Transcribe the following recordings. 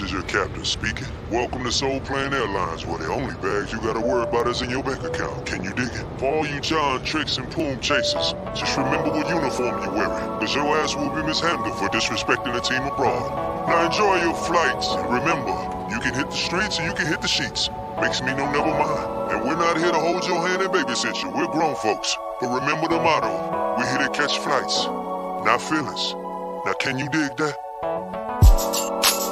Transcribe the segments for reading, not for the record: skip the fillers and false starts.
This is your captain speaking. Welcome to Soul Plane Airlines, where the only bags you gotta worry about is in your bank account. Can you dig it? For all you John Tricks and Plume chasers, just remember what uniform you're wearing, because your ass will be mishandled for disrespecting the team abroad. Now enjoy your flights, and remember, you can hit the streets or you can hit the sheets. Makes me no never mind. And we're not here to hold your hand and babysit you. We're grown folks. But remember the motto, we're here to catch flights, not feelings. Now can you dig that?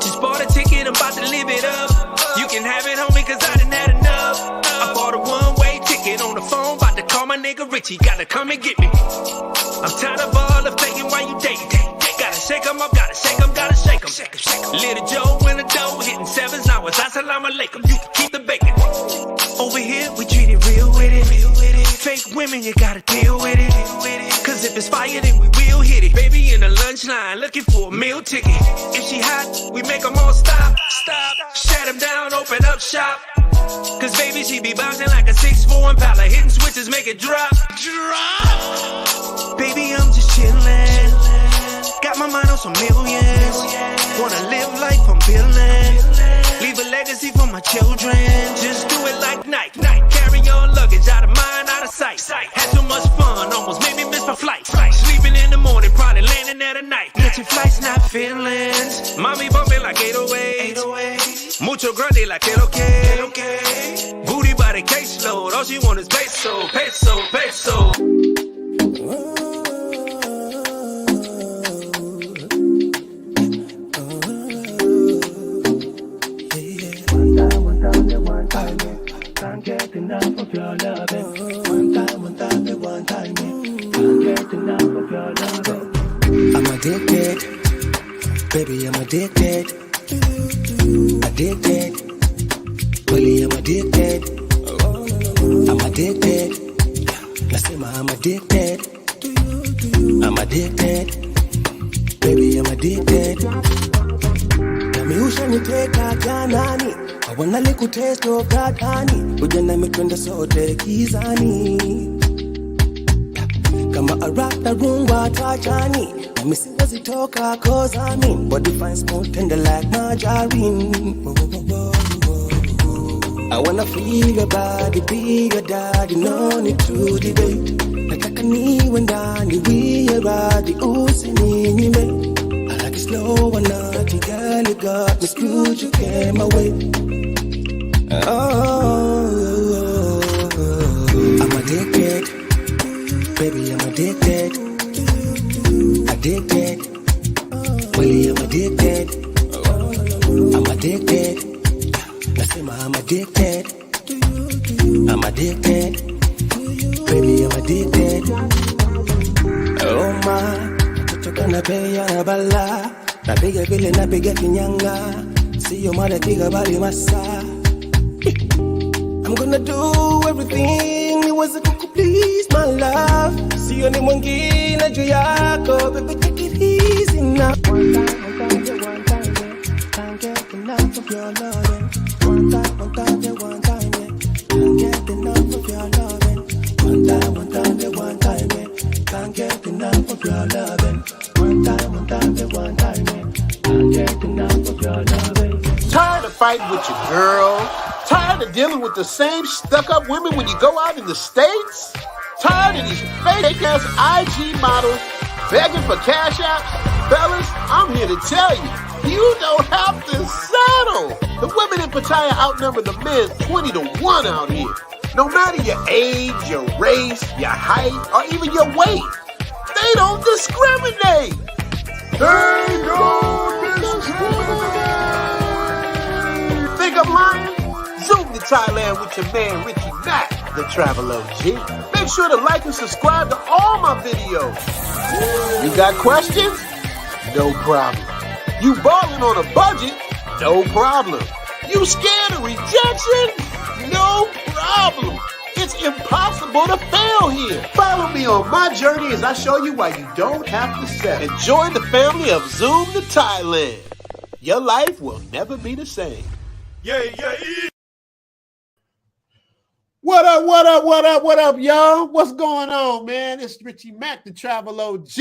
Just bought a ticket, I'm about to live it up. You can have it, homie, cause I done had enough. I bought a one-way ticket on the phone, about to call my nigga Richie, gotta come and get me. I'm tired of all the faking while you dating. Gotta shake 'em up, gotta shake 'em, gotta shake 'em. Little Joe in the dough, hitting sevens, now it's assalamu alaikum, you can keep the bacon. Over here, we treat it real with it. Fake women, you gotta deal with it. Cause if it's fire, then we will hit it. Baby in the lunch line, looking for a meal ticket. If she hot, we make 'em all stop. Shut 'em down, open up shop. Cause baby, she be bouncing like a 6'4" Impala, hitting switches, make it drop. Baby, I'm just chillin'. Got my mind on some millions. Wanna live life, I'm building. Leave a legacy for my children. Just do it like night. Carry on luggage, out of mind, out of sight. Had too much fun, almost made me miss my flight. Sleeping in the morning, probably landing at a night. Catching flights, not feelings. Mommy bumping like 808. Mucho grande like que lo que. Booty by the caseload, all she want is peso. Can't get enough of your loving. One time, can't get enough of your loving. I'm addicted, baby, I'm addicted. Addicted, really, I'm addicted. I'm addicted. Nasema I'm addicted. I'm addicted, baby, I'm addicted. Nami ushaniteka janani, hawana liku taste of that honey. Uja nami twende sote kizani. Kama a rapta rungwa tachani, nami siwezi toka cause I'm in. Body fine smooth tender like margarine. I wanna feel your body, be your daddy, no need to debate. Nataka niwe ndani, we your body, usininyime. I like it slow and naughty, girl, you got me screwed, you came away. Oh, I'm addicted, baby, I'm addicted. Addicted, really, I'm addicted. I'm addicted. Nasema I'm addicted. I'm addicted. Baby, I'm addicted. Oh my, kutoka na peya na bala. Napiga vile napiga kinyanga. Siyo mara kiga bali masa. I'm gonna do everything it was to please my love. Siyo ni mwingine juu yako. Baby, take it easy now. One time, yeah. Can't get enough of your loving. One time, yeah. Can't get enough of your loving. One time, yeah. Can't get enough of your loving. One time, yeah. Can't get enough of your loving. Tired of fighting with your girl? Tired of dealing with the same stuck-up women when you go out in the States? Tired of these fake-ass IG models begging for cash apps? Fellas, I'm here to tell you, you don't have to settle. The women in Pattaya outnumber the men 20-1 out here. No matter your age, your race, your height, or even your weight, they don't discriminate. They don't discriminate. Think I'm lying? Zoom to Thailand with your man Richie Mack, the Travel OG. Make sure to like and subscribe to all my videos. You got questions? No problem. You balling on a budget? No problem. You scared of rejection? No problem. It's impossible to fail here. Follow me on my journey as I show you why you don't have to settle. And join the family of Zoom to Thailand. Your life will never be the same. Yeah. What up, y'all? What's going on, man? It's Richie Mack, the Travel OG.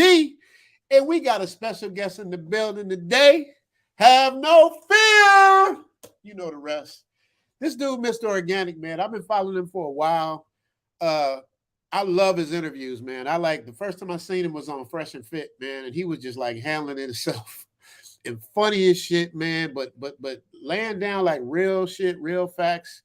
And we got a special guest in the building today. Have no fear. You know the rest. This dude, Mr. Organic, man, I've been following him for a while. I love his interviews, man. I like the first time I seen him was on Fresh and Fit, man, and he was just like handling it himself and funny as shit, man. But laying down like real shit, real facts,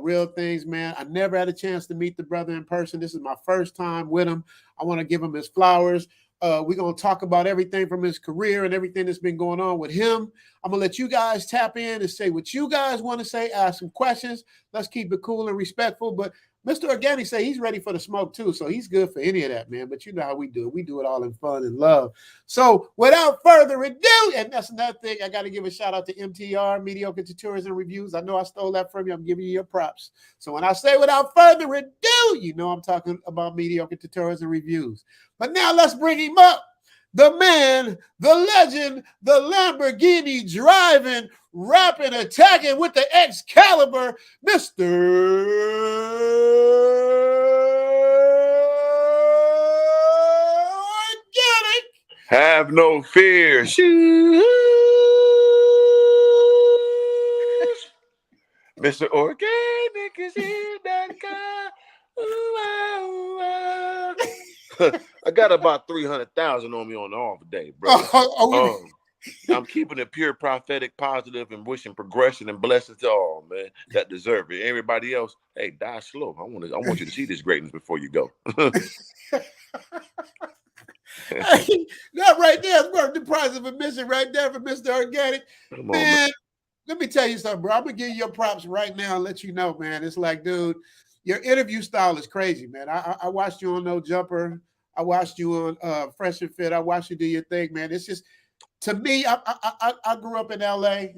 real things, man. I never had a chance to meet the brother in person. This is my first time with him. I want to give him his flowers. We're going to talk about everything from his career and everything that's been going on with him. I'm going to let you guys tap in and say what you guys want to say, ask some questions. Let's keep it cool and respectful. But Mr. Organic say he's ready for the smoke too, so he's good for any of that, man. But you know how we do it. We do it all in fun and love. So without further ado, and that's another thing, I got to give a shout out to MTR, Mediocre to Tourism Reviews. I know I stole that from you. I'm giving you your props. So when I say without further ado, you know I'm talking about Mediocre to Tourism Reviews. But now let's bring him up. The man, the legend, the Lamborghini driving, rapping, attacking with the Excalibur, Mr. Organic. Have no fear. Mr. Organic is in that car. I got about 300,000 on me on the off day, bro. I'm keeping it pure, prophetic, positive, and wishing progression and blessings to all, man, that deserve it. Everybody else, hey, die slow. I want you to see this greatness before you go. Hey, that right there is worth the price of admission right there for Mr. Organic. Man, let me tell you something, bro. I'm going to give you your props right now and let you know, man. It's like, dude, your interview style is crazy, man. I watched you on No Jumper. I watched you on Fresh and Fit. I watched you do your thing, man. It's just, to me, I grew up in L.A.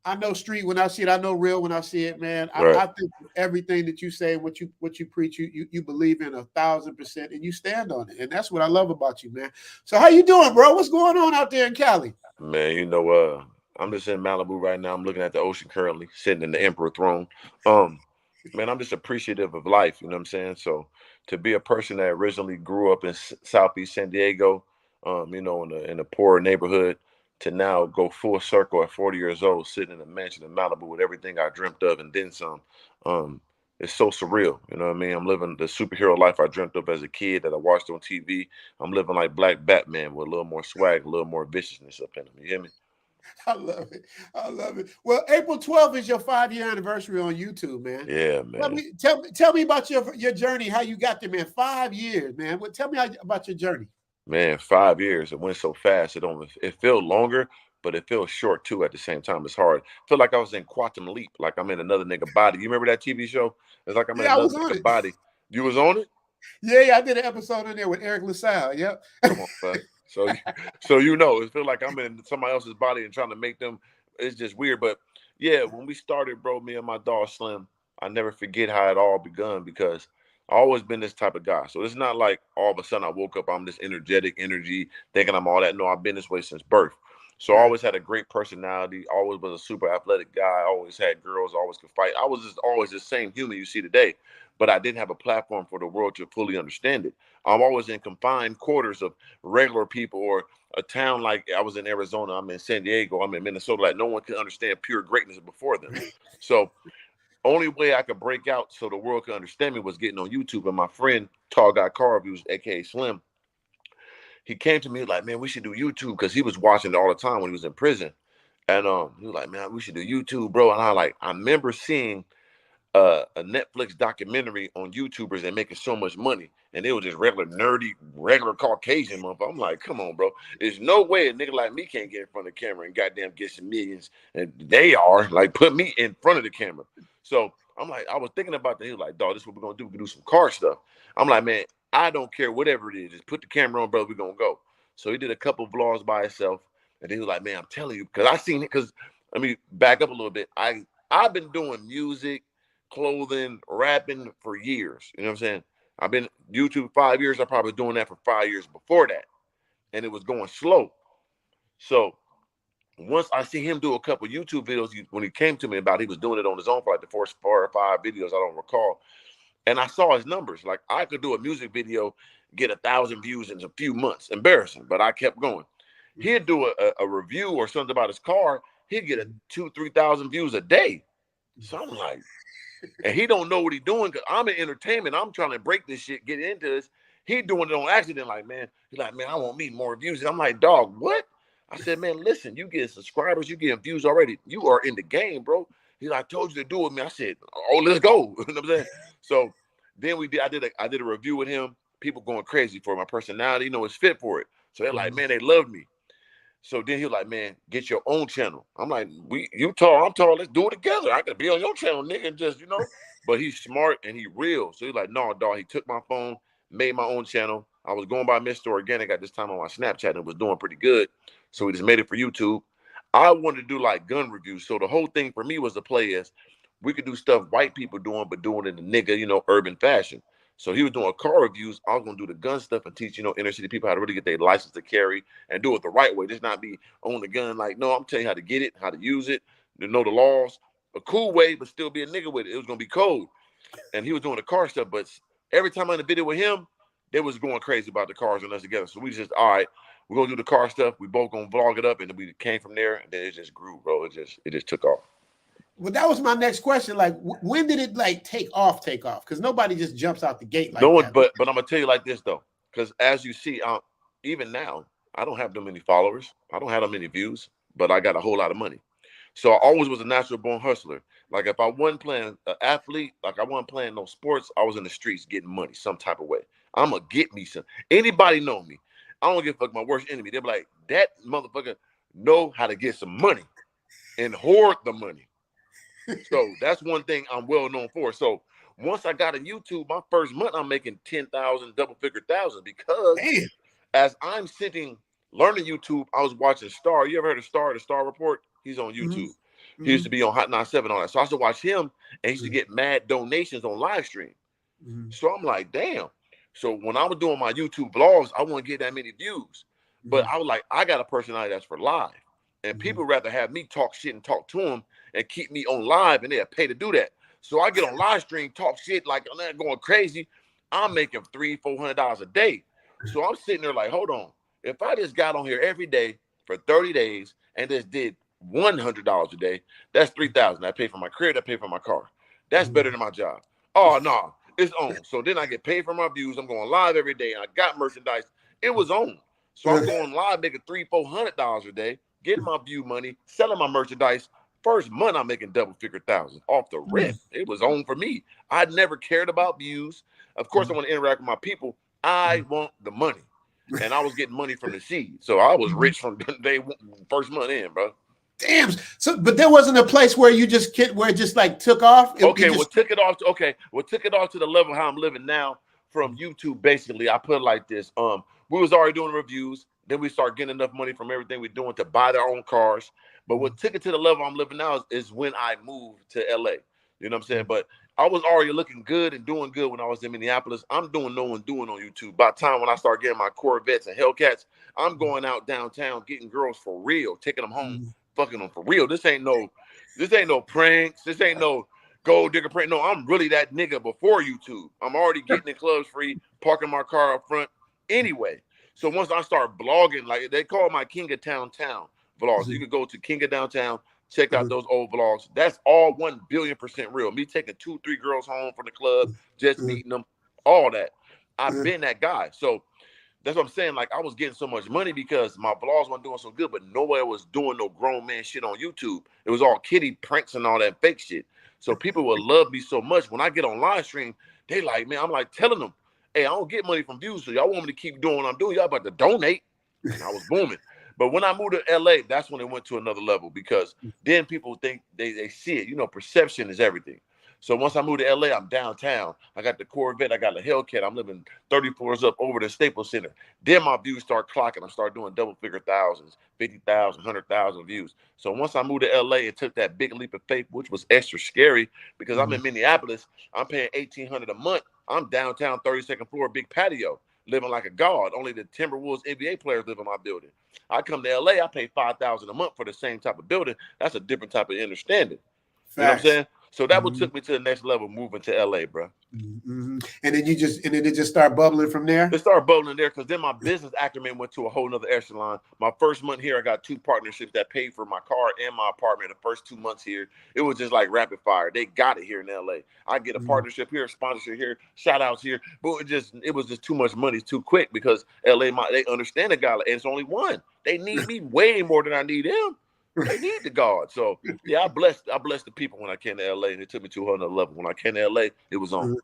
I know street when I see it. I know real when I see it, man. Right. I think everything that you say, what you preach, you believe in 1,000%, and you stand on it. And that's what I love about you, man. So how you doing, bro? What's going on out there in Cali? Man, you know, I'm just in Malibu right now. I'm looking at the ocean currently, sitting in the Emperor throne. Man, I'm just appreciative of life, you know what I'm saying? So to be a person that originally grew up in Southeast San Diego, you know, in a poor neighborhood, to now go full circle at 40 years old, sitting in a mansion in Malibu with everything I dreamt of and then some. It's so surreal, you know what I mean? I'm living the superhero life I dreamt of as a kid that I watched on TV. I'm living like Black Batman with a little more swag, a little more viciousness up in him. You hear me? I love it. I love it. Well, April 12th is your 5-year anniversary on YouTube, man. Yeah, man. Tell me about your journey, how you got there, man. 5 years, man. Well, tell me about your journey. Man, 5 years. It went so fast. It felt longer, but it feels short too at the same time. It's hard. I feel like I was in Quantum Leap, like I'm in another nigga body. You remember that TV show? It's like I'm in another nigga body. You was on it? Yeah, I did an episode in there with Eric LaSalle. Yep. Come on, man. So you know, it feels like I'm in somebody else's body and trying to make them. It's just weird, but yeah, when we started, bro, me and my dog Slim, I never forget how it all begun because I always been this type of guy. So it's not like all of a sudden I woke up, I'm this energetic energy, thinking I'm all that. No, I've been this way since birth. So I always had a great personality, always was a super athletic guy, always had girls, always could fight. I was just always the same human you see today, but I didn't have a platform for the world to fully understand it. I'm always in confined quarters of regular people or a town like I was in Arizona, I'm in San Diego, I'm in Minnesota, like no one could understand pure greatness before them. So only way I could break out so the world could understand me was getting on YouTube. And my friend, Tall Guy Carve, who's AKA Slim, he came to me like, man, we should do YouTube because he was watching it all the time when he was in prison. And he was like, man, we should do YouTube, bro. And I remember seeing a Netflix documentary on YouTubers and making so much money. And it was just regular Caucasian motherfucker. I'm like, come on, bro. There's no way a nigga like me can't get in front of the camera and goddamn get some millions. And they are like, put me in front of the camera. So I'm like, I was thinking about that. He was like, dog, this is what we're going to do. We can do some car stuff. I'm like, man, I don't care whatever it is. Just put the camera on, bro. We're going to go. So he did a couple of vlogs by himself. And he was like, man, I'm telling you, because I seen it. Because let me back up a little bit. I've been doing music, clothing, rapping for years. You know what I'm saying? I've been YouTube 5 years. I probably was doing that for 5 years before that. And it was going slow. So once I see him do a couple YouTube videos, when he came to me about he was doing it on his own for like the first 4 or 5 videos, I don't recall. And I saw his numbers. Like I could do a music video, get 1,000 views in a few months. Embarrassing, but I kept going. He'd do a review or something about his car, he'd get a 2,000-3,000 views a day. So I'm like, and he don't know what he's doing because I'm in entertainment. I'm trying to break this shit, get into this. He doing it on accident. Like, man, he's like, man, I want me more views. And I'm like, dog, what? I said, man, listen, you get subscribers, you getting views already. You are in the game, bro. He's like, I told you to do it with me. I said, oh, let's go. You know what I'm saying? So then I did a review with him. People going crazy for my personality, it's fit for it. So they're like, man, they love me. So then he was like, man, get your own channel. I'm like, you tall, I'm tall, let's do it together. I could be on your channel, nigga, and just, But he's smart and he real. So he's like, no, dog. He took my phone, made my own channel. I was going by Mr. Organic at this time on my Snapchat and it was doing pretty good. So we just made it for YouTube. I wanted to do like gun reviews. So the whole thing for me was to play is we could do stuff white people doing, but doing it in the nigga, urban fashion. So he was doing car reviews. I was going to do the gun stuff and teach, inner city people how to really get their license to carry and do it the right way. Just not be on the gun. Like, no, I'm telling you how to get it, how to use it, to know the laws. A cool way, but still be a nigga with it. It was going to be cold. And he was doing the car stuff. But every time I'm in the video with him, they was going crazy about the cars and us together. So we just, all right, we're going to do the car stuff. We both going to vlog it up. And then we came from there. And then it just grew, bro. It just took off. Well, that was my next question. Like, when did it like take off? Because nobody just jumps out the gate like that. But I'm gonna tell you like this though, because as you see, even now, I don't have that many followers. I don't have that many views, but I got a whole lot of money. So I always was a natural born hustler. Like if I wasn't playing an athlete, like I wasn't playing no sports, I was in the streets getting money some type of way. I'm gonna get me some. Anybody know me? I don't give a fuck my worst enemy. They'll be like, that motherfucker know how to get some money and hoard the money. So that's one thing I'm well known for. So once I got a YouTube, my first month I'm making 10,000, double figure thousand because as I'm sitting learning YouTube, I was watching Star. You ever heard of Star, the Star Report? He's on YouTube. Mm-hmm. He used to be on Hot 97 on that. So I used to watch him and he used to get mad donations on live stream. Mm-hmm. So I'm like, damn. So when I was doing my YouTube vlogs, I wouldn't get that many views. But I was like, I got a personality that's for live. And people rather have me talk shit and talk to them and keep me on live, and they'll pay to do that. So I get on live stream, talk shit like I'm not going crazy. I'm making $300-400 a day. So I'm sitting there like, hold on. If I just got on here every day for 30 days and just did $100 a day, that's $3,000. I pay for my crib, I pay for my car. That's better than my job. Oh no, it's on. So then I get paid for my views. I'm going live every day, and I got merchandise. It was on. So I'm going live, making $300-400 a day, getting my view money, selling my merchandise. First month, I'm making double figure thousands off the rip. It was on for me. I never cared about views. Of course, I want to interact with my people. I want the money. And I was getting money from the seed. So I was rich from day first month in, bro. Damn. So, but there wasn't a place where you just where it just like took off. Took it off to the level how I'm living now from YouTube. Basically, I put it like this. We was already doing reviews. Then we start getting enough money from everything we're doing to buy their own cars. But what took it to the level I'm living now is when I moved to LA. You know what I'm saying? But I was already looking good and doing good when I was in Minneapolis. I'm doing no one doing on YouTube. By the time when I start getting my Corvettes and Hellcats, I'm going out downtown getting girls for real, taking them home, fucking them for real. This ain't no pranks. This ain't no gold digger prank. No, I'm really that nigga before YouTube. I'm already getting in clubs free, parking my car up front anyway. So once I start blogging, like they call my King of Town vlogs. You could go to King of Downtown, check out those old vlogs. That's all 1,000,000,000% real. Me taking 2-3 girls home from the club, just meeting them, all that. I've been that guy. So that's what I'm saying. Like I was getting so much money because my vlogs weren't doing so good, but nobody was doing no grown man shit on YouTube. It was all kiddie pranks and all that fake shit. So people would love me so much. When I get on live stream, they like, man, I'm like telling them, hey, I don't get money from views, so y'all want me to keep doing what I'm doing. Y'all about to donate. And I was booming. But when I moved to LA, that's when it went to another level because then people think they see it. You know, perception is everything. So once I moved to LA, I'm downtown. I got the Corvette. I got the Hellcat. I'm living 30 floors up over the Staples Center. Then my views start clocking. I start doing double figure thousands, 50,000, 100,000 views. So once I moved to LA, it took that big leap of faith, which was extra scary because I'm in Minneapolis. I'm paying $1,800 a month. I'm downtown, 32nd floor, big patio, living like a god. Only the Timberwolves NBA players live in my building. I come to LA, I pay $5,000 a month for the same type of building. That's a different type of understanding. You know what I'm saying? So that what took me to the next level, moving to LA, bro. Mm-hmm. And then it just started bubbling from there. It started bubbling there because then my business acumen went to a whole nother echelon. My first month here, I got 2 partnerships that paid for my car and my apartment. The first 2 months here, it was just like rapid fire. They got it here in LA. I get a partnership here, sponsorship here, shout outs here, but it was just too much money too quick because LA, they understand the guy, and it's only one. They need me way more than I need him. They need the God. So yeah, I blessed the people when I came to LA, and it took me to another level. When I came to LA, it was on.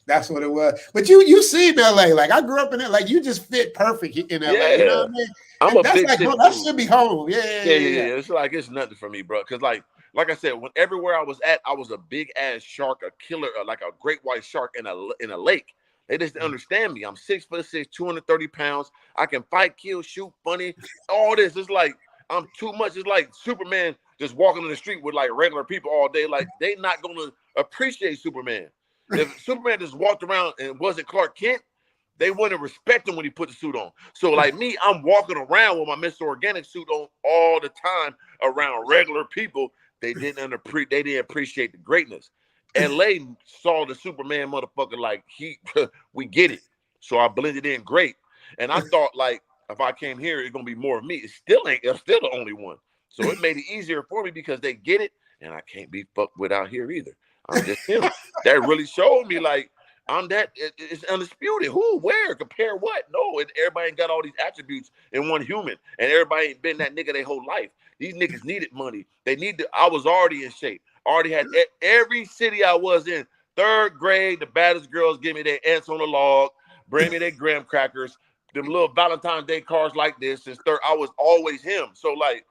That's what it was. But you seen LA. Like I grew up in it. Like you just fit perfect in LA. Yeah. You know what I mean? I'm a big like, that should be home. Yeah. It's like it's nothing for me, bro. Because like I said, when everywhere I was at, I was a big ass shark, a killer, like a great white shark in a lake. They just understand me. I'm 6'6", 230 pounds. I can fight, kill, shoot, funny, all this. It's like I'm too much. It's like Superman just walking in the street with like regular people all day. Like they not gonna appreciate Superman. If Superman just walked around and wasn't Clark Kent, they wouldn't respect him when he put the suit on. So like me, I'm walking around with my Mr. Organic suit on all the time around regular people. They didn't appreciate the greatness. LA saw the Superman motherfucker like we get it. So I blended in great. And I thought like if I came here, it's gonna be more of me. It's still the only one. So it made it easier for me because they get it, and I can't be fucked with out here either. I'm just him. That really showed me like I'm that. It's undisputed. Who, where, compare what? No, and everybody ain't got all these attributes in one human, and everybody ain't been that nigga their whole life. These niggas needed money. I was already in shape. Already had every city I was in. 3rd grade, the baddest girls give me their ants on the log, bring me their graham crackers, them little Valentine's Day cards like this. Since I was always him. So like.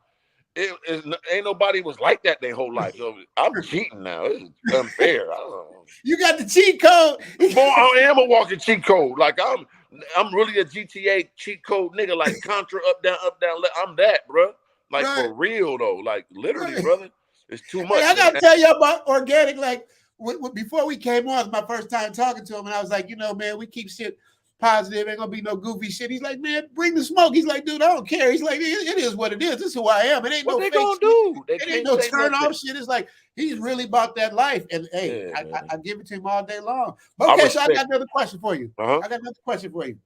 Ain't nobody was like that their whole life. So I'm cheating now. It's unfair. I don't know. You got the cheat code. Boy, I am a walking cheat code. Like I'm really a GTA cheat code nigga. Like Contra, up down, left. I'm that, bro. Like for real though. Like literally, brother. It's too much. Hey, I gotta tell you about Organic. Like before we came on, it was my first time talking to him, and I was like, man, we keep shit positive, ain't gonna be no goofy shit. He's like, man, bring the smoke. He's like, dude, I don't care. He's like, it is what it is. This is who I am. It ain't what no they fake gonna shit. do? It ain't no turn off shit. It's like he's really about that life. And hey, yeah, I give it to him all day long. Okay, so I got another question for you. I got another question for you.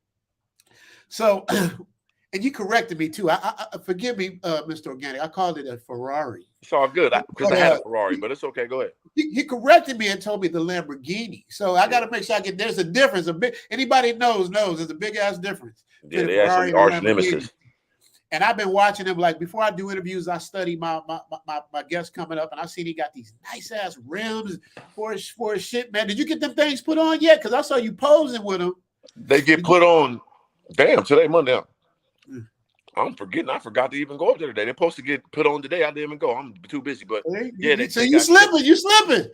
So, and you corrected me too. I forgive me, Mr. Organic. I called it a Ferrari. It's all good because I had a Ferrari, but it's okay. Go ahead. He corrected me and told me the Lamborghini. So I got to make sure there's a difference. Anybody knows there's a big ass difference. Yeah, they actually arch nemesis. And I've been watching him. Like before I do interviews, I study my guests coming up, and I see he got these nice ass rims for his shit, man. Did you get them things put on yet? Because I saw you posing with them. They get put on. Damn, today Monday. I'm forgetting. I forgot to even go up there today. They're supposed to get put on today. I didn't even go. I'm too busy. But yeah, so you slipping. You slipping.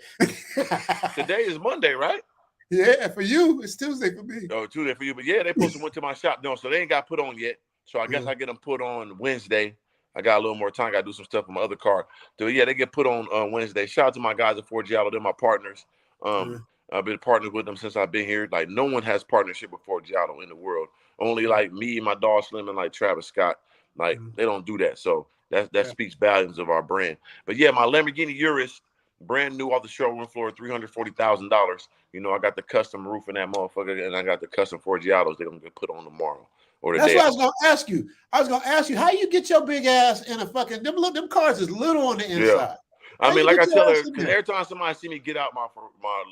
Today is Monday, right? Yeah, for you. It's Tuesday for me. Oh, Tuesday for you. But yeah, they supposed to went to my shop. No, so they ain't got put on yet. So I guess I get them put on Wednesday. I got a little more time. I got to do some stuff on my other car. So yeah, they get put on Wednesday. Shout out to my guys at Fort Giallo. They're my partners. I've been partnered with them since I've been here. Like no one has partnership with Fort Giallo in the world. Only like me and my dog Slim and like Travis Scott. Like they don't do that. So that speaks volumes of our brand. But yeah, my Lamborghini Urus, brand new off the showroom floor, $340,000. I got the custom roof in that motherfucker, and I got the custom Fort Giallos they're gonna get put on tomorrow. That's what I was gonna ask you. I was gonna ask you how you get your big ass in a fucking them cars is little on the inside. Yeah. I mean, like I tell her, because every time somebody see me get out my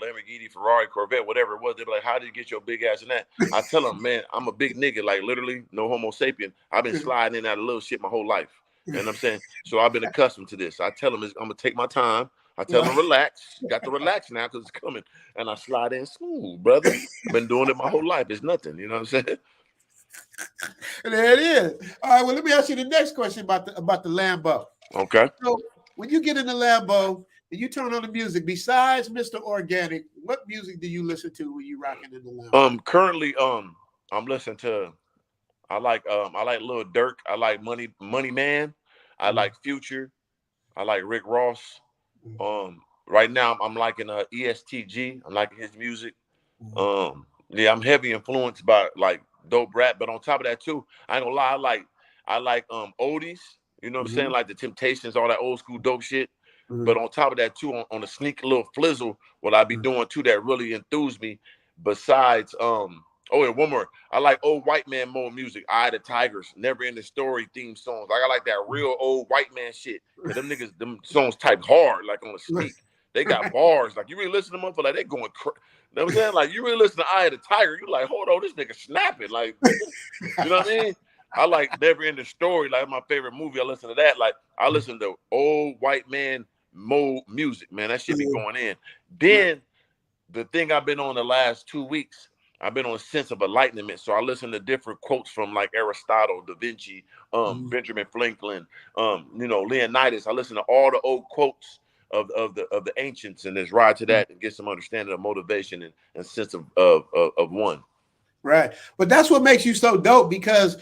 Lamborghini, Ferrari, Corvette, whatever it was, they're like, how did you get your big ass in that? I tell them, man, I'm a big nigga, like literally no homo sapien. I've been sliding in that little shit my whole life. You know what I'm saying? So I've been accustomed to this. I tell them I'm going to take my time. I tell them relax. Got to relax now because it's coming. And I slide in smooth, brother. I've been doing it my whole life. It's nothing. You know what I'm saying? There it is. All right, well, let me ask you the next question about the Lambo. Okay. So, when you get in the Lambo and you turn on the music, besides Mr. Organic, what music do you listen to when you rocking in the Lambo? Currently, I'm listening to. I like Lil Durk. I like Money Man. I like Future. I like Rick Ross. Right now I'm liking ESTG. I'm liking his music. Yeah, I'm heavy influenced by like dope rap, but on top of that too, I ain't gonna lie, I like oldies. You know what I'm saying? Like the Temptations, all that old school dope shit. But on top of that, too, on a sneaky little flizzle, what I be doing too that really enthused me. Besides, and one more. I like old white man mode music. Eye of the Tigers, Never Ending Story theme songs. Like I like that real old white man shit. Cause them niggas, them songs type hard, like on a sneak. They got bars. Like you really listen to them for like they going. You know what I'm saying? Like you really listen to Eye of the Tiger, you like, hold on, this nigga snapping. Like, you know what I mean? I like Never Ending Story. Like my favorite movie. I listen to that. Like I listen to old white man mode music. Man, that shit be going in. Then the thing I've been on the last 2 weeks, I've been on a sense of enlightenment. So I listen to different quotes from like Aristotle, Da Vinci, Benjamin Franklin, Leonidas. I listen to all the old quotes of the ancients and just ride to that and get some understanding of motivation and sense of one. Right. But that's what makes you so dope because,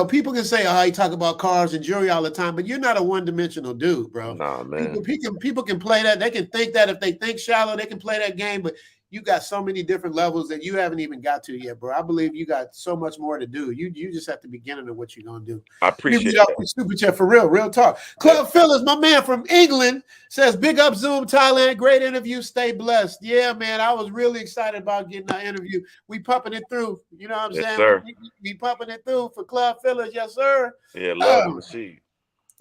people can say, oh, you talk about cars and jewelry all the time, but you're not a one-dimensional dude, bro. Nah, man. People can play that. They can think that if they think shallow, they can play that game, but you got so many different levels that you haven't even got to yet, bro. I believe you got so much more to do. You just at the beginning of what you're going to do. I appreciate that. Super chat for real talk. Club Phyllis, my man from England, says, big up Zoom Thailand. Great interview. Stay blessed. Yeah, man. I was really excited about getting our interview. We pumping it through. You know what I'm saying? Sir. We pumping it through for Club Phyllis. Yes, sir. Yeah, love to see.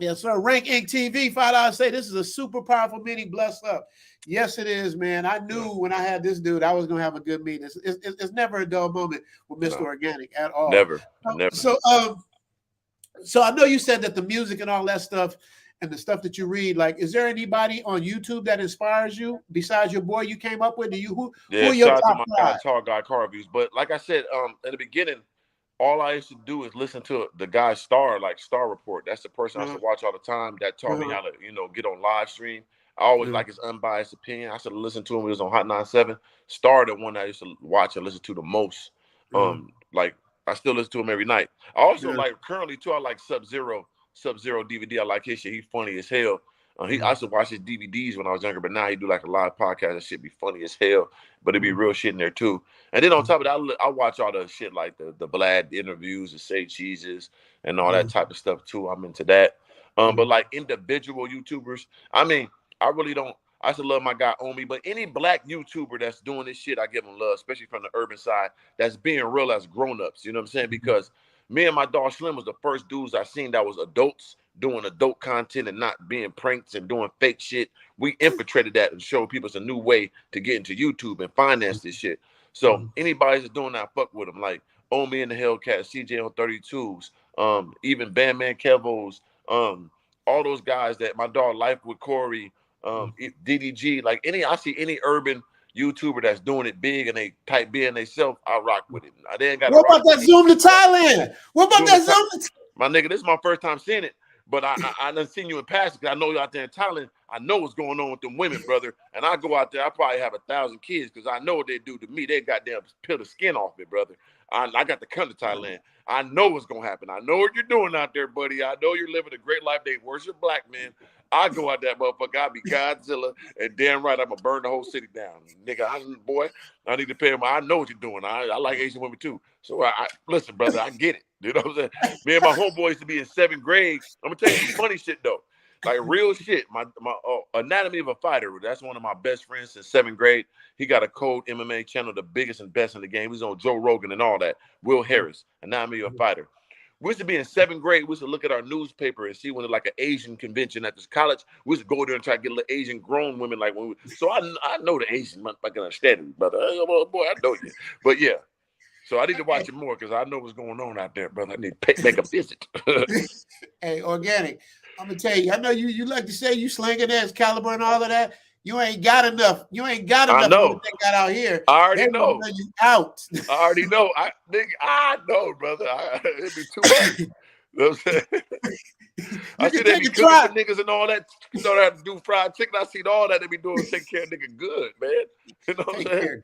Yes, sir. Rank Inc. TV, $5 say this is a super powerful meeting. Bless up. Yes, it is, man. I knew when I had this dude, I was gonna have a good meeting. It's never a dull moment with Mr. Organic at all. Never. So I know you said that the music and all that stuff and the stuff that you read, like, is there anybody on YouTube that inspires you besides your boy you came up with? Who are your shout out top to my guy, Tall Guy Car Reviews. But like I said, in the beginning, all I used to do is listen to the guy Star Report. That's the person I used to watch all the time that taught me how to, get on live stream. I always like his unbiased opinion. I should listen to him when he was on Hot 97. Star, the one I used to watch and listen to the most. Like I still listen to him every night. I also like currently too. I like Sub-Zero DVD. I like his shit. He's funny as hell. I used to watch his DVDs when I was younger, but now he do like a live podcast. That shit be funny as hell, but it be real shit in there too. And then on top of that, I watch all the shit like the Vlad interviews, the Say Cheeses, and all that type of stuff too. I'm into that. But like individual YouTubers, I mean, I really don't. I still love my guy Omi, but any black YouTuber that's doing this shit, I give them love, especially from the urban side. That's being real as grown-ups. You know what I'm saying? Because me and my dog Slim was the first dudes I seen that was adults doing adult content and not being pranks and doing fake shit. We infiltrated that and showed people it's a new way to get into YouTube and finance this shit. So anybody that's doing that, fuck with them. Like Omi and the Hellcat, CJ on 32s, even Bandman Kevo's, all those guys that my dog Life with Corey, DDG, like I see any urban YouTuber that's doing it big and they type B in themselves, I rock with it. What about that Zoom to Thailand? What about that Zoom to my nigga? This is my first time seeing it, but I done seen you in passing because I know you out there in Thailand. I know what's going on with them women, brother. And I go out there, I probably have 1,000 kids because I know what they do to me. They goddamn peel the skin off me, brother. I got to come to Thailand. I know what's gonna happen. I know what you're doing out there, buddy. I know you're living a great life. They worship black men. I go out that motherfucker. I be Godzilla, and damn right, I'm gonna burn the whole city down, nigga. I need to pay him. I know what you're doing. I like Asian women too. So I listen, brother. I get it. You know what I'm saying? Me and my homeboy used to be in 7th grade. I'm gonna tell you some funny shit though. Like real shit. My Anatomy of a Fighter. That's one of my best friends since 7th grade. He got a Code MMA channel, the biggest and best in the game. He's on Joe Rogan and all that. Will Harris, Anatomy of a Fighter. We used to be in 7th grade. We used to look at our newspaper and see when it's like an Asian convention at this college. We used to go there and try to get little Asian grown women like when so I know the Asian motherfucking understand brother. Boy, I know you. But yeah. So I need to watch it more because I know what's going on out there, brother. I need to make a visit. Hey, Organic. I'm gonna tell you, I know you like to say you slinging ass caliber and all of that. You ain't got enough. You ain't got enough. I know. Of what they got out here. I already know. You out. I already know. I know, brother. It'd be too much. You know what I'm saying? I see they be cooking for niggas and all that. You know, they have to do fried chicken. I seen all that they be doing to take care of nigga good, man. You know what I'm saying?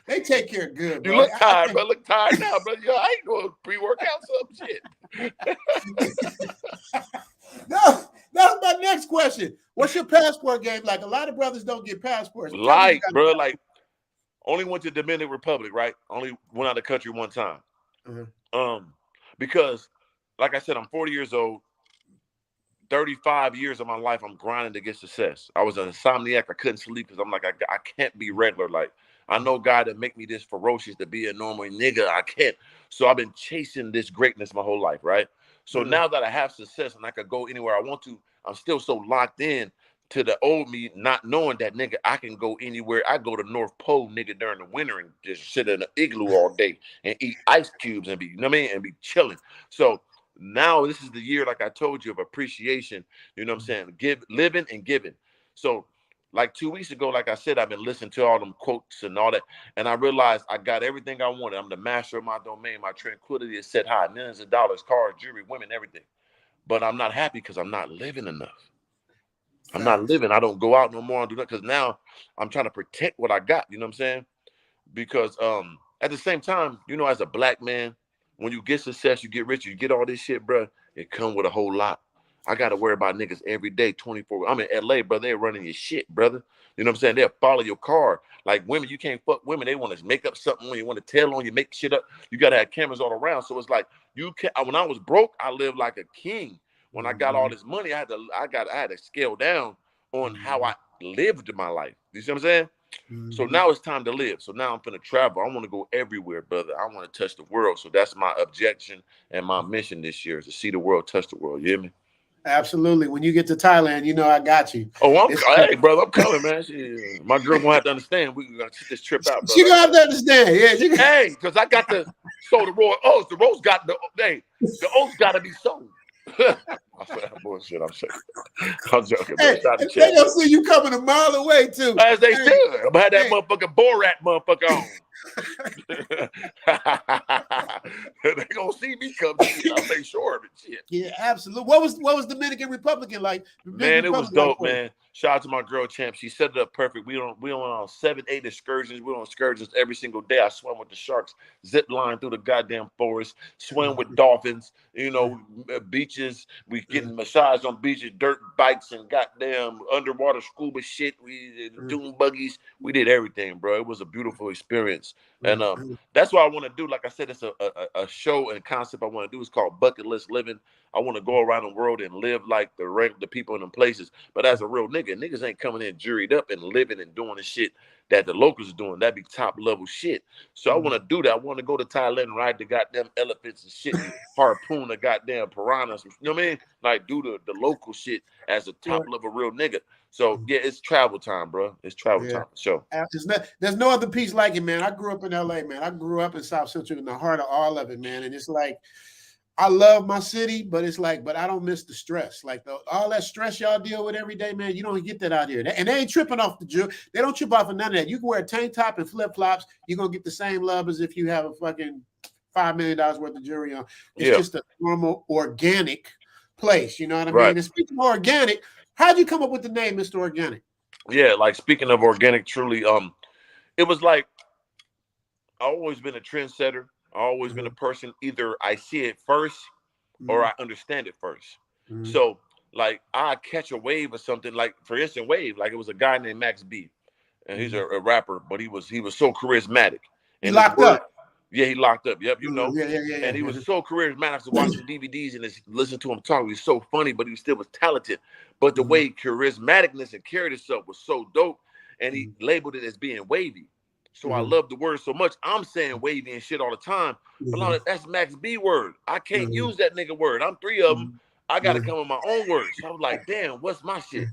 They take care of good, bro. You look tired, bro. Look tired now, bro. Yo, I ain't going pre-workout some shit. No, that's my next question. What's your passport game like? A lot of brothers don't get passports. Like, bro, like only went to Dominican Republic, right? Only went out of the country one time. Mm-hmm. Because, like I said, I'm 40 years old. 35 years of my life, I'm grinding to get success. I was an insomniac. I couldn't sleep because I'm like, I can't be regular. Like, I know God that make me this ferocious to be a normal nigga. I can't. So I've been chasing this greatness my whole life, right? So now that I have success and I could go anywhere I want to, I'm still so locked in to the old me, not knowing that, nigga, I can go anywhere. I go to North Pole, nigga, during the winter and just sit in an igloo all day and eat ice cubes and be, you know what I mean, and be chilling. So now this is the year, like I told you, of appreciation. You know what I'm saying? Living and giving. So like 2 weeks ago, like I said, I've been listening to all them quotes and all that, and I realized I got everything I wanted. I'm the master of my domain. My tranquility is set high, millions of dollars, cars, jewelry, women, everything. But I'm not happy because I'm not living enough. I'm not living. I don't go out no more and do that because now I'm trying to protect what I got. You know what I'm saying? Because at the same time, you know, as a black man, when you get success, you get rich, you get all this shit, bro, it come with a whole lot. I got to worry about niggas every day, 24. I'm in LA, brother. They're running your shit, brother. You know what I'm saying? They'll follow your car. Like women, you can't fuck women. They want to make up something when you want to tell on you, make shit up. You got to have cameras all around. So it's like you can. When I was broke, I lived like a king. When I got all this money, I had to scale down on how I lived my life. You see what I'm saying? So now it's time to live. So now I'm finna travel. I want to go everywhere, brother. I want to touch the world. So that's my objection and my mission this year is to see the world, touch the world. You hear me? Absolutely. When you get to Thailand, you know I got you. Oh, hey, brother, I'm coming, man. My girl gonna have to understand. We gotta check this trip out, brother. She gonna have to understand, yeah. Hey, because I got to sow the raw oats. The rose got the oats got to be sold. I said that bullshit. I'm saying. I'm joking. Hey, they gonna see you coming a mile away too. As they should. I'm gonna have that motherfucking Borat motherfucker on. They gonna see me come. I'll make sure of it. Shit. Yeah, absolutely. What was Dominican Republic like? Man, it was dope, man. Shout out to my girl Champ. She set it up perfect. We on 7, 8 excursions. We're on excursions every single day. I swam with the sharks, zip line through the goddamn forest, swim with dolphins, you know, beaches. We getting massaged on beaches, dirt bikes, and goddamn underwater scuba shit. We dune buggies. We did everything, bro. It was a beautiful experience. And that's what I want to do. Like I said, it's a show and concept I want to do. It's called Bucket List Living. I want to go around the world and live like the people in them places. But as a real nigga, niggas ain't coming in juried up and living and doing the shit that the locals are doing. That'd be top level shit. So I want to do that. I want to go to Thailand and ride the goddamn elephants and shit, and harpoon the goddamn piranhas. You know what I mean? Like do the local shit as a top level real nigga. So yeah, it's travel time, bro. It's travel time for sure. There's no other piece like it, man. I grew up in LA, man. I grew up in South Central in the heart of all of it, man. And it's like, I love my city, but it's like, but I don't miss the stress. Like all that stress y'all deal with every day, man, you don't get that out here. And they ain't tripping off the jewelry. They don't trip off of none of that. You can wear a tank top and flip-flops. You're going to get the same love as if you have a fucking $5 million worth of jewelry on. It's just a normal, organic place. You know what I mean? And speaking of organic, how'd you come up with the name Mr. Organic? Yeah, like speaking of organic, truly, it was like I've always been a trendsetter. I've always been a person, either I see it first or I understand it first. So like I catch a wave or something, like for instance, wave, like it was a guy named Max B, and he's a rapper, but he was so charismatic. And he locked up. Yeah, he locked up. Yep, you know. Yeah. And he was so charismatic. I was watching DVDs and listen to him talk. He was so funny, but he still was talented. But the way charismaticness and carried himself was so dope, and he labeled it as being wavy. So I love the word so much. I'm saying wavy and shit all the time. But that's Max B word. I can't use that nigga word. I'm 3 of them. I got to come with my own words. So I was like, damn, what's my shit?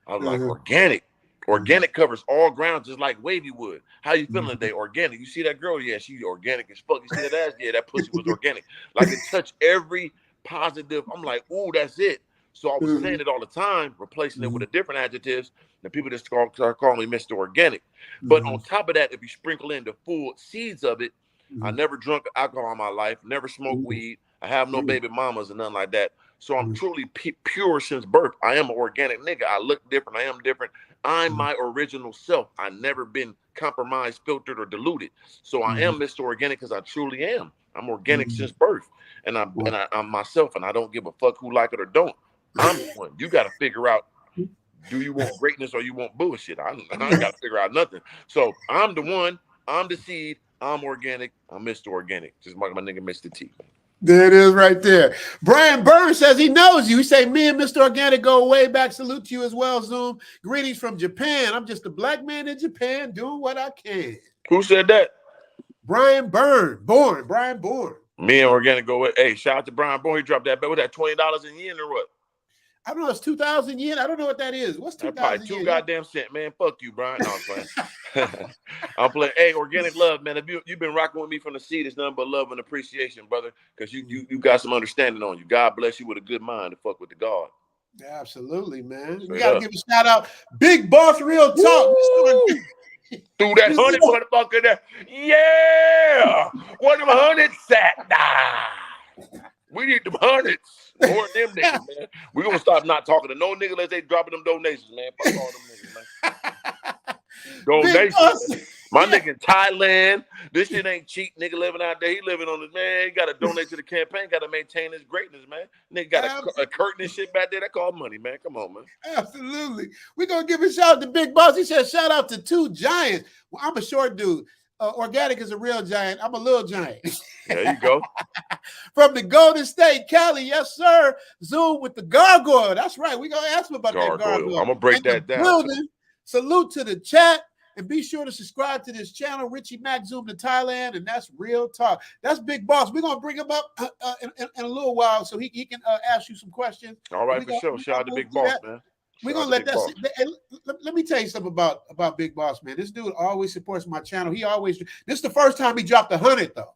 I was like, organic. Organic covers all ground just like wavy would. How you feeling today? Organic. You see that girl? Yeah, she organic as fuck. You see that ass? Yeah, that pussy was organic. Like it touched every positive. I'm like, ooh, that's it. So I was saying it all the time, replacing it with a different adjectives. And people just start calling me Mr. Organic. But on top of that, if you sprinkle in the full seeds of it, I never drunk alcohol in my life, never smoked weed. I have no baby mamas and nothing like that. So I'm truly pure since birth. I am an organic nigga. I look different. I am different. I'm my original self. I never been compromised, filtered, or diluted. So I am Mr. Organic because I truly am. I'm organic since birth. And I'm myself, and I don't give a fuck who like it or don't. I'm the one. You got to figure out, do you want greatness or you want bullshit? I got to figure out nothing. So I'm the one. I'm the seed. I'm organic. I'm Mr. Organic. Just like my nigga Mr. T. There it is right there. Brian Burns says he knows you. He say, me and Mr. Organic go way back. Salute to you as well, Zoom. Greetings from Japan. I'm just a black man in Japan doing what I can. Who said that? Brian Brian Bourne. Me and Organic go with. Hey, shout out to Brian Bourne. He dropped that bet with that $20 in yen or what? I don't know. It's 2,000 yen. I don't know what that is. What's 2,000 yen? Probably 2 yen? goddamn cent, man. Fuck you, Brian. No, I'm playing. I'm playing. Hey, Organic Love, man. If you've been rocking with me from the seed, it's nothing but love and appreciation, brother. Because you got some understanding on you. God bless you with a good mind to fuck with the God. Absolutely, man. Straight we gotta up. give a shout out. Big Boss Real Talk. Threw that 100 motherfucker there. Yeah. What them 100s at? Nah. We need them 100s. More than them niggas, man. We're gonna stop not talking to no nigga unless they dropping them donations, man. Fuck all them niggas, man. Donations. My nigga in Thailand. This shit ain't cheap. Nigga living out there. He living on this, man. He gotta donate to the campaign, gotta maintain his greatness, man. Nigga got a curtain and shit back there. That called money, man. Come on, man. Absolutely. We're gonna give a shout out to Big Boss. He said, shout out to 2 giants. Well, I'm a short dude. Organic is a real giant. I'm a little giant. There you go. From the Golden State, Cali, yes, sir. Zoom with the gargoyle. That's right. We're gonna ask him about that gargoyle. I'm gonna break that down. Building. Salute to the chat. And be sure to subscribe to this channel, Richie Mack, Zoom to Thailand, and that's Real Talk. That's Big Boss. We're gonna bring him up in a little while so he can ask you some questions. All right, for sure. Shout out to Big Boss, man. We're gonna let that. Let me tell you something about Big Boss, man. This dude always supports my channel. He always. This is the first time he dropped 100 though.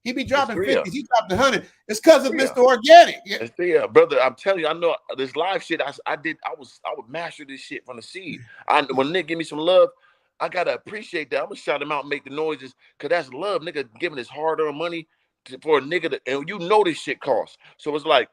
He be dropping 50s. He dropped 100. It's because of Mr. Organic. Yeah, brother. I'm telling you, I know this live shit. I would master this shit from the seed. When Nick give me some love, I gotta appreciate that. I'm gonna shout him out and make the noises, cause that's love, nigga. Giving his hard-earned money for a nigga, and you know this shit costs. So it's like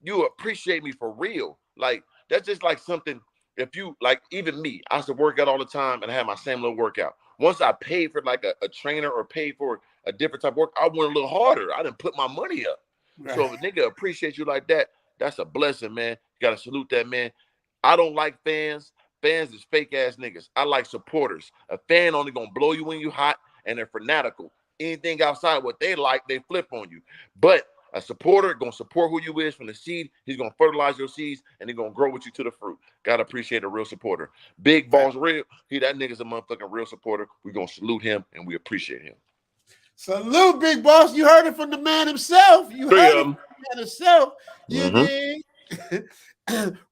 you appreciate me for real. Like that's just like something. If you like, even me, I used to work out all the time, and I had my same little workout. Once I paid for like a trainer or paid for a different type of work, I went a little harder. I didn't put my money up. Right. So if a nigga appreciates you like that, that's a blessing, man. You gotta salute that, man. I don't like fans. Fans is fake ass niggas. I like supporters. A fan only gonna blow you when you hot, and they're fanatical. Anything outside what they like, they flip on you. But a supporter gonna support who you is from the seed. He's gonna fertilize your seeds, and he's gonna grow with you to the fruit. Gotta appreciate a real supporter. Big Boss Real. That nigga's a motherfucking real supporter. We gonna salute him, and we appreciate him. Salute, Big Boss. You heard it from the man himself. You heard it from the man himself. You dig?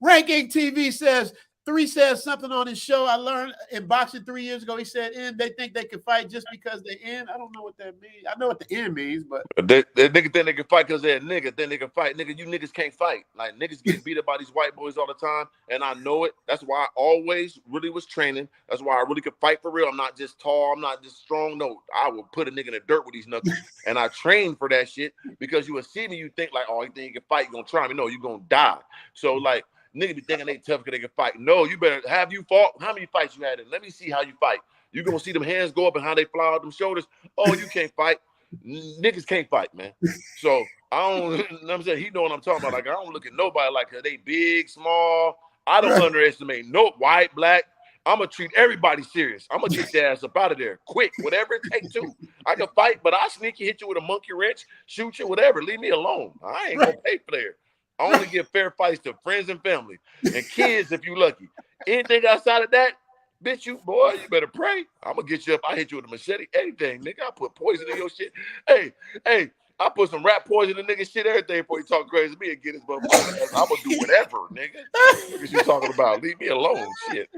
Ranking TV says, 3 says something on his show. I learned in boxing 3 years ago. He said, they think they can fight just because they in. I don't know what that means. I know what the end means, but they nigga think they can fight because they're a nigga. Then they can fight. Nigga, you niggas can't fight. Like niggas get beat up by these white boys all the time, and I know it. That's why I always really was training. That's why I really could fight for real. I'm not just tall. I'm not just strong. No, I will put a nigga in the dirt with these knuckles, and I train for that shit because you will see me. You think like, oh, you think you can fight? You gonna try me? No, you gonna die. So like. Nigga be thinking they tough because they can fight. No, you better have you fought. How many fights you had in? Let me see how you fight. You gonna see them hands go up and how they fly out them shoulders. Oh, you can't fight. Niggas can't fight, man. So I don't. You know what I'm saying, he know what I'm talking about. Like I don't look at nobody like they big, small. I don't underestimate no white, black. I'm gonna treat everybody serious. I'm gonna get their ass up out of there quick, whatever it takes to. I can fight, but I sneaky hit you with a monkey wrench, shoot you, whatever. Leave me alone. I ain't gonna pay for that. I only give fair fights to friends and family and kids if you lucky. Anything outside of that, bitch, you better pray. I'm gonna get you up. I hit you with a machete, anything, nigga. I put poison in your shit. Hey, I put some rat poison in nigga shit, everything before you talk crazy to me and get his motherfucker ass. I'm gonna do whatever, nigga. What you talking about? Leave me alone, shit.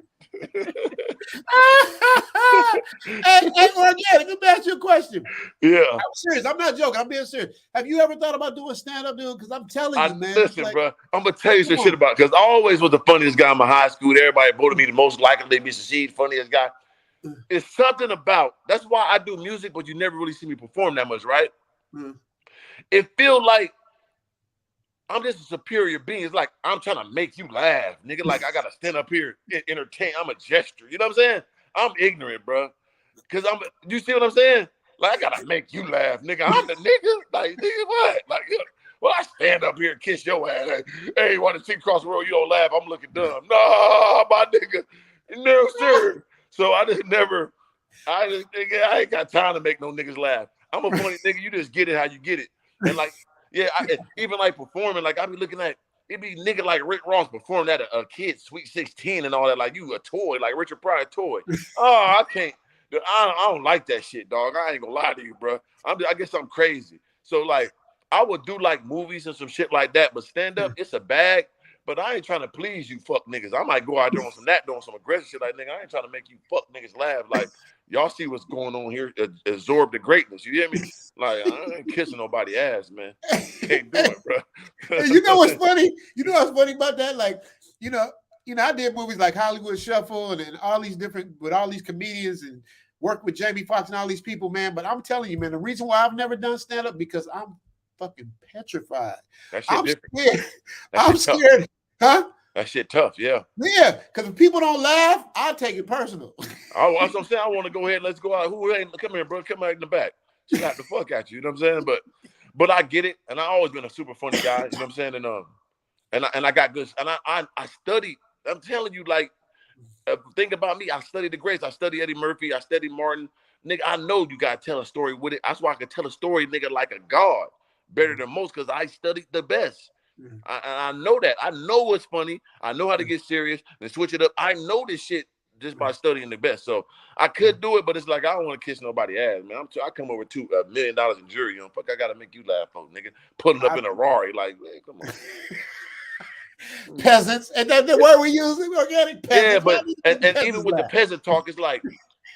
Hey, Organic, let me ask you a question. Yeah. I'm serious. I'm not joking. I'm being serious. Have you ever thought about doing stand-up, dude? Because I'm telling you, man. Listen, bro. I'm going to tell you some shit about it. Because I always was the funniest guy in my high school. Everybody voted me the most likely to be succeed, funniest guy. It's something about, that's why I do music, but you never really see me perform that much, right? It feels like I'm just a superior being. It's like I'm trying to make you laugh, nigga. Like I gotta stand up here and entertain. I'm a gesture. You know what I'm saying? I'm ignorant, bro. Cause you see what I'm saying? Like I gotta make you laugh, nigga. I'm the nigga. Like nigga, what? Like well, I stand up here and kiss your ass. Like, hey, want to see across the road? You don't laugh. I'm looking dumb. No, my nigga. No, sir. So I ain't got time to make no niggas laugh. I'm a funny nigga. You just get it how you get it. And like Yeah, even like performing, like I be looking at it be nigga like Rick Ross performing at a kid's Sweet 16 and all that, like you a toy, like Richard Pryor toy. Oh, I can't. I don't like that shit, dog. I ain't gonna lie to you, bro. I guess I'm crazy. So like, I would do like movies and some shit like that, but stand up, it's a bag. But I ain't trying to please you, fuck niggas. I might go out there on some doing some aggressive shit, like nigga. I ain't trying to make you fuck niggas laugh. Like y'all see what's going on here, absorb the greatness. You hear me? Like I ain't kissing nobody ass, man. Can't do it, bro. Hey, you know what's funny? You know what's funny about that? Like, you know, I did movies like Hollywood Shuffle and all these different with all these comedians and worked with Jamie Foxx and all these people, man. But I'm telling you, man, the reason why I've never done stand up because I'm fucking petrified. That shit different. Scared. I'm scared, huh? That shit tough, yeah. Yeah, because if people don't laugh, I take it personal. That's what I'm saying. I want to go ahead. Let's go out. Who ain't? Come here, bro. Come out in the back. Slap the fuck at you. You know what I'm saying? But I get it, and I always been a super funny guy. You know what I'm saying? And I got good. And I studied. I'm telling you, like, think about me. I studied the greats. I studied Eddie Murphy. I studied Martin. Nigga, I know you gotta tell a story with it. That's why I can tell a story, nigga, like a god, better than most, because I studied the best. I know that. I know what's funny. I know how to get serious and switch it up. I know this shit just by studying the best. So I could do it, but it's like I don't want to kiss nobody ass, man. I come over $2 million in jury. You know, fuck, I gotta make you laugh, folks, nigga. Pulling up in a Rari, like, man, come on. Peasants, and that's the word we use. Organic peasants. Yeah, but and even with the peasant talk, it's like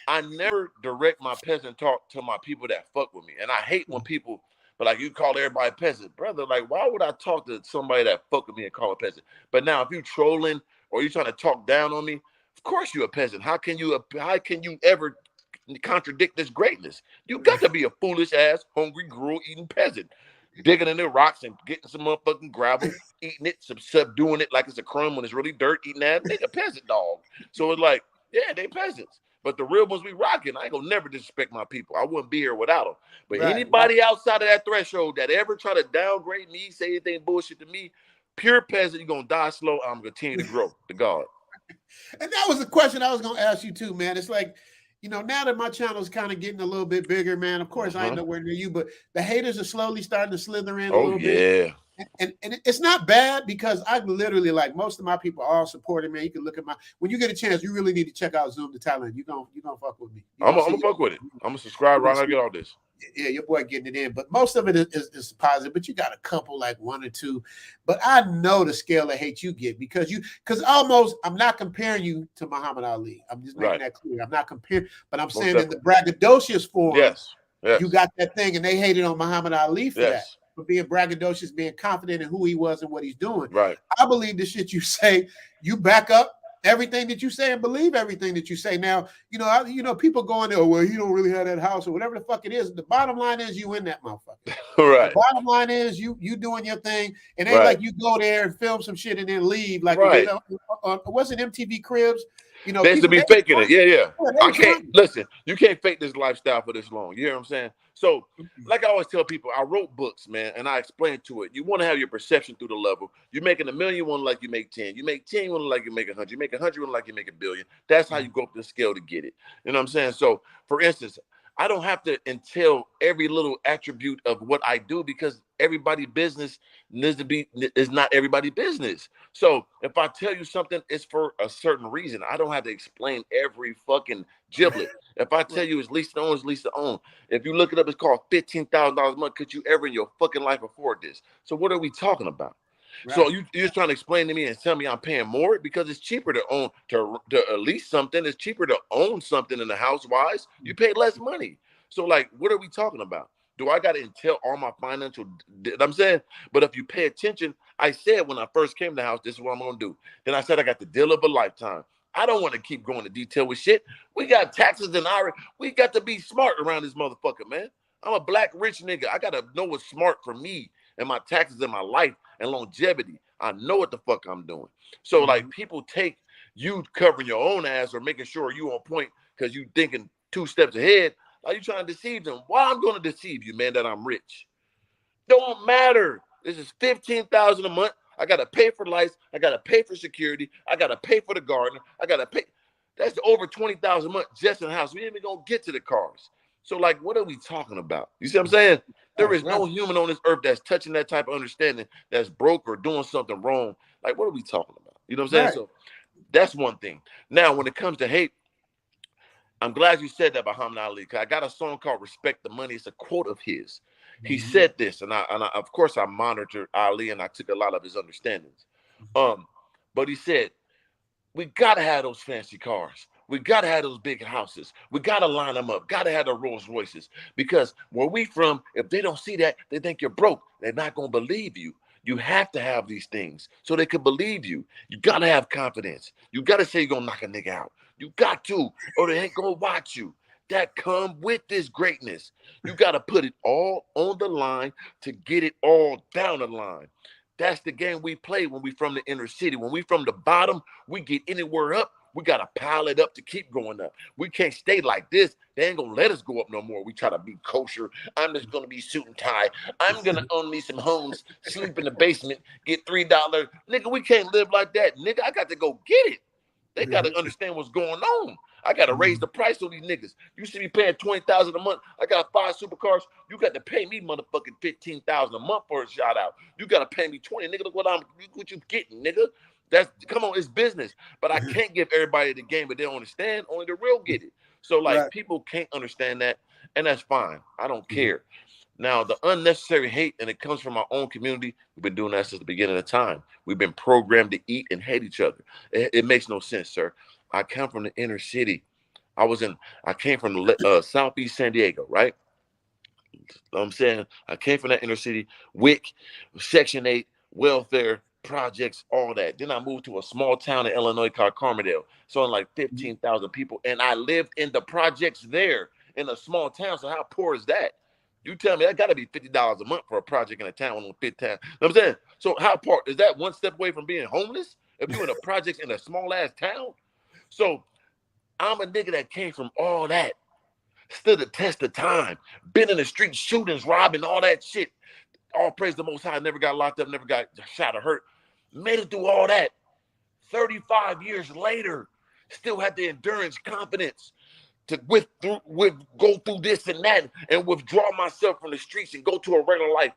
I never direct my peasant talk to my people that fuck with me, and I hate when people. But like you call everybody peasant, brother. Like, why would I talk to somebody that fuck with me and call a peasant? But now, if you trolling or you trying to talk down on me, of course you're a peasant. How can you ever contradict this greatness? You got to be a foolish ass, hungry, gruel eating peasant, digging in the rocks and getting some motherfucking gravel, eating it, subduing it like it's a crumb when it's really dirt, eating that. Nigga, peasant dog. So it's like, yeah, they peasants. But the real ones we rocking, I ain't gonna never disrespect my people. I wouldn't be here without them. But anybody outside of that threshold that ever try to downgrade me, say anything bullshit to me, pure peasant, you're gonna die slow. I'm gonna continue to grow to God. And that was the question I was gonna ask you too, man. It's like, you know, now that my channel's kind of getting a little bit bigger, man. Of course, I ain't nowhere near you, but the haters are slowly starting to slither in a little bit. And it's not bad because I literally, like, most of my people are all supporting, man. You can look at when you get a chance, you really need to check out Zoom to Thailand. You're gonna fuck with me. I'm gonna fuck with it. I'm gonna subscribe right now. I get all this. Yeah, your boy getting it in, but most of it is positive. But you got a couple, like one or two. But I know the scale of hate you get because almost I'm not comparing you to Muhammad Ali. I'm just making that clear. I'm not comparing, but I'm saying in the braggadocious form, yes, you got that thing, and they hated on Muhammad Ali for that. For being braggadocious, being confident in who he was and what he's doing. Right. I believe the shit you say, you back up everything that you say and believe everything that you say. Now, people going there, well, he don't really have that house or whatever the fuck it is. The bottom line is you in that motherfucker. Right. The bottom line is you doing your thing. And ain't like you go there and film some shit and then leave. Like, was it MTV Cribs? You know, they used to be faking it. Yeah. I can't listen. You can't fake this lifestyle for this long. You know what I'm saying? So, like I always tell people, I wrote books, man, and I explained to it. You want to have your perception through the level. You're making $1 million, you want to like you make 10. You make 10, you want to like you make 100. You make 100, you want to like you make $1 billion. That's how you go up the scale to get it. You know what I'm saying? So, for instance, I don't have to entail every little attribute of what I do because everybody's business is not everybody's business. So if I tell you something, it's for a certain reason. I don't have to explain every fucking giblet. If I tell you it's lease to own, it's lease to own. If you look it up, it's called $15,000 a month. Could you ever in your fucking life afford this? So what are we talking about? Right. So you're just trying to explain to me and tell me I'm paying more because it's cheaper to own to lease something. It's cheaper to own something in the house wise. You pay less money. So like, what are we talking about? Do I got to entail all my financial? I'm saying, but if you pay attention, I said when I first came to the house, this is what I'm gonna do. Then I said I got the deal of a lifetime. I don't want to keep going into detail with shit. We got taxes and IRA. We got to be smart around this motherfucker, man. I'm a black rich nigga. I gotta know what's smart for me and my taxes in my life and longevity. I know what the fuck I'm doing. So like people take you covering your own ass or making sure you on point because you thinking 2 steps ahead. Are you trying to deceive them? Why I'm going to deceive you, man, that I'm rich? Don't matter. This is $15,000 a month. I got to pay for lights. I got to pay for security. I got to pay for the gardener. I got to pay. That's over $20,000 a month just in the house. We ain't even going to get to the cars. So, like, what are we talking about? You see what I'm saying? There is no human on this earth that's touching that type of understanding that's broke or doing something wrong. Like, what are we talking about? You know what I'm saying? So that's one thing. Now, when it comes to hate, I'm glad you said that about Muhammad Ali, because I got a song called Respect the Money. It's a quote of his. He said this, and I of course I monitored Ali and I took a lot of his understandings. But he said, we gotta have those fancy cars. We gotta have those big houses. We gotta line them up. Gotta have the Rolls Royces. Because where we from, if they don't see that, they think you're broke. They're not gonna believe you. You have to have these things so they can believe you. You gotta have confidence. You gotta say you're gonna knock a nigga out. You got to, or they ain't gonna watch you. That come with this greatness. You gotta put it all on the line to get it all down the line. That's the game we play when we from the inner city. When we from the bottom, we get anywhere up. We got to pile it up to keep going up. We can't stay like this. They ain't going to let us go up no more. We try to be kosher. I'm just going to be suit and tie. I'm going to own me some homes, sleep in the basement, get $3. Nigga, we can't live like that. Nigga, I got to go get it. They got to understand what's going on. I got to raise the price on these niggas. You see me paying $20,000 a month. I got 5 supercars. You got to pay me motherfucking $15,000 a month for a shout out. You got to pay me 20. Nigga, look what you getting, nigga. Come on, it's business. But I can't give everybody the game, but they don't understand. Only the real get it. So like people can't understand that, and that's fine. I don't care. Now the unnecessary hate, and it comes from our own community. We've been doing that since the beginning of time. We've been programmed to eat and hate each other. It makes no sense, sir. I come from the inner city. I came from Southeast San Diego, right? I'm saying I came from that inner city, WIC, Section 8, welfare, projects, all that. Then I moved to a small town in Illinois called Carmerdale. So in like 15,000 people. And I lived in the projects there in a small town. So how poor is that? You tell me that got to be $50 a month for a project in a town on 5th town. You know what I'm saying? So how poor is that? One step away from being homeless? If you're in a project in a small ass town? So I'm a nigga that came from all that. Stood the test of time. Been in the street shootings, robbing, all that shit. All praise the Most High. Never got locked up, never got shot or hurt. Made it through all that. 35 years later, still had the endurance, confidence to go through this and that and withdraw myself from the streets and go to a regular life.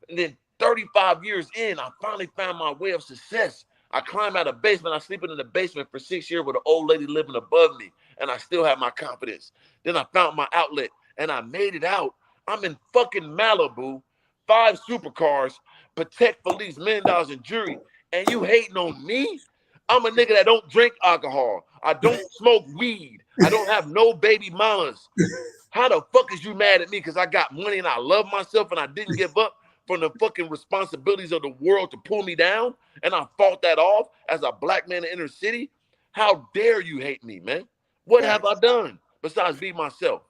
And then 35 years in, I finally found my way of success. I climbed out of basement. I sleeping in the basement for 6 years with an old lady living above me, and I still have my confidence. Then I found my outlet, and I made it out. I'm in fucking Malibu, 5 supercars, Protect Police, $1 million in jury, and you hating on me? I'm a nigga that don't drink alcohol. I don't smoke weed. I don't have no baby mamas. How the fuck is you mad at me because I got money and I love myself and I didn't give up from the fucking responsibilities of the world to pull me down, and I fought that off as a black man in the inner city? How dare you hate me, man? What have I done besides be myself?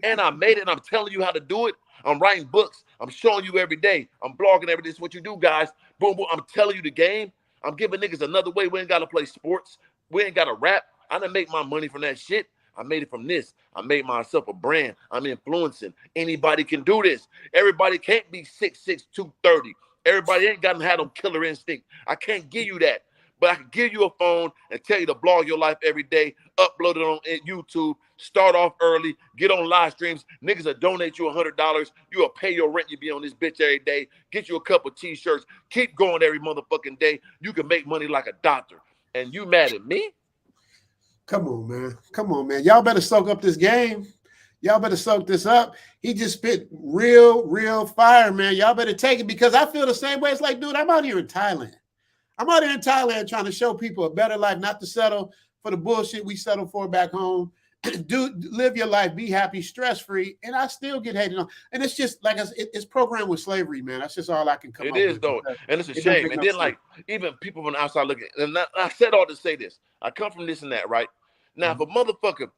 And I made it, and I'm telling you how to do it. I'm writing books. I'm showing you every day. I'm blogging every day. This is what you do, guys. Boom, boom. I'm telling you the game. I'm giving niggas another way. We ain't got to play sports. We ain't got to rap. I done make my money from that shit. I made it from this. I made myself a brand. I'm influencing. Anybody can do this. Everybody can't be 6'6", 230. Everybody ain't got to have no killer instinct. I can't give you that. But I can give you a phone and tell you to blog your life every day, upload it on YouTube, start off early, get on live streams. Niggas will donate you $100. You will pay your rent. You be on this bitch every day. Get you a couple t-shirts. Keep going every motherfucking day. You can make money like a doctor. And you mad at me? Come on, man. Come on, man. Y'all better soak up this game. Y'all better soak this up. He just spit real fire, man. Y'all better take it, because I feel the same way. It's like, dude, I'm out here in Thailand. I'm out here in Thailand trying to show people a better life, not to settle for the bullshit we settle for back home. Dude, live your life, be happy, stress-free, and I still get hated on. And it's just like it's programmed with slavery, man. That's just all I can come up with. It is, though, and it's a shame. And then, like, even people from the outside looking, and I said all to say this. I come from this and that, right? Now, if a motherfucker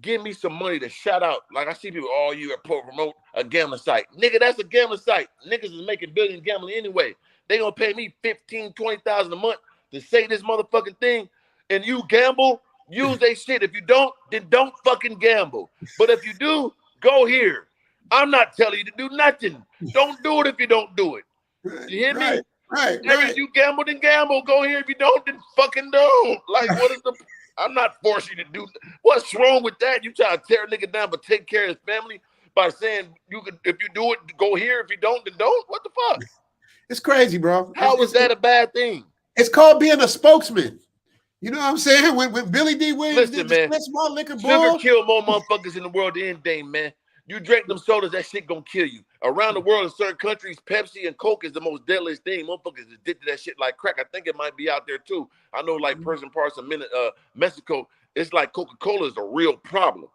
give me some money to shout out, like I see people, oh, you promote a gambling site. Nigga, that's a gambling site. Niggas is making billions gambling anyway. They gonna pay me $15,000, $20,000 a month to say this motherfucking thing, and you gamble, use they shit. If you don't, then don't fucking gamble. But if you do, go here. I'm not telling you to do nothing. Don't do it if you don't do it. You hear me? Right. If you gamble, then gamble. Go here. If you don't, then fucking don't. Like, what is the I'm not forcing you to do. What's wrong with that? You try to tear a nigga down, but take care of his family by saying you could. If you do it, go here. If you don't, then don't. What the fuck? It's crazy, bro. How is that a bad thing? It's called being a spokesman. You know what I'm saying? When Billy D. Williams did the Split Small Liquor Bull. Sugar kill more motherfuckers in the world than anything, man. You drink them sodas, that shit gonna kill you. Around the world in certain countries, Pepsi and Coke is the most deadliest thing. Motherfuckers is addicted to that shit like crack. I think it might be out there too. I know like certain parts of Mexico, it's like Coca-Cola is a real problem.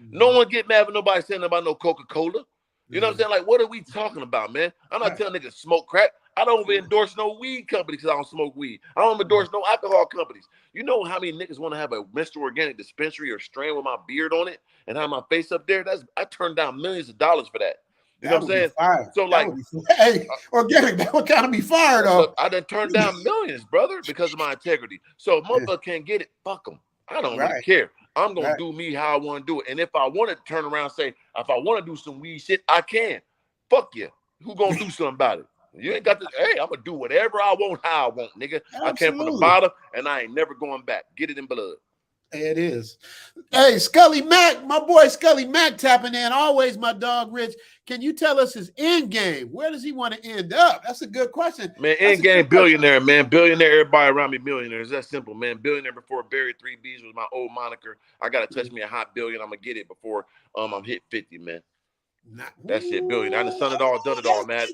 No one get mad when nobody saying about no Coca-Cola. You know what I'm saying? Like, what are we talking about, man? I'm not telling niggas to smoke crack. I don't even endorse no weed company because I don't smoke weed. I don't endorse no alcohol companies. You know how many niggas want to have a Mr. Organic dispensary or strain with my beard on it and have my face up there? I turned down millions of dollars for that. You know what I'm saying? So like, hey, organic, that would kind of be fired off. I done turned down millions, brother, because of my integrity. So if motherfucker can't get it, fuck them. I don't really care. I'm gonna do me how I want to do it. And if I want to turn around and say, if I want to do some weed shit, I can. Fuck you. Who gonna do something about it? You ain't got to. Hey, I'm gonna do whatever I want, how I want, nigga. Absolutely. I came from the bottom, and I ain't never going back. Get it in blood. It is. Hey, Scully Mack, my boy Scully Mack tapping in. Always my dog Rich. Can you tell us his end game? Where does he want to end up? That's a good question. Man, end game billionaire, man. Billionaire, everybody around me millionaires. That's simple, man. Billionaire before buried 3 Bs was my old moniker. I gotta touch me a hot billion. I'm gonna get it before I'm hit 50, man. That's it, billion. I done done it all, man.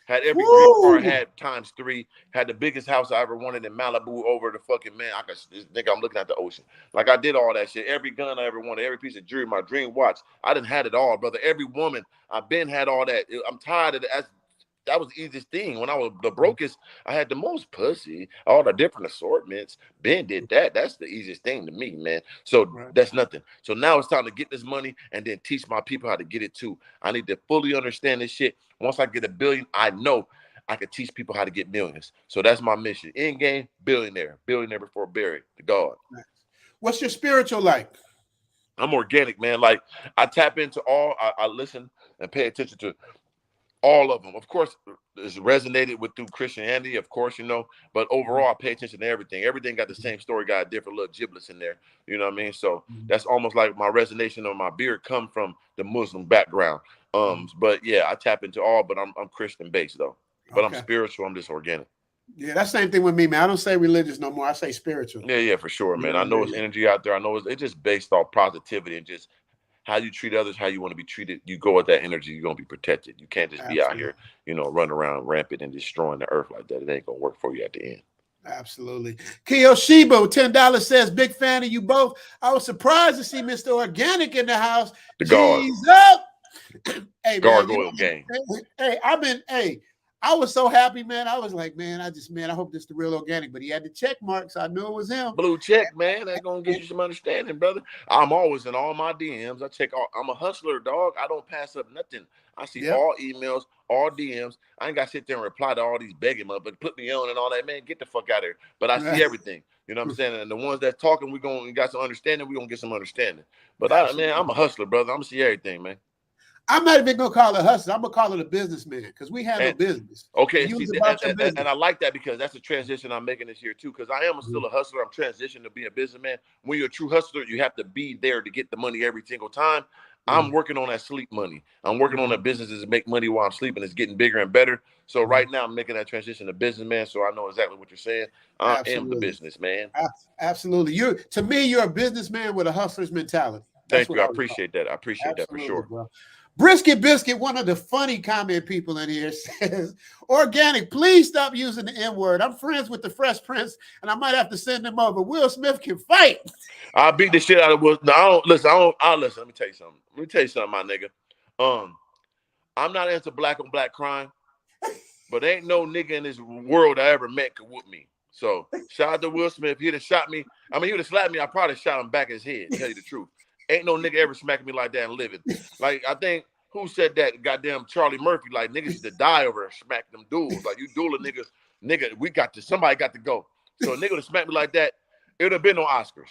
Had every dream car, had ×3, had the biggest house I ever wanted in Malibu over the fucking, man, I could think I'm looking at the ocean. Like I did all that shit. Every gun I ever wanted, every piece of jewelry, my dream watch. I done had it all, brother. Every woman, I've been had all that. I'm tired of that. That was the easiest thing. When I was the brokest, I had the most pussy, all the different assortments. Ben did that. That's the easiest thing to me, man. So that's nothing. So now it's time to get this money and then teach my people how to get it too. I need to fully understand this shit. Once I get $1 billion, I know I can teach people how to get millions. So that's my mission. End game, billionaire. Billionaire before buried. The God. What's your spiritual like? I'm organic, man. Like I tap into all. I listen and pay attention to all of them. Of course, it's resonated with through Christianity, of course, you know, but overall, I pay attention to everything. Everything got the same story, got a different little giblets in there. You know what I mean? So that's almost like my resonation on my beard come from the Muslim background. But yeah, I tap into all, but I'm Christian based though. But I'm spiritual, I'm just organic. Yeah, that's the same thing with me, man. I don't say religious no more. I say spiritual. Yeah, for sure, man. I know it's energy out there. I know it's just based off positivity and just how you treat others, how you want to be treated. You go with that energy, you're going to be protected. You can't just be out here, you know, running around rampant and destroying the earth like that. It ain't going to work for you at the end. Absolutely. Kiyoshibo, $10 says, big fan of you both. I was surprised to see Mr. Organic in the house. The guard. Hey, Gargoyle gang. Hey, I was so happy, man. I was like, man, I hope this is the real Organic. But he had the check mark, so I knew it was him. Blue check, man. That's gonna get you some understanding, brother. I'm always in all my DMs. I check all. I'm a hustler, dog. I don't pass up nothing. I see all emails, all DMs. I ain't got to sit there and reply to all these begging up, but put me on and all that, man. Get the fuck out of here. But I see everything. You know what I'm saying? And the ones that's talking, we got some understanding. We gonna get some understanding. But I'm a hustler, brother. I'm gonna see everything, man. I'm not even gonna call it hustler. I'm gonna call it a businessman because we have no business. Okay, and I like that because that's a transition I'm making this year too. Because I am still a hustler. I'm transitioning to be a businessman. When you're a true hustler, you have to be there to get the money every single time. I'm working on that sleep money. I'm working on the businesses to make money while I'm sleeping. It's getting bigger and better. So right now I'm making that transition to businessman. So I know exactly what you're saying. I am the businessman. Absolutely. To me, you're a businessman with a hustler's mentality. Thank you. I appreciate that. I appreciate that for sure. Bro. Brisket Biscuit, one of the funny comment people in here, says, Organic, please stop using the N-word. I'm friends with the Fresh Prince, and I might have to send him over. Will Smith can fight. I'll beat the shit out of Will. No, I don't listen. Listen. Let me tell you something. My nigga. I'm not into black on black crime, but ain't no nigga in this world I ever met could whoop me. So shout out to Will Smith. If he'd have shot me, he would have slapped me. I probably shot him back in his head, to tell you the truth. Ain't no nigga ever smacking me like that and living. Like, I think, who said that? Goddamn Charlie Murphy. Like, niggas to die over and smack them duels. Like, you dueling niggas. Nigga, somebody got to go. So a nigga to smack me like that, it would have been no Oscars.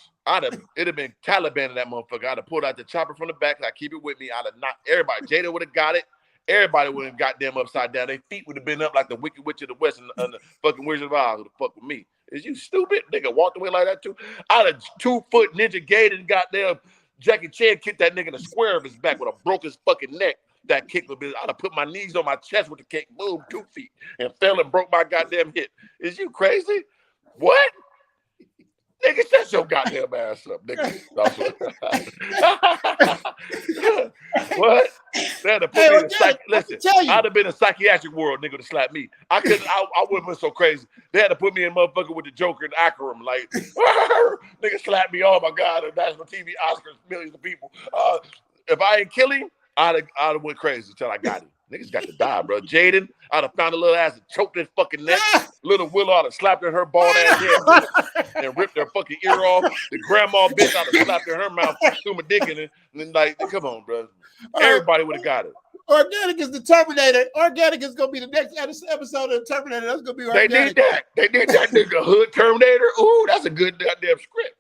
It'd have been Taliban in that motherfucker. I'd have pulled out the chopper from the back. I'd keep it with me. I'd have knocked everybody. Jada would have got it. Everybody would have got them upside down. Their feet would have been up like the Wicked Witch of the West and the fucking Wizard of Oz would have fucked with me. Is you stupid? Nigga walked away like that too. I'd have 2-foot ninja gated and goddamn Jackie Chan kicked that nigga in the square of his back with a broke his fucking neck. That kick would be, I'd have put my knees on my chest with the kick, boom, 2 feet, and fell and broke my goddamn hip. Is you crazy? What? Nigga, shut your goddamn ass up, nigga. What? They had to put me in listen, I'd have been in a psychiatric world, nigga, to slap me. I would have been so crazy. They had to put me in motherfucker with the Joker and Akram, like, nigga slap me. Oh my God, on national TV, Oscars, millions of people. If I ain't kill him, I'd have went crazy until I got him. Niggas got to die, bro. Jaden, I'd have found a little ass and choked his fucking neck. Little Willow, I'd have slapped in her bald ass head and ripped her fucking ear off. The grandma bitch, I'd have slapped in her mouth, threw my dick in it, and then like, come on, bro. Everybody would have got it. Organic is the Terminator. Organic is gonna be the next episode of the Terminator. That's gonna be Organic. They need that. They need that nigga Hood Terminator. Ooh, that's a good goddamn script.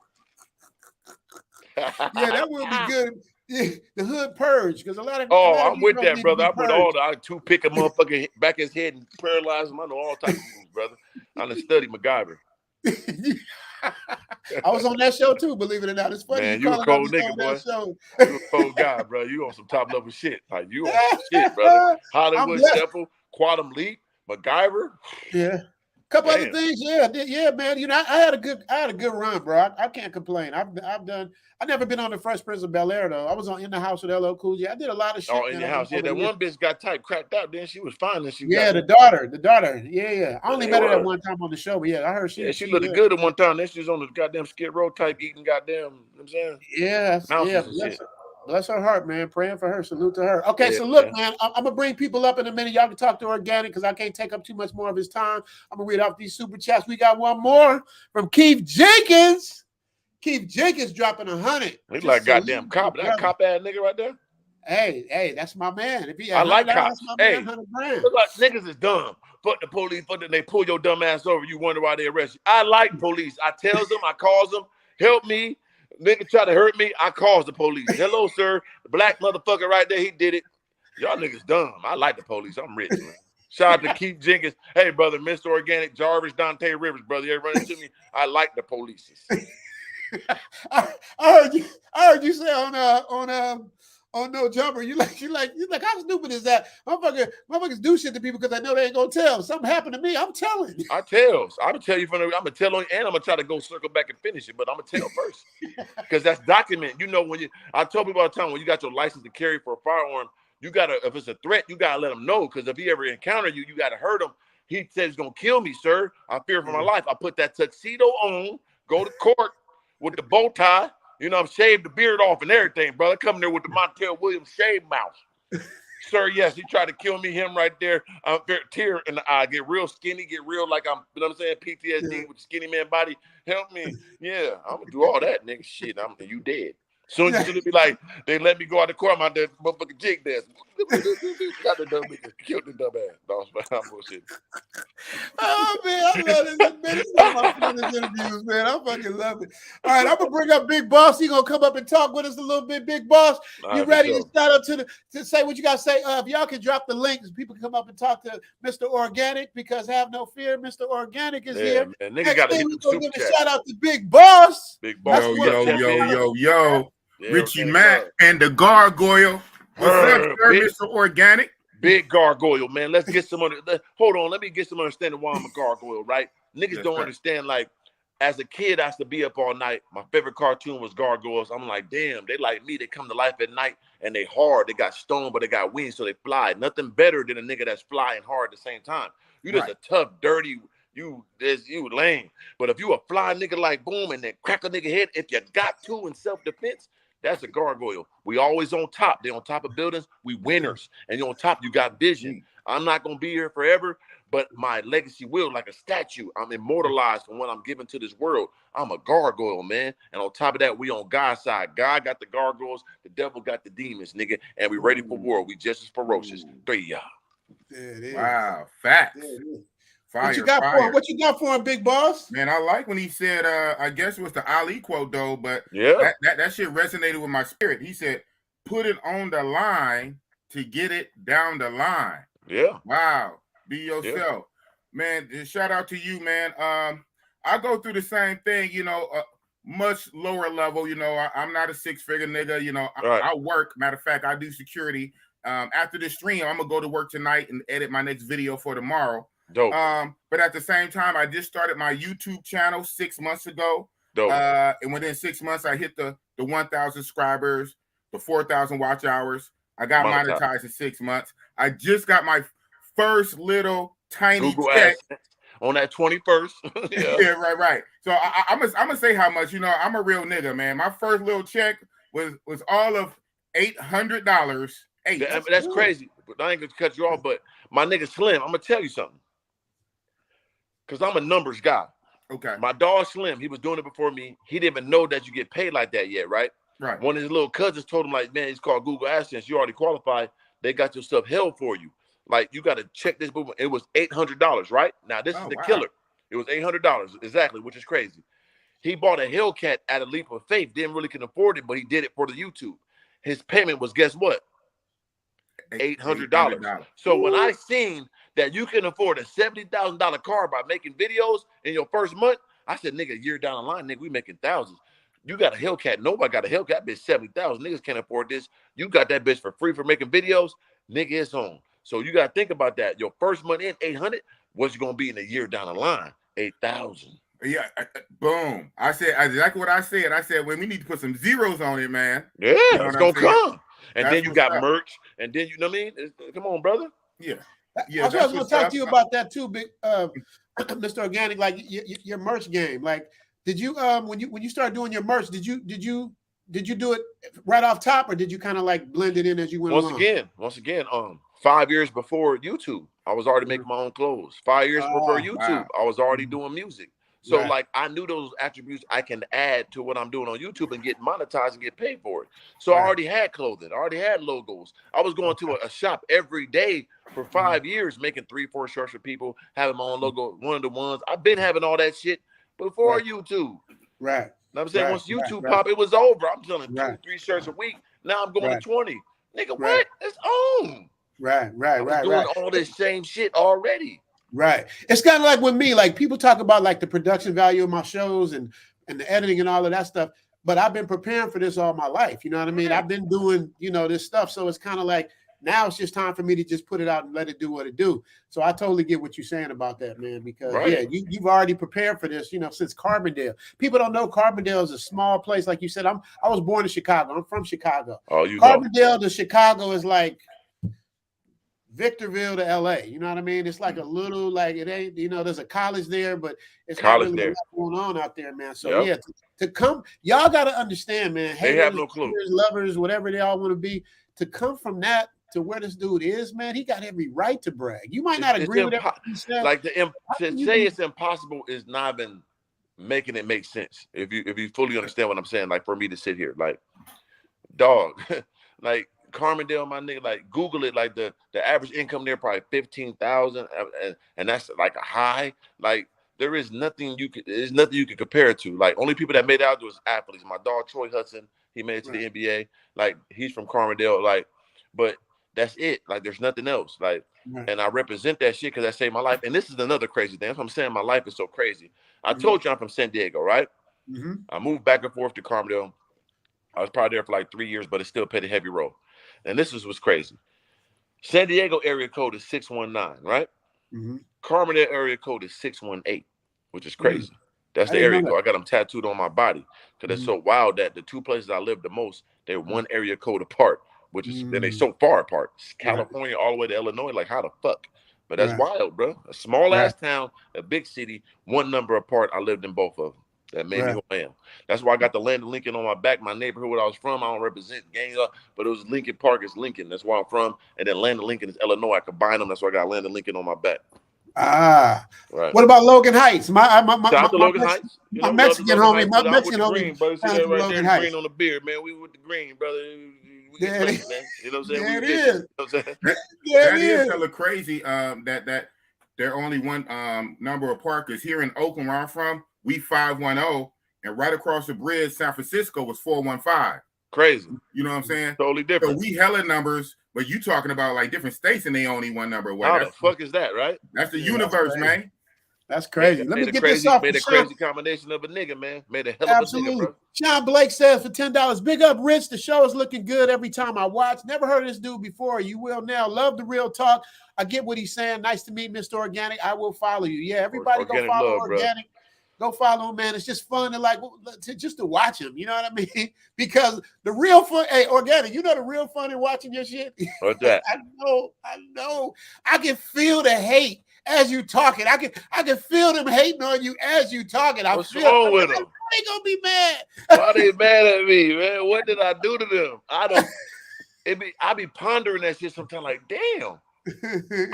Yeah, that will be good. The Hood Purge, because a lot of I'm with that, brother. I put all the two-pick a motherfucker back his head and paralyze him. I know all types of moves, brother. I done studied MacGyver. I was on that show too, believe it or not. It's funny. Man, you a cold nigga, boy. You a cold guy, bro. You on some top level shit. Like you on some shit, brother. Hollywood Shuffle, Quantum Leap, MacGyver. Yeah. Couple other things, yeah, man. You know, I had a good run, bro. I can't complain. I've never been on the Fresh Prince of Bel-Air though. I was on In the House with LL Cool J. I did a lot of shit. Oh, In the House, yeah. That one bitch got tight, cracked out. Then she was fine. Then she the daughter. Yeah. I only met her that one time on the show, but yeah, I heard she looked good at one time. Then she was on the goddamn Skid Row type eating goddamn. You know what I'm saying? Yeah. Bless her heart, man. Praying for her. Salute to her. Okay, so look, man, I'm gonna bring people up in a minute. Y'all can talk to Organic because I can't take up too much more of his time. I'm gonna read off these super chats. We got one more from Keith Jenkins. Keith Jenkins dropping 100. He's like goddamn cop. That cop ass nigga right there. Hey, that's my man. If he I like cops. Hey, $100 grand. Look like niggas is dumb. Fuck the police. Fuck them. They pull your dumb ass over. You wonder why they arrest you. I like police. I tells them. I calls them. Help me. Nigga try to hurt me, I calls the police. Hello, sir. The black motherfucker right there, he did it. Y'all niggas dumb. I like the police. I'm rich, man. Shout out to Keith Jenkins. Hey, brother, Mr. Organic, Jarvis, Dante Rivers, brother. You ever run into me? I like the police. I heard you say on No Jumper, you like how stupid is that? Motherfuckers do shit to people because I know they ain't gonna tell. Something happened to me, I'm telling. I tells. I'm gonna tell you I'm gonna tell on you, and I'm gonna try to go circle back and finish it, but I'm gonna tell first. Because that's documented. You know, I tell people all the time, when you got your license to carry for a firearm, you gotta, if it's a threat, you gotta let them know. Because if he ever encounter you, you gotta hurt him. He says he's gonna kill me, sir. I fear for my life. I put that tuxedo on, go to court with the bow tie. You know, I'm shaved the beard off and everything, brother. Coming there with the Montel Williams shave mouth. Sir, yes, he tried to kill me. Him right there. Tear in the eye. Get real skinny. Get real like I'm, you know what I'm saying? PTSD with the skinny man body. Help me. Yeah, I'm going to do all that, nigga. Shit, you dead. Soon as you be like, they let me go out the court, I'm out there motherfucking jig dance. Got the dumb nigga, killed the dumb ass. No, I'm bullshit. Oh man, I love this. Man, this is one of my favorite interviews, man. I fucking love it. All right, I'm gonna bring up Big Boss. He gonna come up and talk with us a little bit. Big Boss, you ready to shout out to say what you gotta say? If y'all can drop the links, people can come up and talk to Mr. Organic, because have no fear, Mr. Organic is here. Man, nigga gotta hit the give a shout out to Big Boss. Big Boss. Yo. Yeah, Richie Mack and the Gargoyle. What's up, sir, Mr. Organic? Big gargoyle, man. Let's get some hold on, let me get some understanding why I'm a gargoyle, right? Niggas don't understand, like, as a kid, I used to be up all night. My favorite cartoon was Gargoyles. I'm like, damn, they like me. They come to life at night, and they hard. They got stone, but they got wings, so they fly. Nothing better than a nigga that's flying hard at the same time. You just a tough, dirty, you lame. But if you a fly nigga like boom and then crack a nigga head, if you got to in self-defense, that's a gargoyle. We always on top. They on top of buildings. We winners. And on top, you got vision. I'm not going to be here forever, but my legacy will, like a statue. I'm immortalized from what I'm giving to this world. I'm a gargoyle, man. And on top of that, we on God's side. God got the gargoyles. The devil got the demons, nigga. And we ready for war. We just as ferocious. 3 of y'all. There it is. Wow. Facts. Fire, what you got for him? What you got for him, Big Boss? Man, I like when he said, I guess it was the Ali quote though, but that shit resonated with my spirit. He said, put it on the line to get it down the line. Yeah. Wow. Be yourself. Man, shout out to you, man. I go through the same thing, you know, much lower level. You know, I'm not a 6-figure nigga. You know, I work. Matter of fact, I do security. After this stream, I'm gonna go to work tonight and edit my next video for tomorrow. Dope. But at the same time, I just started my YouTube channel 6 months ago. Dope. And within 6 months, I hit the 1,000 subscribers, the 4,000 watch hours. I got monetized in 6 months. I just got my first little tiny Google check on that 21st. Yeah, right. So I'm gonna say how much. You know, I'm a real nigga, man. My first little check was all of $800. That's crazy. I ain't gonna cut you off, but my nigga Slim, I'm gonna tell you something. Cause I'm a numbers guy. Okay. My dog Slim, he was doing it before me. He didn't even know that you get paid like that yet, right? Right. One of his little cousins told him, like, man, it's called Google AdSense. You already qualified. They got your stuff held for you. Like, you got to check this movement. It was $800, right? Now, this is the killer. It was $800, exactly, which is crazy. He bought a Hellcat at a leap of faith. Didn't really can afford it, but he did it for the YouTube. His payment was, guess what? $800. So when I seen that you can afford a $70,000 car by making videos in your first month, I said, nigga, a year down the line, nigga, we making thousands. You got a Hellcat. Nobody got a Hellcat. That bitch 70,000. Niggas can't afford this. You got that bitch for free for making videos. Nigga, it's on. So you got to think about that. Your first month in 800, what's you going to be in a year down the line? 8,000. Yeah, boom. I said exactly what I said. I said, well, we need to put some zeros on it, man. Yeah, you know it's going to come. And then you got merch. And then, you know what I mean? Come on, brother. Yeah. I was going to talk to you about that too, big Mr. Organic, like your merch game. Like, did you when you started doing your merch, did you do it right off top, or did you kind of like blend it in as you went along? Once again, 5 years before YouTube, I was already making my own clothes. 5 years before YouTube, I was already doing music. So like I knew those attributes I can add to what I'm doing on YouTube and get monetized and get paid for it. So I already had clothing, I already had logos. I was going to a shop every day for 5 years, making 3-4 shirts for people, having my own logo, one of the ones. I've been having all that shit before YouTube. Right. Know what I'm saying? Once YouTube pop, it was over. I'm selling 2-3 shirts a week. Now I'm going to 20. Nigga, what? It's on. Right. Doing all this same shit already. Right. It's kind of like with me, like people talk about like the production value of my shows and the editing and all of that stuff, but I've been preparing for this all my life. You know what I mean? I've been doing, this stuff. So it's kind of like now it's just time for me to just put it out and let it do what it do. So I totally get what you're saying about that, man, because you've already prepared for this, since Carbondale. People don't know Carbondale is a small place. Like you said, I was born in Chicago. I'm from Chicago. Carbondale to Chicago is like Victorville to LA, you know what I mean? It's like a little, like it ain't, there's a college there, but it's not really a lot going on out there, man. So to come, y'all got to understand, man. They have no clue. Lovers, whatever they all want to be, to come from that to where this dude is, man, he got every right to brag. You might not agree with everything he said. Like to say it's impossible is not even making it make sense. If you fully understand what I'm saying, like for me to sit here, like, dog, like. Carbondale, my nigga, like Google it, like the average income there probably 15,000, and that's like a high. Like there's nothing you could compare it to. Like only people that made it out was athletes. My dog Troy Hudson, he made it to the NBA. Like he's from Carbondale, like, but that's it. Like there's nothing else. Like, and I represent that shit because I saved my life. And this is another crazy thing. That's what I'm saying. My life is so crazy. I told you I'm from San Diego, right? I moved back and forth to Carbondale. I was probably there for like 3 years, but it still paid a heavy role. And this is what's crazy. San Diego area code is 619, right? Carbondale area code is 618, which is crazy. That's the area code. I got them tattooed on my body because it's so wild that the two places I live the most, they're one area code apart, which is then they so far apart. California all the way to Illinois, like how the fuck? But that's wild, bro. A small ass town, a big city, one number apart. I lived in both of them. That made me who I am. That's why I got the land of Lincoln on my back. My neighborhood where I was from, I don't represent gangs up, but it was Lincoln Park is Lincoln. That's where I'm from. And then land of Lincoln is Illinois. I combine them. That's why I got land of Lincoln on my back. Right. What about Logan Heights? My Logan Heights. My Mexican homie. My Mexican homie. Green, brother. See that right there, green on the beard, man. We with the green, brother. There it is. You know what I'm saying? There it is. That is hella crazy. That there are only one number of parkers here in Oakland, where I'm from. We 510, and right across the bridge, San Francisco was 415. Crazy. You know what I'm saying? Totally different. So we hella numbers, but you talking about like different states and they only one number away. How the fuck is that, right? That's the universe, man. That's crazy. Let me get this off. Made a crazy combination of a nigga, man. Made a hell of Absolutely. a nigga, bro. Sean Blake says for $10, big up, Rich. The show is looking good every time I watch. Never heard of this dude before. You will now. Love the real talk. I get what he's saying. Nice to meet Mr. Organic. I will follow you. Yeah, everybody go follow Organic. Bro. Go follow him, man. It's just fun to watch him. You know what I mean? Because the real fun, hey, Organic, you know the real fun in watching your shit? What's that? I know. I can feel the hate as you talking. I can feel them hating on you as you talking. What's wrong with them? They gonna be mad. Why they mad at me, man? What did I do to them? I be pondering that shit sometimes. Like, damn,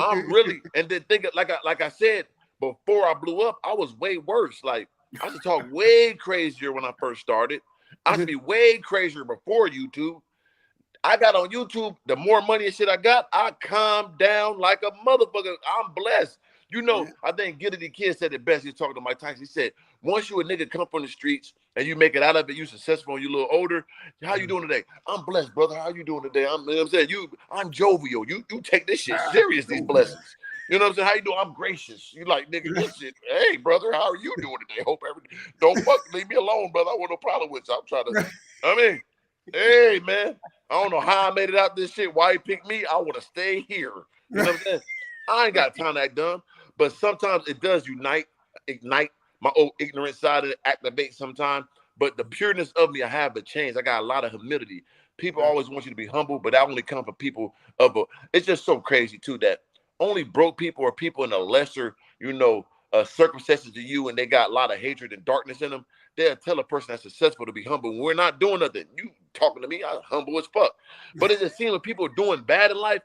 I'm really. And then think like I said before I blew up, I was way worse. Like I used to talk way crazier when I first started. I used to be way crazier before YouTube. I got on YouTube, the more money and shit I got, I calmed down like a motherfucker. I'm blessed. You know, I think Gilly the Kid said it best. He was talking to Mike Tyson. He said, once you a nigga come from the streets and you make it out of it, you successful and you a little older, how you doing today? I'm blessed, brother. How you doing today? You know what I'm saying? I'm jovial. You take this shit serious, these blessings. You know what I'm saying? How you doing? I'm gracious. You like, nigga, this shit. Hey, brother, how are you doing today? Hope everything. Don't leave me alone, brother. I want no problem with you. I'm trying to, hey, man. I don't know how I made it out this shit. Why he picked me? I want to stay here. You know what I'm saying? I ain't got time to act dumb, but sometimes it does ignite my old ignorant side and activate sometimes. But the pureness of me, I have to change. I got a lot of humility. People always want you to be humble, but that only comes from people it's just so crazy too that only broke people or people in a lesser, circumstances to you, and they got a lot of hatred and darkness in them. They'll tell a person that's successful to be humble. When we're not doing nothing. You talking to me, I'm humble as fuck. But it just seems when people are doing bad in life,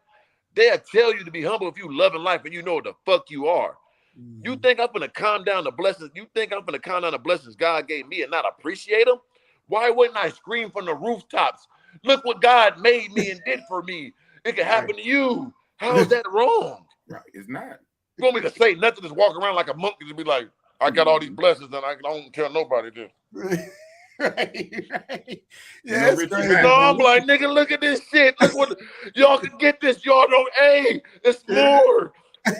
they'll tell you to be humble if you love in life and you know what the fuck you are. You think I'm gonna calm down the blessings? You think I'm gonna calm down the blessings God gave me and not appreciate them? Why wouldn't I scream from the rooftops? Look what God made me and did for me. It can happen to you. How is that wrong? Right, it's not. You want me to say nothing, just walk around like a monkey and be like, I got all these blessings and I don't tell nobody this. Right. Yeah, it's crazy. No, I'm like, nigga, look at this shit. Look what y'all can get this. Y'all don't, it's more.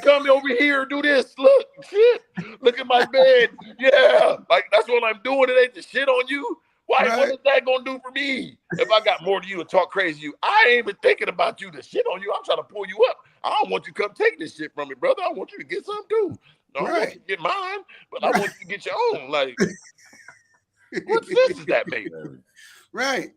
Come over here, do this. Look, shit. Look at my bed. Yeah. Like, that's what I'm doing. It ain't the shit on you. Why? Right. What is that gonna do for me? If I got more to you and talk crazy to you, I ain't even thinking about you to shit on you. I'm trying to pull you up. I don't want you to come take this shit from me, brother. I want you to get some too. I don't want you to get mine, but I want you to get your own. Like, what sense does that make? Right.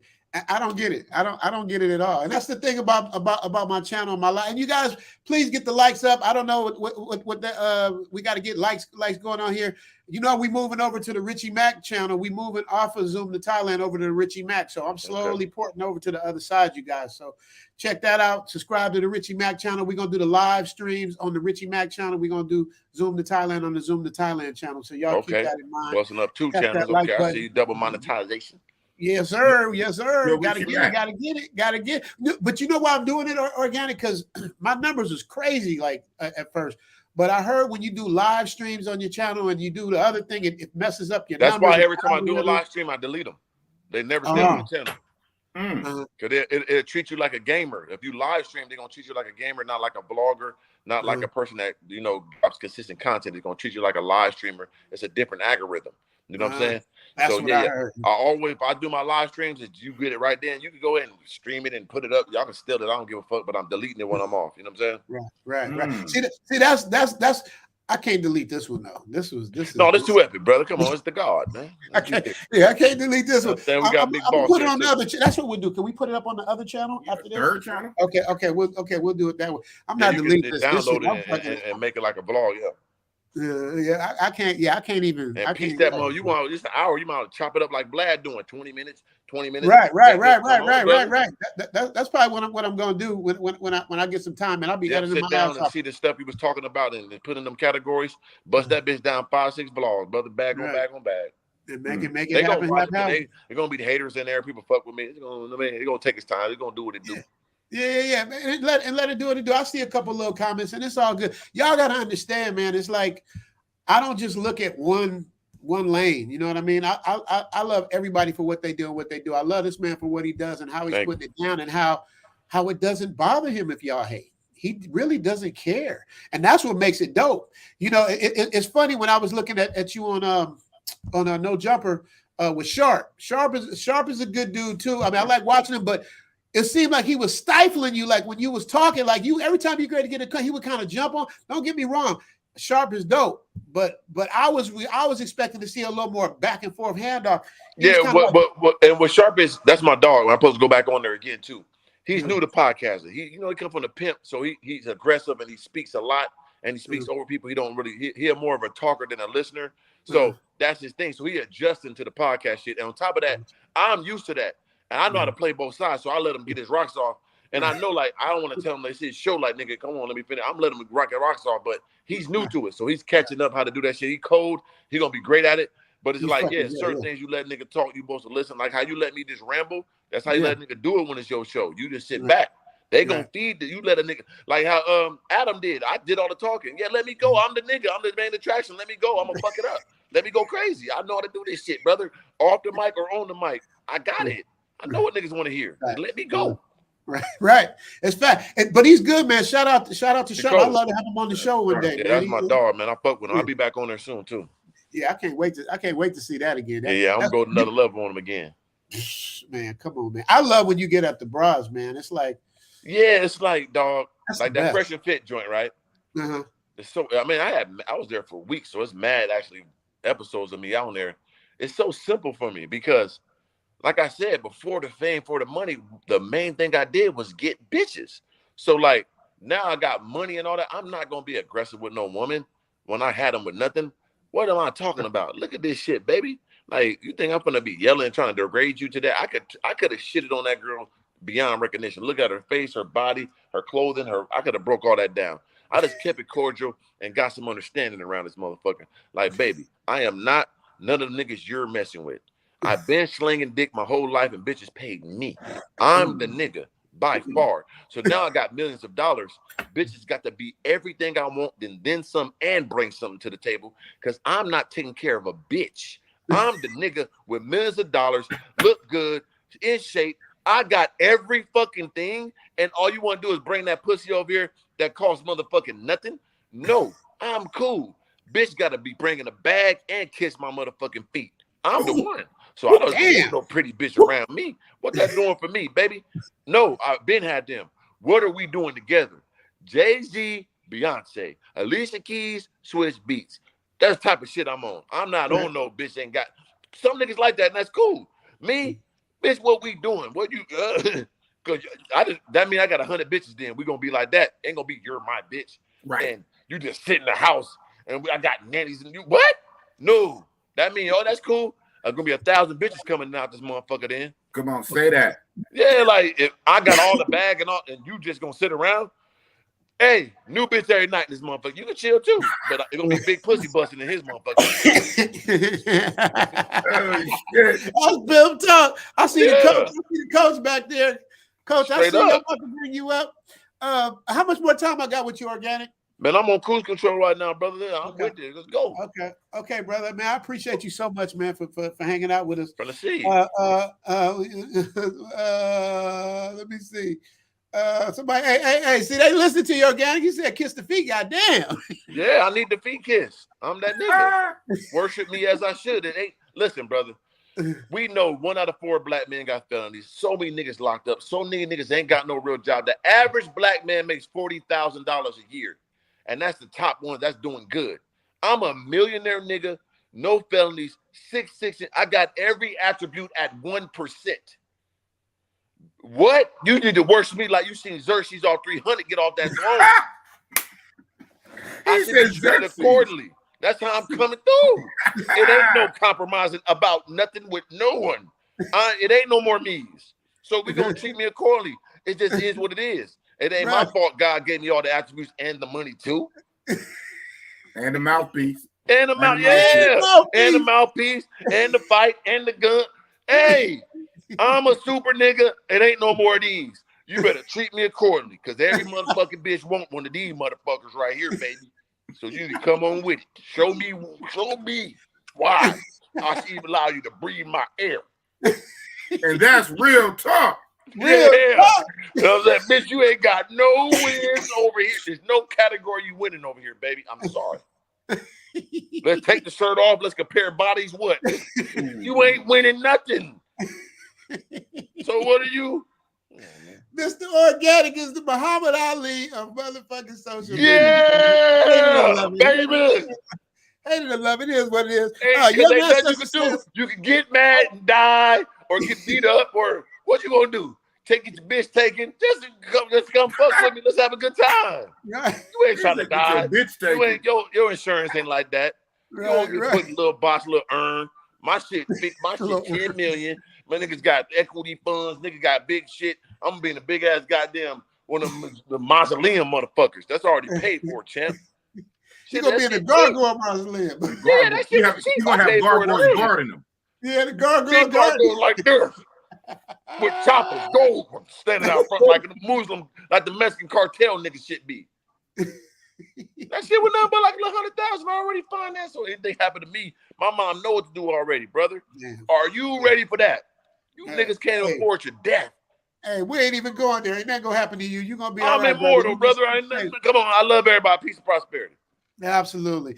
I don't get it. I don't get it at all. And that's the thing about my channel, my life. And you guys, please get the likes up. I don't know what the we got to get likes going on here. You know, we moving over to the Richie Mack channel. We moving off of Zoom to Thailand over to the Richie Mack. So I'm slowly porting over to the other side, you guys. So check that out. Subscribe to the Richie Mack channel. We're gonna do the live streams on the Richie Mack channel. We're gonna do Zoom to Thailand on the Zoom to Thailand channel. So y'all keep that in mind. Busting up 2 channels. Okay, I see double monetization. Yes, sir. Yes, sir. Gotta get it. But you know why I'm doing it organic? Because my numbers was crazy like at first. But I heard when you do live streams on your channel and you do the other thing, it messes up your numbers. That's why every time I do a live stream, I delete them. They never stay on the channel. Because it'll treat you like a gamer. If you live stream, they're going to treat you like a gamer, not like a blogger, not like a person that, drops consistent content. They're going to treat you like a live streamer. It's a different algorithm. You know what I'm saying? That's so, I heard. If I do my live streams, you get it right then. You can go ahead and stream it and put it up. Y'all can steal it. I don't give a fuck, but I'm deleting it when I'm off. You know what I'm saying? Right. See, that's. I can't delete this one though. This is too epic, brother. Come on, it's the God, man. I can't delete this one. We got big balls. Put it on the other. That's what we'll do. Can we put it up on the other channel after this? Third channel. Okay. We'll do it that way. I'm not deleting this. Download it and make it like a vlog. I can't. Yeah, I can't even. And piece that more. You want just an hour? You might chop it up like Vlad doing 20 minutes. Right. That's probably what I'm going to do when I get some time, and I'll be editing my sit down and see the stuff he was talking about and put in them categories. Bust that bitch down 5-6 blogs, brother. Bag on bag. And make it happen. They're gonna be the haters in there. People fuck with me. It's gonna take its time. It's gonna do what it do. Yeah. And let it do what it do. I see a couple little comments, and it's all good. Y'all gotta understand, man. It's like I don't just look at one lane. You know what I mean? I love everybody for what they do and what they do. I love this man for what he does and how he's putting it down and how it doesn't bother him if y'all hate. he really doesn't care, and that's what makes it dope. You know, it's funny when I was looking at you on No Jumper with Sharp. Sharp is a good dude too. I mean, I like watching him, but it seemed like he was stifling you. Like when you was talking, like you every time you go to get a cut, he would kind of jump on. Don't get me wrong, Sharp is dope, but I was expecting to see a little more back and forth handoff. What Sharp is, that's my dog. I'm supposed to go back on there again too. He's new to podcasting. He come from the pimp, so he's aggressive and he speaks a lot and he speaks over people. He don't really he's more of a talker than a listener. So that's his thing. So he adjusting to the podcast shit. And on top of that, I'm used to that. And I know how to play both sides. So I let him get his rocks off. And I know, like, I don't want to tell him they his show, like, nigga, come on, let me finish. I'm letting him rock his rocks off, but he's new to it. So he's catching up how to do that shit. He cold. He gonna be great at it. But it's like, certain things you let nigga talk, you supposed to listen. Like how you let me just ramble. That's how you let a nigga do it when it's your show. You just sit back. They gonna feed you let a nigga, like how Adam did. I did all the talking. Yeah, let me go. I'm the nigga. I'm the main attraction. Let me go. I'm gonna fuck it up. Let me go crazy. I know how to do this shit, brother. Off the mic or on the mic. I got it. I know what niggas want to hear. Let me go. Right. It's fact. But he's good, man. Shout out to Sharp. I love to have him on the show one day. Yeah, that's my dog, man. I fuck with him. I'll be back on there soon too. Yeah, I can't wait to see that again. I'm gonna go to another level on him again. Man, come on, man. I love when you get at the bras, man. It's like, it's like, dog, like that Fresh and Fit joint, right? It's so, I mean, I was there for weeks, so it's mad actually episodes of me on there. It's so simple for me because, like I said, before the fame, for the money, the main thing I did was get bitches. So like now I got money and all that. I'm not gonna be aggressive with no woman when I had them with nothing. What am I talking about? Look at this shit, baby. Like, you think I'm gonna be yelling and trying to degrade you today? I could have shitted on that girl beyond recognition. Look at her face, her body, her clothing, I could have broke all that down. I just kept it cordial and got some understanding around this motherfucker. Like, baby, I am not none of the niggas you're messing with. I've been slinging dick my whole life and bitches paid me. I'm the nigga by far. So now I got millions of dollars. Bitches got to be everything I want, then some, and bring something to the table because I'm not taking care of a bitch. I'm the nigga with millions of dollars, look good, in shape. I got every fucking thing, and all you want to do is bring that pussy over here that costs motherfucking nothing? No, I'm cool. Bitch got to be bringing a bag and kiss my motherfucking feet. I'm the one. So I don't want no pretty bitch around me. What that doing for me, baby? No, I've been had them. What are we doing together? Jay-Z, Beyonce, Alicia Keys, Swizz Beatz. That's the type of shit I'm on. I'm not on no bitch ain't got. Some niggas like that, and that's cool. Me, bitch, what we doing? What you? Cause that mean I got 100 bitches. Then we gonna be like that. Ain't gonna be you're my bitch, right? And you just sit in the house and I got nannies and you what? No, that mean that's cool. There's gonna be 1,000 bitches coming out this motherfucker. Then come on, say that. Yeah, like if I got all the bag and all, and you just gonna sit around. Hey, new bitch every night in this motherfucker. You can chill too, but it's gonna be big pussy busting in his motherfucker. That's Bill Talk. I see the coach. I see the coach back there. Coach, straight I see you. I'm about to bring you up. How much more time I got with you, Organic? Man, I'm on cruise control right now, brother. I'm with you. Let's go. Okay, brother. Man, I appreciate you so much, man, for hanging out with us. From the sea. Let me see. Somebody, hey, see, they listen to you, Organic. You said kiss the feet, goddamn. Yeah, I need the feet kiss. I'm that nigga. Worship me as I should. It ain't. Listen, brother. We know 1 out of 4 black men got felonies. So many niggas locked up. So many niggas ain't got no real job. The average black man makes $40,000 a year. And that's the top one that's doing good. I'm a millionaire nigga, no felonies, 6'6". I got every attribute at 1%. What? You need to worship me like you seen Xerxes off 300 get off that throne. I should be treated accordingly. That's how I'm coming through. It ain't no compromising about nothing with no one. It ain't no more me's. So we're going to treat me accordingly. It just is what it is. It ain't my fault God gave me all the attributes and the money too. And the mouthpiece. And the And the mouthpiece. And the fight. And the gun. Hey, I'm a super nigga. It ain't no more of these. You better treat me accordingly. Because every motherfucking bitch want one of these motherfuckers right here, baby. So you need to come on with it. Show me why I should even allow you to breathe my air. And that's real talk. Real talk. You know what I'm saying? Bitch, you ain't got no wins over here. There's no category you winning over here, baby. I'm sorry. Let's take the shirt off. Let's compare bodies. What? You ain't winning nothing. So what are you? Mr. Organic is the Muhammad Ali of motherfucking social media. Yeah, baby. Hate it or love it is what it is. You can get mad and die, or get beat up, or what you gonna do? Take your bitch taken? Just come fuck with me. Let's have a good time. Right. You ain't trying to die. You ain't, your insurance ain't like that. You don't be putting little box, little earn. My shit 10 million. My niggas got equity funds. Niggas got big shit. I'm gonna be in a big ass goddamn one of the mausoleum motherfuckers. That's already paid for, champ. She's gonna be in the gargoyle mausoleum. Yeah, that shit. You gonna have gargoyles guarding them. Yeah, the gargoyle like this. With choppers, gold ones standing out front like the Muslim, like the Mexican cartel nigga shit be. That shit was nothing but like 100,000 already financed. So anything happened to me, my mom know what to do already, brother. Yeah. Are you ready for that? You niggas can't afford your death. Hey, we ain't even going there. Ain't nothing gonna happen to you. You're gonna be I'm immortal, brother. Come on, I love everybody. Peace and prosperity. Absolutely.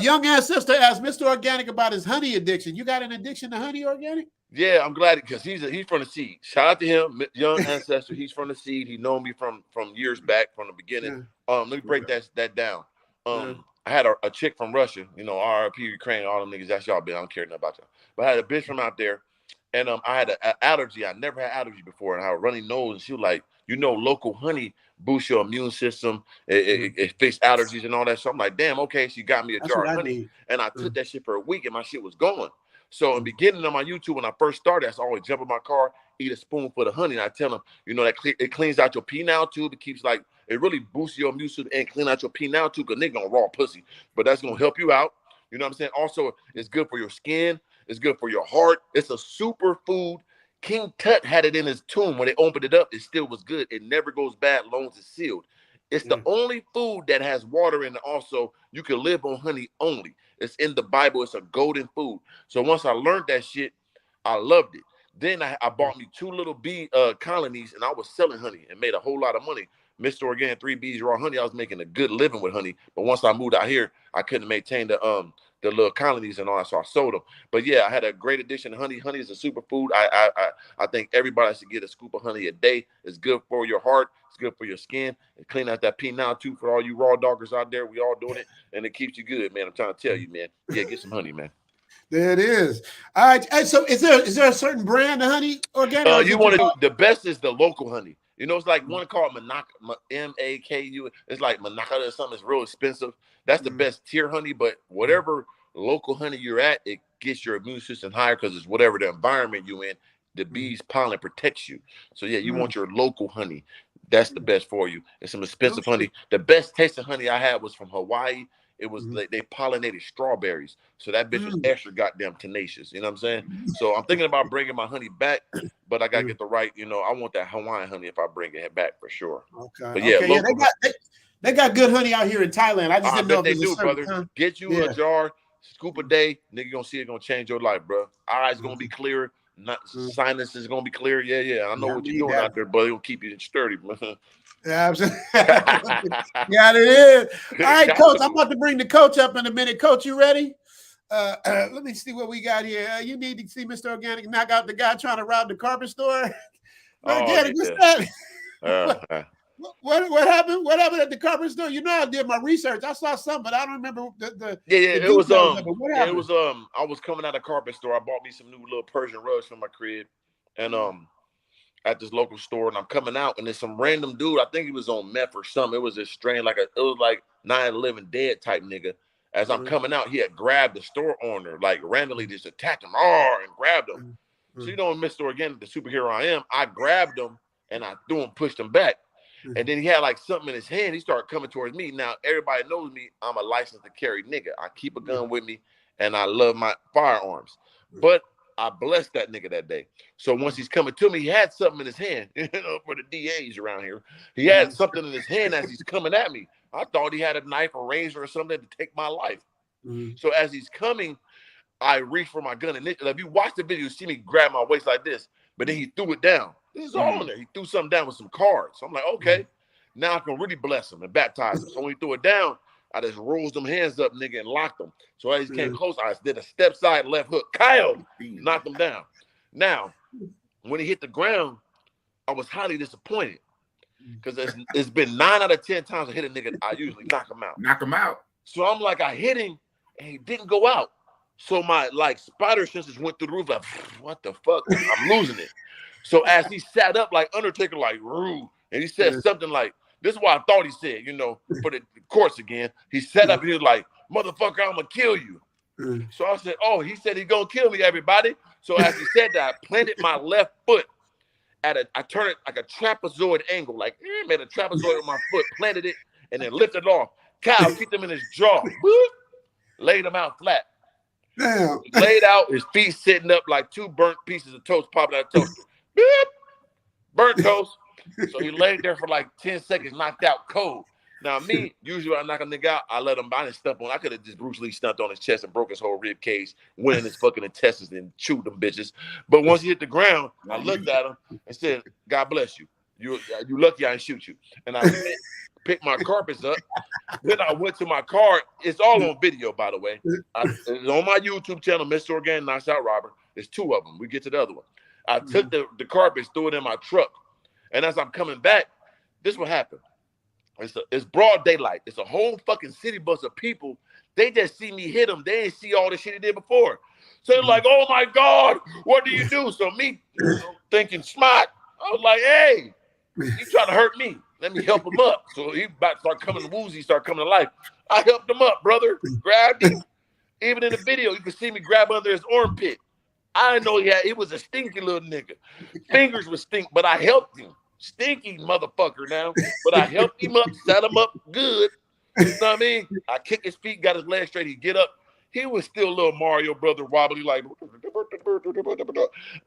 Young ancestor asked Mr. Organic about his honey addiction. You got an addiction to honey, Organic? Yeah, I'm glad because he's from the seed. Shout out to him, young ancestor. He's from the seed. He known me from years back, from the beginning. Let me break that down. I had a chick from Russia, you know, RIP Ukraine, all them niggas. That's y'all been. I don't care nothing about y'all. But I had a bitch from out there, and I had an allergy. I never had allergy before, and I had a runny nose. And she was like, you know, local honey boosts your immune system. It fixed allergies and all that. So I'm like, damn, okay. She got me a jar of honey, and I took that shit for a week, and my shit was going. So in the beginning of my YouTube, when I first started, I always jump in my car, eat a spoonful of honey, and I tell them, you know, that it cleans out your penile tube. It keeps like, it really boosts your immune system and clean out your penile tube, because nigga gonna raw pussy. But that's gonna help you out. You know what I'm saying? Also, it's good for your skin. It's good for your heart. It's a super food. King Tut had it in his tomb. When they opened it up, it still was good. It never goes bad as long as it's sealed. It's the only food that has water in it. Also, you can live on honey only. It's in the Bible. It's a golden food. So once I learned that shit, I loved it. Then I bought me 2 little bee colonies, and I was selling honey and made a whole lot of money. Mr. Organic 3 Bees Raw Honey. I was making a good living with honey. But once I moved out here, I couldn't maintain the little colonies and all that, so I sold them. But yeah, I had a great addiction to honey. Honey is a superfood. I think everybody should get a scoop of honey a day. It's good for your heart. It's good for your skin. It clean out that penile too for all you raw doggers out there. We all doing it, and it keeps you good, man. I'm trying to tell you, man. Yeah, get some honey, man. There it is. All right. So is there a certain brand of honey, Organic? You want to do the best is the local honey. You know, it's like one called Manaku, M-A-K-U. It's like Manaka or something. It's real expensive. That's the best tier honey. But whatever local honey you're at, it gets your immune system higher because it's whatever the environment you're in. The bees' pollen protects you. So yeah, you want your local honey. That's the best for you. It's some expensive honey. The best tasting honey I had was from Hawaii. It was they pollinated strawberries. So that bitch was extra goddamn tenacious. You know what I'm saying? So I'm thinking about bringing my honey back, but I gotta get the right, you know, I want that Hawaiian honey if I bring it back for sure. Okay. But yeah, they got good honey out here in Thailand. I just didn't know if they do, brother. Get you a jar, scoop a day, nigga gonna see it, gonna change your life, bro. Eyes gonna be clear, sinus is gonna be clear. Yeah. I know what you're doing out there, but it'll keep you sturdy, man. Yeah, absolutely. Yeah, it is. All right, Coach. I'm about to bring the coach up in a minute. Coach, you ready? Let me see what we got here. You need to see Mr. Organic knock out the guy trying to rob the carpet store. Organic, what's that? What happened? What happened at the carpet store? You know, I did my research. I saw something, but I don't remember the it was I was coming out of the carpet store. I bought me some new little Persian rugs for my crib, and at this local store, and I'm coming out, and there's some random dude. I think he was on meth or something. It was a strain, it was like 9/11 dead type nigga. As I'm coming out, he had grabbed the store owner, like randomly just attacked him, and grabbed him. So you know, Mr. Organic, the superhero I am, I grabbed him and I pushed him back. And then he had like something in his hand. He started coming towards me. Now everybody knows me. I'm a licensed to carry nigga. I keep a gun with me, and I love my firearms. But I blessed that nigga that day. So once he's coming to me, he had something in his hand. You know, for the DAs around here, he had something in his hand as he's coming at me. I thought he had a knife or razor or something to take my life. So as he's coming, I reached for my gun. And if you watch the video, you see me grab my waist like this, but then he threw it down. This is all in there. He threw something down with some cards. So I'm like, okay, now I can really bless him and baptize him. So when he threw it down, I just rose them hands up, nigga, and locked them. So as he came close, I did a step side left hook. Kyle, knocked him down. Now, when he hit the ground, I was highly disappointed because it's been 9 out of 10 times I hit a nigga, I usually knock him out. Knock him out. So I'm like, I hit him and he didn't go out. So my spider senses went through the roof, like, what the fuck? I'm losing it. So as he sat up like Undertaker, like, rude, and he said something like, this is what I thought he said, for the courts again. He sat up and he was like, motherfucker, I'm gonna kill you. So I said, oh, he said he's gonna kill me, everybody. So as he said that, I planted my left foot I turned it like a trapezoid angle, like made a trapezoid with my foot, planted it, and then lifted it off. Kyle kicked him in his jaw, laid him out flat. Damn. Laid out, his feet sitting up like 2 burnt pieces of toast popping out of toast. Beep. Burnt toast. So he laid there for like 10 seconds, knocked out cold. Now me, usually when I knock a nigga out, I let him, I didn't step on. I could have just Bruce Lee stumped on his chest and broke his whole rib cage, went in his fucking intestines and chewed them bitches. But once he hit the ground, I looked at him and said, God bless you. You lucky I didn't shoot you. And I picked my carpets up. Then I went to my car. It's all on video, by the way. It's on my YouTube channel, Mr. Organic Knocks Out Robert. There's 2 of them. We get to the other one. I took the carpets, threw it in my truck. And as I'm coming back, this is what happened. It's broad daylight. It's a whole fucking city bus of people. They just see me hit them. They didn't see all the shit he did before. So they're like, oh my God, what do you do? So me thinking smart, I was like, hey, you trying to hurt me. Let me help him up. So he about to start coming woozy, start coming to life. I helped him up, brother. Grabbed him. Even in the video, you can see me grab under his armpit. I didn't know he was a stinky little nigga. Fingers were stink, but I helped him. Stinky motherfucker now. But I helped him up, set him up good. You know what I mean? I kicked his feet, got his legs straight. He get up. He was still a little Mario brother wobbly, like,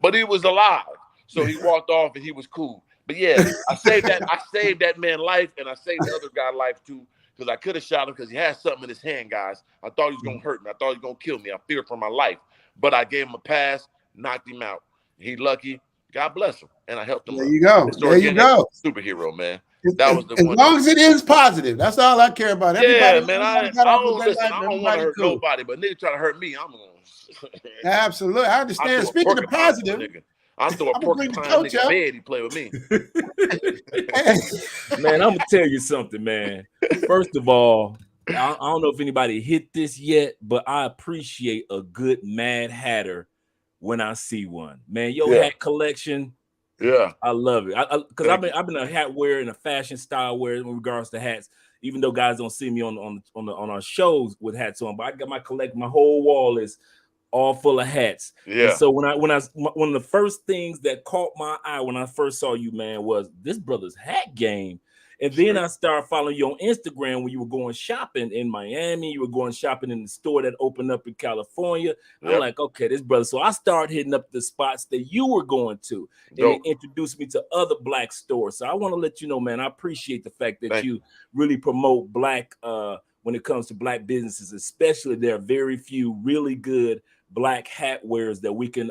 but he was alive. So he walked off and he was cool. But yeah, I saved that man's life, and I saved the other guy's life too, because I could have shot him because he had something in his hand, guys. I thought he was gonna hurt me. I thought he was gonna kill me. I feared for my life. But I gave him a pass, knocked him out. He lucky. God bless him. And I helped him. There you go. There you go. Superhero, man. That was the as one. As long as it is positive. That's all I care about. Yeah, man. I don't want to hurt nobody, but nigga try to hurt me, I'm going to. Absolutely. I understand. Speaking of positive, I'm throwing a porcupine nigga bed. He play with me. Man, I'm going to tell you something, man. First of all, I don't know if anybody hit this yet, but I appreciate a good Mad Hatter when I see one. Man, your hat collection, I love it. Because I've been a hat wearer and a fashion style wearer in regards to hats. Even though guys don't see me on our shows with hats on, but I got my whole wall is all full of hats. Yeah. And so one of the first things that caught my eye when I first saw you, man, was this brother's hat game. And then I started following you on Instagram when you were going shopping in Miami. You were going shopping in the store that opened up in California. Yep. I'm like, okay, this brother. So I started hitting up the spots that you were going to. And it introduced me to other Black stores. So I want to let you know, man, I appreciate the fact that you really promote Black when it comes to Black businesses, especially there are very few really good Black hat wearers that we can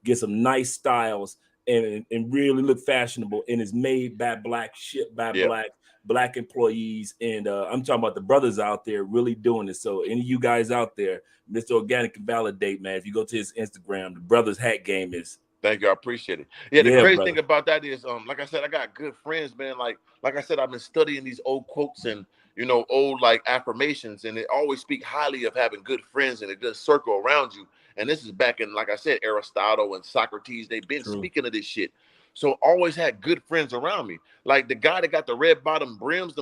get some nice styles and really look fashionable, and is made by Black, shipped by Black employees. And I'm talking about the brothers out there really doing it. So any of you guys out there, Mr. Organic can validate, man. If you go to his Instagram, the brothers hat game is. Thank you. I appreciate it. Yeah, the crazy thing about that is, like I said, I got good friends, man. Like I said, I've been studying these old quotes and, old like affirmations, and they always speak highly of having good friends and a good circle around you. And this is back in, like I said, Aristotle and Socrates. They've been speaking of this shit. So always had good friends around me. Like the guy that got the red bottom brims,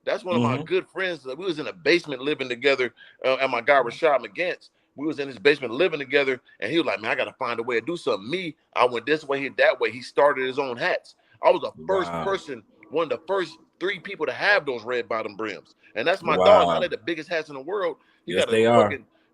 that's one of my good friends. We was in a basement living together at my guy, Rashad McGants. We was in his basement living together, and he was like, man, I got to find a way to do something. Me, I went this way, he that way. He started his own hats. I was the first person, one of the first 3 people to have those red bottom brims. And that's my dog. Now they're the biggest hats in the world. He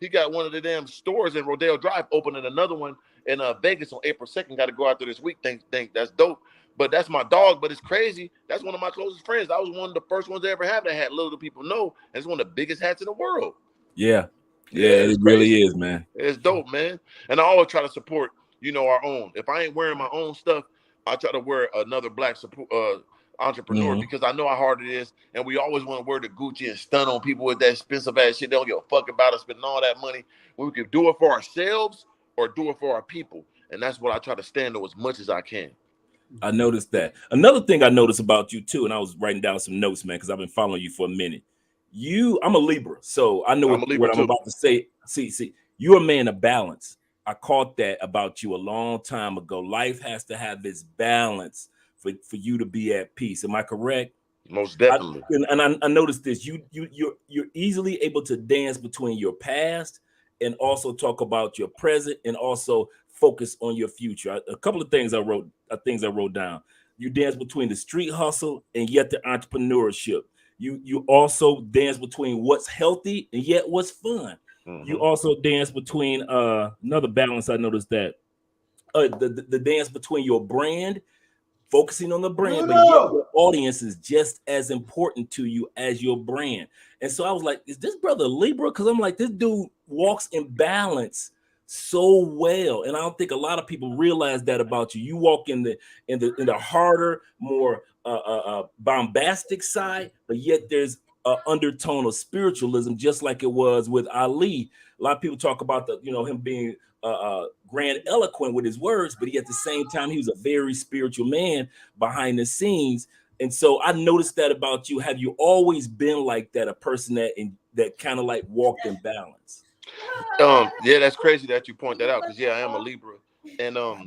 got one of the damn stores in Rodeo Drive, opening another one in Vegas on April 2nd. Got to go out there this week. Think that's dope. But that's my dog. But it's crazy. That's one of my closest friends. I was one of the first ones to ever have that hat. Little do people know. It's one of the biggest hats in the world. Yeah, it really is, man. It's dope, man. And I always try to support, our own. If I ain't wearing my own stuff, I try to wear another black entrepreneur because I know how hard it is, and we always want to wear the Gucci and stun on people with that expensive ass shit. They don't give a fuck about us spending all that money. We can do it for ourselves or do it for our people, and that's what I try to stand on as much as I can. I noticed that. Another thing I noticed about you too, and I was writing down some notes, man, because I've been following you for a minute. I'm a Libra, so I know what I'm about to say. See, you're a man of balance. I caught that about you a long time ago. Life has to have its balance for you to be at peace. Am I correct? Most definitely. I noticed this. You're easily able to dance between your past and also talk about your present and also focus on your future. A couple of things I wrote down. You dance between the street hustle and yet the entrepreneurship. You also dance between what's healthy and yet what's fun. You also dance between another balance. I noticed that the dance between your brand, focusing on the brand, but yet your audience is just as important to you as your brand. And so I was like, is this brother Libra? Because I'm like, this dude walks in balance so well, and I don't think a lot of people realize that about you. You walk in the harder, more bombastic side, but yet there's an undertone of spiritualism, just like it was with Ali. A lot of people talk about him being grand eloquent with his words, but at the same time he was a very spiritual man behind the scenes. And so I noticed that about you. Have you always been like that, a person that kind of like walked in balance? Yeah, that's crazy that you point that out, because I am a Libra, and I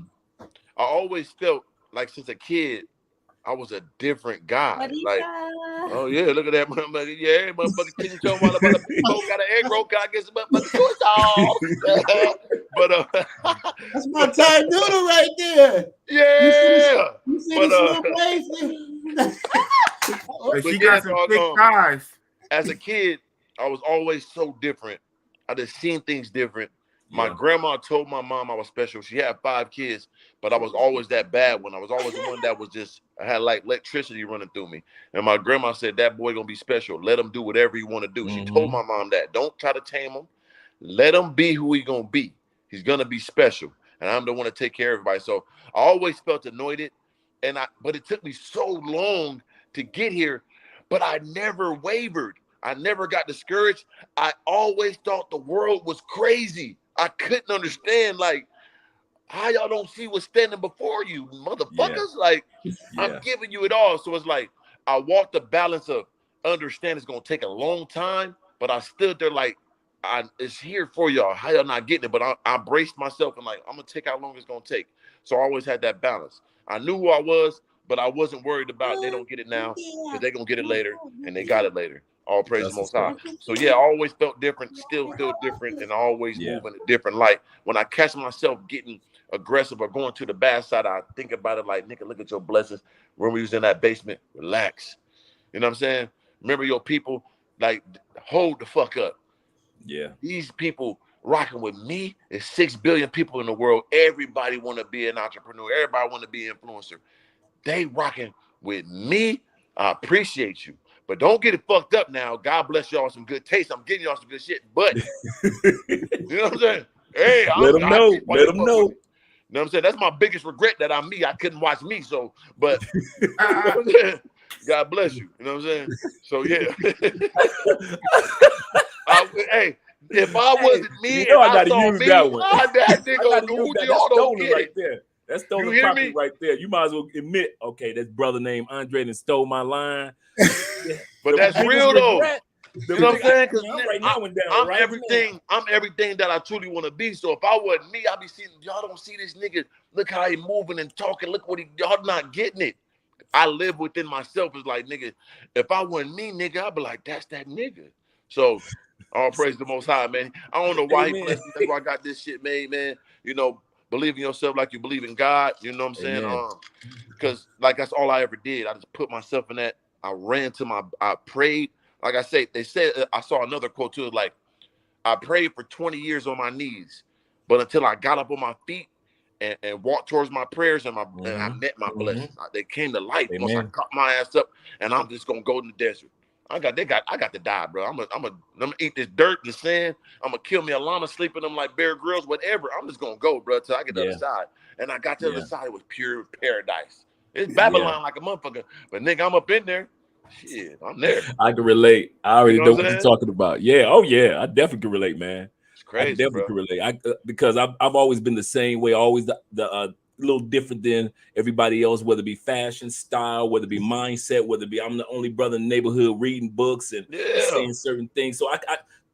always felt like since a kid I was a different guy. Like, oh yeah, look at that motherfucker. Yeah, motherfucker, can you tell me all about the people got an egg roll? Can I get some motherfucking But that's my Thai noodle right there. Yeah, you see the but she got some thick thighs. As a kid, I was always so different. I just seen things different. My grandma told my mom I was special. She had 5 kids, but I was always that bad one. I was always the one that was I had like electricity running through me. And my grandma said, that boy gonna be special. Let him do whatever he want to do. She told my mom that. Don't try to tame him. Let him be who he gonna be. He's gonna be special. And I'm the one to take care of everybody. So I always felt anointed. But it took me so long to get here, but I never wavered. I never got discouraged. I always thought the world was crazy. I couldn't understand, like, how y'all don't see what's standing before you, motherfuckers. Like, I'm giving you it all. So it's like, I walked the balance of understand it's going to take a long time, but I stood there like, it's here for y'all. How y'all not getting it? But I braced myself and like, I'm going to take how long it's going to take. So I always had that balance. I knew who I was, but I wasn't worried about they don't get it now, because they're going to get it later, and they got it later. All praise the Most High. So I always felt different, still feel different, and always move in a different light. When I catch myself getting aggressive or going to the bad side, I think about it like, nigga, look at your blessings. When we was in that basement, relax. You know what I'm saying? Remember your people, like, hold the fuck up. Yeah. These people rocking with me. There's 6 billion people in the world. Everybody want to be an entrepreneur. Everybody want to be an influencer. They rocking with me. I appreciate you. But don't get it fucked up now. God bless y'all some good taste. I'm getting y'all some good shit. But you know what I'm saying? Hey, let them know. Let them know. You know what I'm saying? That's my biggest regret, that I'm me. I couldn't watch me. So, but you know what I'm saying? God bless you. You know what I'm saying? So yeah. Hey, if I wasn't me, you know I gotta saw use me, that one. that nigga don't get right it. there. That's stolen property right there. You might as well admit, okay, this brother named Andre that stole my line. But that's real though. You know what I'm saying? Because I'm everything that I truly want to be. So if I wasn't me, I'd be seeing, y'all don't see this nigga. Look how he moving and talking. Look what y'all not getting it. I live within myself. It's like, nigga, if I wasn't me, nigga, I'd be like, that's that nigga. So all praise the Most High, man. I don't know why he blessed me. That's why I got this shit made, man. You know, believe in yourself like you believe in God. You know what I'm saying? Because like that's all I ever did. I just put myself in that. I prayed. Like I say, they said, I saw another quote too, like, I prayed for 20 years on my knees, but until I got up on my feet and walked towards my prayers and I met my blessings. They came to life once I caught my ass up, and I'm just going to go in the desert. I got to die, bro. I'm gonna eat this dirt, the sand. I'm gonna kill me a llama, sleep in them like Bear Grylls, whatever. I'm just gonna go, bro, till I get to the other side. And I got to the other side, it was pure paradise. It's Babylon like a motherfucker, but nigga, I'm up in there. Shit, I'm there. I can relate. I already know what you're talking about. Yeah, oh yeah, I definitely can relate, man. It's crazy, I definitely bro. can relate. Because I've always been the same way. Always the little different than everybody else, whether it be fashion, style, whether it be mindset, whether it be I'm the only brother in the neighborhood reading books and saying certain things. So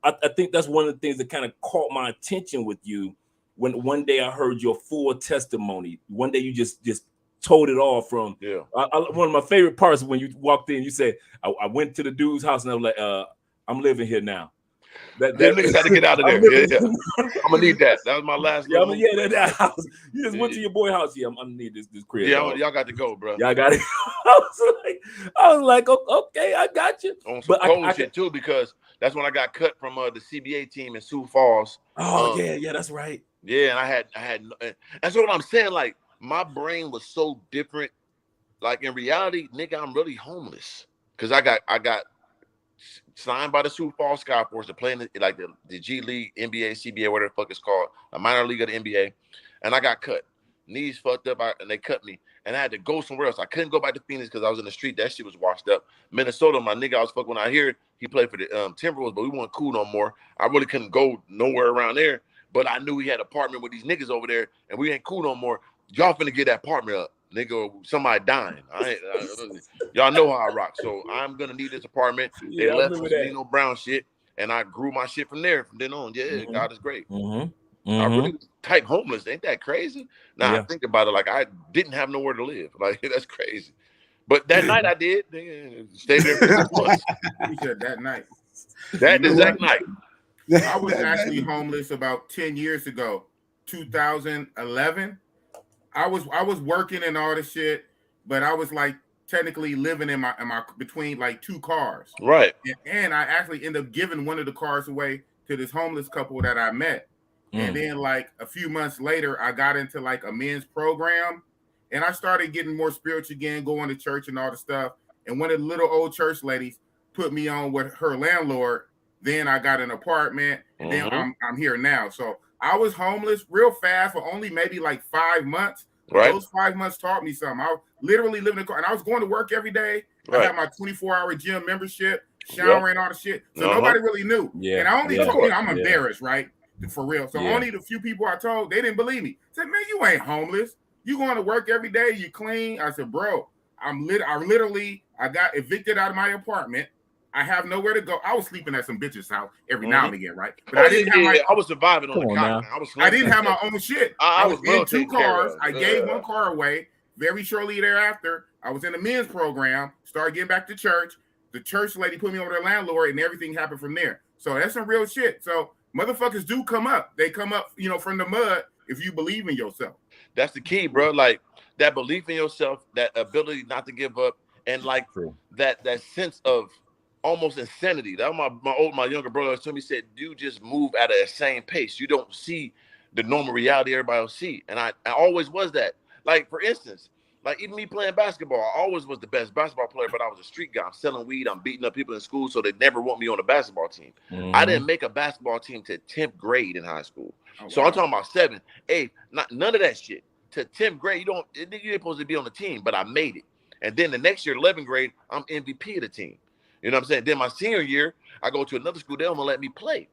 I think that's one of the things that kind of caught my attention with you when one day I heard your full testimony. One day you just told it all from one of my favorite parts when you walked in, you said, I went to the dude's house and I was like, I'm living here now. That niggas had to get out of there. I'm gonna need that. That was my last. That house. You just went to your boy house. Yeah, I'm gonna need this crib. Yeah, y'all got to go, bro. Y'all got it. I was like, okay, I got you. On some cold shit too, because that's when I got cut from the CBA team in Sioux Falls. Oh yeah, that's right. Yeah, and I had. That's what I'm saying. Like my brain was so different. Like in reality, nigga, I'm really homeless because I got signed by the Sioux Falls Skyforce to play in the G League, NBA, CBA, whatever the fuck it's called, a minor league of the NBA, and I got cut. Knees fucked up, and they cut me, and I had to go somewhere else. I couldn't go back to Phoenix because I was in the street. That shit was washed up. Minnesota, my nigga, I was fucking when I hear he played for the Timberwolves, but we weren't cool no more. I really couldn't go nowhere around there, but I knew he had an apartment with these niggas over there, and we ain't cool no more. Y'all finna get that apartment up. Nigga, somebody dying. Y'all know how I rock. So I'm gonna need this apartment. They left for Nino Brown shit, and I grew my shit from there. From then on, God is great. I really was type homeless. Ain't that crazy? Now I think about it, like I didn't have nowhere to live. Like that's crazy. But that night I did. Stayed there for 6 months. He said that night. That exact night. I was actually homeless about 10 years ago, 2011. I was working and all this shit, but I was like technically living in my between like two cars. Right. And I actually ended up giving one of the cars away to this homeless couple that I met. And then like a few months later, I got into like a men's program and I started getting more spiritual again, going to church and all the stuff. And one of the little old church ladies put me on with her landlord. Then I got an apartment and then I'm here now. So I was homeless real fast for only maybe like 5 months. Right. Those 5 months taught me something. I literally lived in a car and I was going to work every day. I had my 24-hour gym membership, showering, all the shit. So nobody really knew. And I only told, I'm embarrassed, right? For real. So only the few people I told, they didn't believe me. Said, man, you ain't homeless. You going to work every day. You clean. I said, bro, I got evicted out of my apartment. I have nowhere to go. I was sleeping at some bitch's house every now and again, right? But I didn't have I was surviving on the cot. I didn't have my own shit. I was in two cars. I gave one car away. Very shortly thereafter, I was in the men's program, started getting back to church. The church lady put me over their landlord, and everything happened from there. So that's some real shit. So motherfuckers do come up. They come up, from the mud if you believe in yourself. That's the key, bro. Like that belief in yourself, that ability not to give up, and like that sense of almost insanity. That was my younger brother told me, said, you just move at an insane pace. You don't see the normal reality everybody else see. And I always was that. Like, for instance, like even me playing basketball, I always was the best basketball player, but I was a street guy. I'm selling weed. I'm beating up people in school, so they never want me on the basketball team. I didn't make a basketball team to 10th grade in high school. So I'm talking about 7th, 8th, none of that shit. To 10th grade, you ain't supposed to be on the team, but I made it. And then the next year, 11th grade, I'm MVP of the team. You know what I'm saying? Then my senior year, I go to another school, they don't let me play.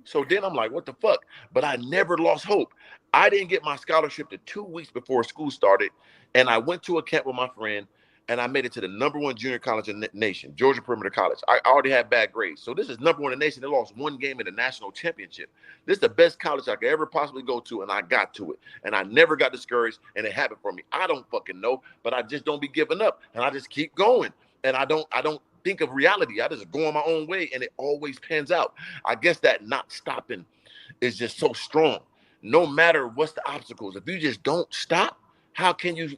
So then I'm like, what the fuck? But I never lost hope. I didn't get my scholarship to 2 weeks before school started. And I went to a camp with my friend, and I made it to the #1 junior college in the nation, Georgia Perimeter College. I already had bad grades. So this is #1 in the nation. They lost one game in the national championship. This is the best college I could ever possibly go to, and I got to it. And I never got discouraged, and it happened for me. I don't fucking know, but I just don't be giving up. And I just keep going. And I don't think of reality. I just go on my own way, and it always pans out. I guess that not stopping is just so strong. No matter what's the obstacles, if you just don't stop, how can you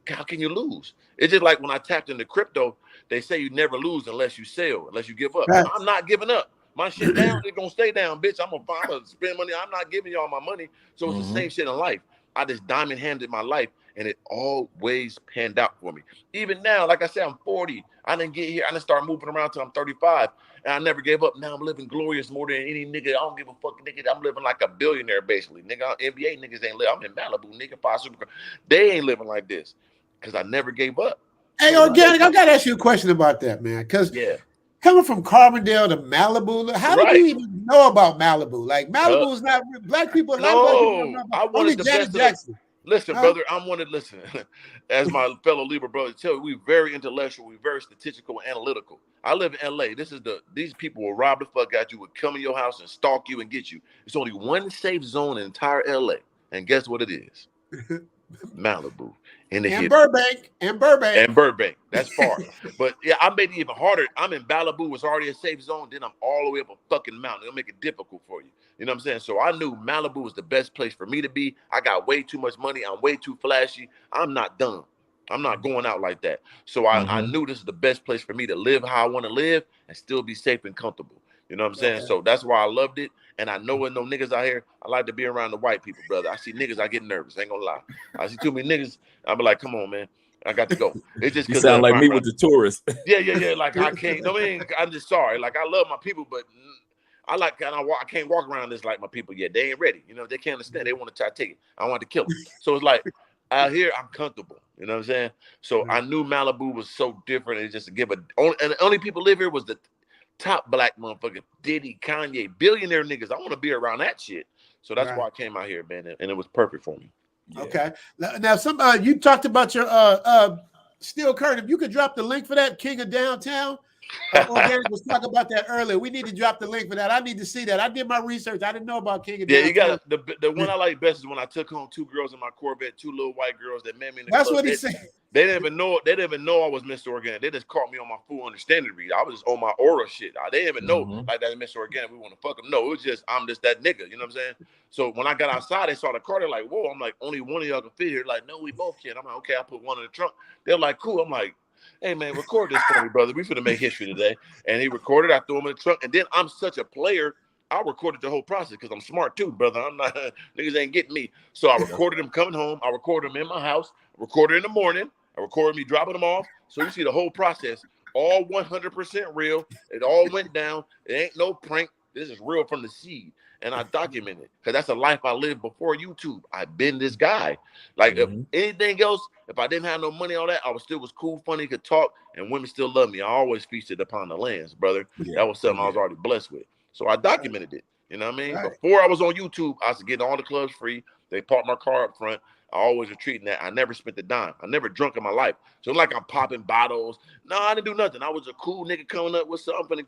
lose? It's just like when I tapped into crypto, they say you never lose unless you sell, unless you give up. Right. I'm not giving up. My shit down, it's gonna stay down, bitch. I'm gonna spend money. I'm not giving y'all my money. So it's the same shit in life. I just diamond handed my life, and it always panned out for me. Even now, like I said, I'm 40. I didn't get here. I didn't start moving around till I'm 35, and I never gave up. Now I'm living glorious more than any nigga. I don't give a fuck, nigga. I'm living like a billionaire, basically. Nigga, NBA niggas ain't living. I'm in Malibu, nigga. 5 supercars. They ain't living like this because I never gave up. Hey, Organic, I got to ask you a question about that, man, because coming from Carbondale to Malibu, how did you even know about Malibu? Like, Malibu is not black people. I wanted the Janet Jackson. Listen, brother, listen, as my fellow Libra brother tell you, we very intellectual, we very statistical and analytical. I live in LA. These people will rob the fuck out you, would come in your house and stalk you and get you. It's only one safe zone in entire LA. And guess what it is? Malibu. And Burbank. That's far. But yeah, I made it even harder. I'm in Malibu, it's already a safe zone. Then I'm all the way up a fucking mountain. It'll make it difficult for you. You know what I'm saying? So I knew Malibu was the best place for me to be. I got way too much money. I'm way too flashy. I'm not dumb. I'm not going out like that. So I knew this is the best place for me to live how I want to live and still be safe and comfortable. You know what I'm saying? So that's why I loved it. And I know when no niggas out here, I like to be around the white people, brother. I see niggas, I get nervous. I ain't gonna lie. I see too many niggas, I be like, come on, man. I got to go. It's just you sound like me with the tourists. Yeah. Like I can't. I mean, I'm just sorry. Like I love my people, but I can't walk around this like my people yet. They ain't ready. You know, they can't understand. They want to try to take it. I want to kill them. So it's like out here, I'm comfortable. You know what I'm saying? So I knew Malibu was so different. And just to give and the only people live here was the top black motherfucker, Diddy, Kanye, billionaire niggas. I want to be around that shit. So that's why I came out here, man, and it was perfect for me. Yeah. Okay. Now, you talked about your Steel Curtain. If you could drop the link for that, King of Downtown. Organic was talking about that earlier. We need to drop the link for that. I need to see that. I did my research. I didn't know about King of Downtown. Yeah, you got the one I like best is when I took home 2 girls in my Corvette, 2 little white girls that met me in the That's club. what he said. They didn't even know. They didn't even know I was Mr. Organic. They just caught me on my full understanding read. I was just on my aura shit. They didn't even know like that Mr. Organic. We want to fuck them. No, it was just I'm just that nigga. You know what I'm saying? So when I got outside, they saw the car. They're like, "Whoa!" I'm like, "Only one of y'all can fit here." Like, "No, we both can." I'm like, "Okay." I put one in the trunk. They're like, "Cool." I'm like, "Hey man, record this for me, brother. We finna make history today." And he recorded. I threw him in the trunk. And then I'm such a player. I recorded the whole process because I'm smart too, brother. I'm not niggas ain't getting me. So I recorded him coming home. I recorded him in my house. Recorded in the morning. I recorded me dropping them off. So you see the whole process, all 100% real. It all went down. It ain't no prank. This is real from the seed. And I document it because that's a life I lived before YouTube. I've been this guy. Like if anything else, if I didn't have no money, all that, I was cool, funny, could talk, and women still love me. I always feasted upon the lands, brother. Yeah. That was something I was already blessed with. So I documented it. You know what I mean? Before I was on YouTube, I was getting all the clubs free. They parked my car up front. I always was treating that. I never spent a dime. I never drunk in my life. So like I'm popping bottles. No, I didn't do nothing. I was a cool nigga coming up with something. You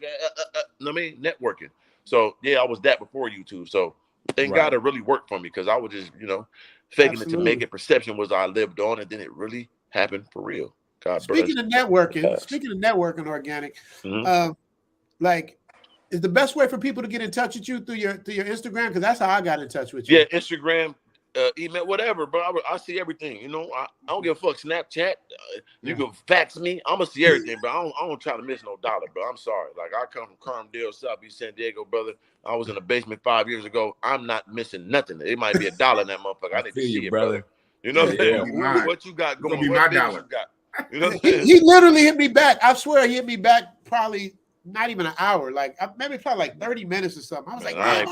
know what I mean? Networking. So yeah, I was that before YouTube. So thank God it really worked for me because I was just, faking it to make it. Perception was I lived on, and then it really happened for real. God speaking of networking, Organic, like is the best way for people to get in touch with you through your Instagram? Because that's how I got in touch with you. Yeah, Instagram. Email, whatever, bro. I see everything. I don't give a fuck. Snapchat, you can fax me. I'm gonna see everything, but I don't try to miss no dollar, bro. I'm sorry. Like I come from Carbondale, Southeast San Diego, brother. I was in the basement 5 years ago. I'm not missing nothing. It might be $1 in that motherfucker. I need to see it, brother. You know what I'm saying? What you got going? Be my dollar. You know what I'm saying? He literally hit me back. I swear he hit me back probably not even an hour, like maybe probably like 30 minutes or something. I was like, man,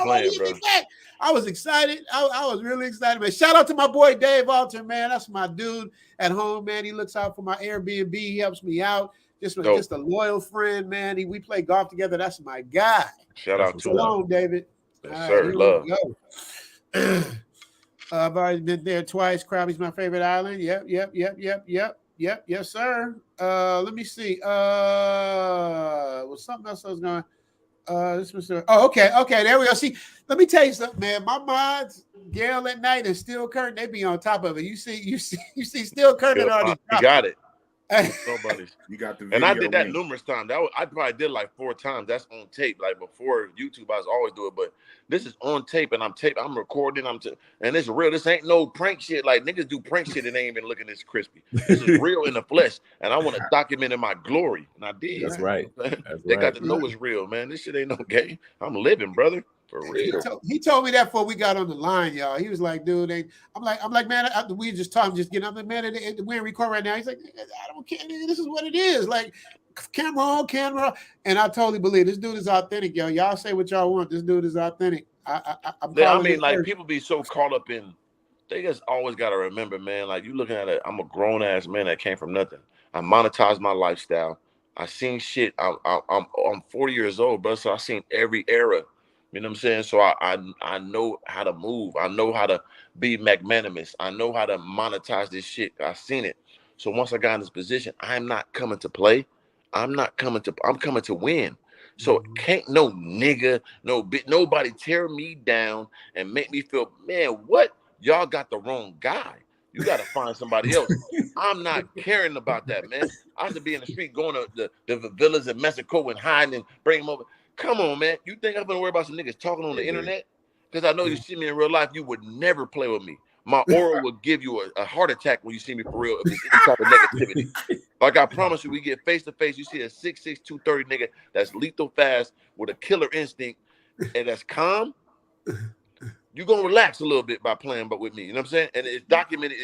I was excited. I was really excited, man. Shout out to my boy Dave Alter, man. That's my dude at home, man. He looks out for my Airbnb. He helps me out. Just a loyal friend, man. We play golf together. That's my guy. Shout out to him, David. Yes, sir. Love. I've already been there twice. Krabi's my favorite island. Yep. Yes, sir. Let me see. Was something else I was going? This was. Okay. There we go. See, let me tell you something, man. My mods, Gail at night and Steel Curtain, they be on top of it. You see Steel Curtain already. You got it. Nobody. You got the video. And I did that numerous times. I probably did like 4 times. That's on tape. Like before YouTube, I was always do it, but this is on tape, and I'm recording. And it's real. This ain't no prank shit. Like niggas do prank shit and they ain't even looking this crispy. This is real in the flesh, and I want to document in my glory, and I did. That's right. They got to know it's real, man. This shit ain't no game. I'm living, brother, For real. He told me that before we got on the line, y'all. He was like, dude, I'm like, man, we just talking, just getting up. Like, man, we're in record right now. He's like, I don't care. This is what it is. Like, camera on, camera on. And I totally believe this dude is authentic, yo. Y'all say what y'all want. This dude is authentic. I mean, like, people be so caught up in, they just always got to remember, man, like, you looking at it, I'm a grown-ass man that came from nothing. I monetized my lifestyle. I seen shit. I'm 40 years old, bro, so I seen every era. You know what I'm saying? So I know how to move. I know how to be magnanimous. I know how to monetize this shit. I seen it. So once I got in this position, I'm not coming to play. I'm coming to win. So can't no nigga, nobody tear me down and make me feel, man, what? Y'all got the wrong guy. You got to find somebody else. I'm not caring about that, man. I should be in the street going to the villas in Mexico and hiding and bring them over. Come on, man. You think I'm going to worry about some niggas talking on the internet? Because I know you see me in real life, you would never play with me. My aura will give you a heart attack when you see me for real if it's any type of negativity. Like I promise you, we get face to face. You see a 6'6", 230 nigga that's lethal fast with a killer instinct and that's calm. You're going to relax a little bit by playing but with me. You know what I'm saying? And it's documented.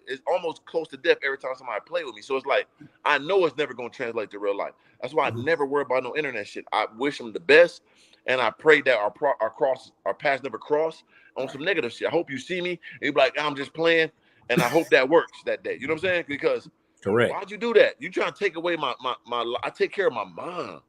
It's almost close to death every time somebody play with me. So it's like, I know it's never going to translate to real life. That's why I never worry about no internet shit. I wish them the best. And I pray that our paths never cross on some negative shit. I hope you see me and you be like, I'm just playing. And I hope that works that day. You know what I'm saying? Because why'd you do that? You trying to take away my I take care of my mom.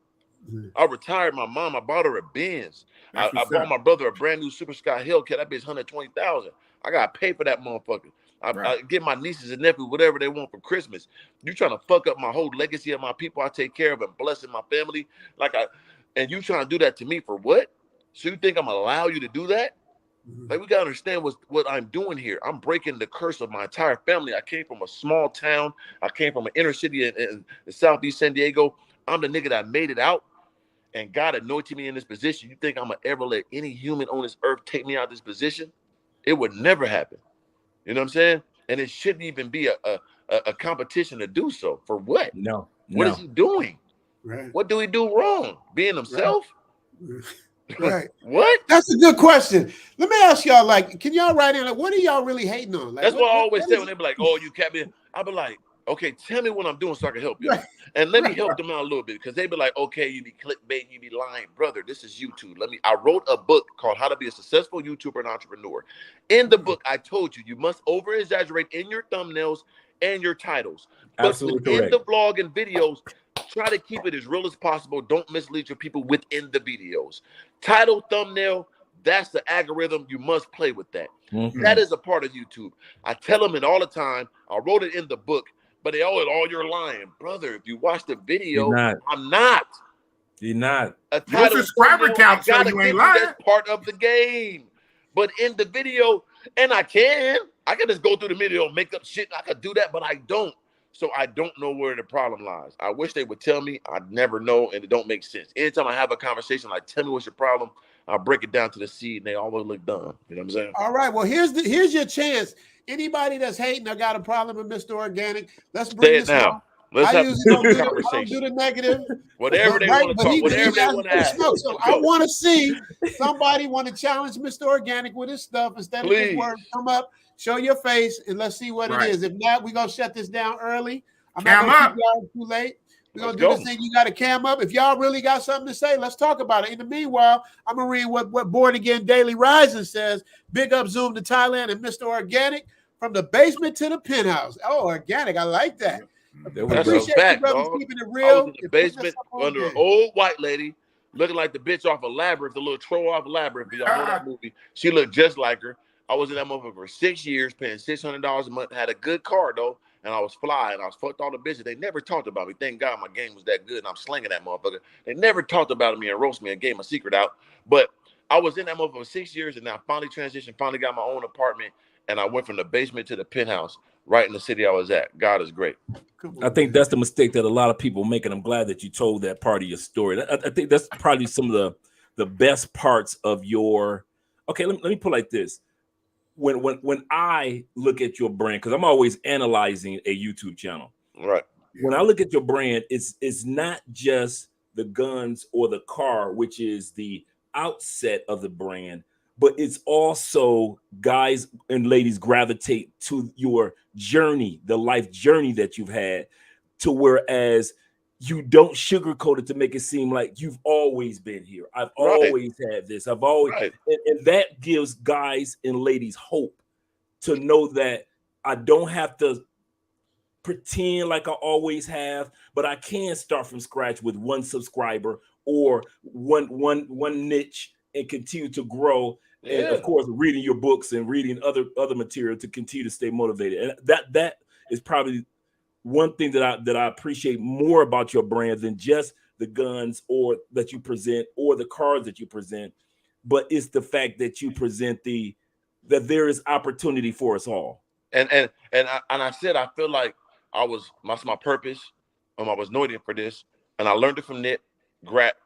I retired my mom. I bought her a Benz. I bought my brother a brand new Super Sky Hellcat. That bitch $120,000. I got to pay for that motherfucker. I get my nieces and nephews whatever they want for Christmas. You trying to fuck up my whole legacy of my people I take care of and blessing my family. And you trying to do that to me for what? So you think I'm going to allow you to do that? Like, we got to understand what I'm doing here. I'm breaking the curse of my entire family. I came from a small town. I came from an inner city in Southeast San Diego. I'm the nigga that made it out. And God anointed me in this position. You think I'm going to ever let any human on this earth take me out of this position? It would never happen. You know what I'm saying? And it shouldn't even be a competition to do so. For what? No. What is he doing? Right. What do he do wrong? Being himself? Right. What? That's a good question. Let me ask y'all, like, can y'all write in, like, what are y'all really hating on? Like, that's what I always say when they be like, oh, you kept me. I be like, okay, tell me what I'm doing so I can help you. Right. And let me help them out a little bit because they be like, okay, you be clickbait, you be lying. Brother, this is YouTube. I wrote a book called How to Be a Successful YouTuber and Entrepreneur. In the book, I told you must over-exaggerate in your thumbnails and your titles. But absolutely in the vlog and videos, try to keep it as real as possible. Don't mislead your people within the videos. Title, thumbnail, that's the algorithm. You must play with that. That is a part of YouTube. I tell them it all the time. I wrote it in the book. But they all you're lying, brother. If you watch the video, I'm not. You're not. Your subscriber count show you ain't lying. That's part of the game. But in the video, and I can just go through the video and make up shit. I could do that, but I don't. So I don't know where the problem lies. I wish they would tell me. I'd never know, and it don't make sense. Anytime I have a conversation, like, tell me what's your problem, I'll break it down to the seed, and they always look dumb. You know what I'm saying? All right. Well, here's your chance. Anybody that's hating or got a problem with Mr. Organic, let's bring this now. Let's have a conversation. I don't do the negative. Whatever they want to talk, whatever they want to ask. So I want to see somebody want to challenge Mr. Organic with his stuff instead of his work. Come up, show your face, and let's see what it is. If not, we're going to shut this down early. I'm not going to keep y'all too late. We're going to do this thing. You got to cam up. If y'all really got something to say, let's talk about it. In the meanwhile, I'm going to read what Born Again Daily Rising says. Big up Zoom to Thailand and Mr. Organic from the basement to the penthouse. Oh, Organic. I like that. That's a fact, dog. Keeping it I real. was in the basement under an old white lady looking like the bitch off of Labyrinth, the little troll off of Labyrinth. Y'all know that movie. She looked just like her. I was in that motherfucker for 6 years, paying $600 a month. Had a good car, though, and I was fly, and I was fucked all the bitches. They never talked about me. Thank God my game was that good, and I'm slinging that motherfucker. They never talked about me and roast me and gave my secret out. But I was in that motherfucker for 6 years, and I finally transitioned, finally got my own apartment, and I went from the basement to the penthouse right in the city I was at. God is great. I think that's the mistake that a lot of people make, and I'm glad that you told that part of your story. I think that's probably some of the best parts of your. Okay, let me put it like this. When I look at your brand, because I'm always analyzing a YouTube channel. Right. When I look at your brand, it's not just the guns or the car, which is the outset of the brand, but it's also guys and ladies gravitate to your journey, the life journey that you've had, to whereas you don't sugarcoat it to make it seem like you've always been here. I've always had this. I've always, and that gives guys and ladies hope to know that I don't have to pretend like I always have, but I can start from scratch with one subscriber or one niche and continue to grow. And of course, reading your books and reading other material to continue to stay motivated. And that is probably one thing that I appreciate more about your brand than just the guns or that you present or the cars that you present, but it's the fact that you present that there is opportunity for us all. And I said I feel like that's my purpose. I was anointed for this, and I learned it from Nip,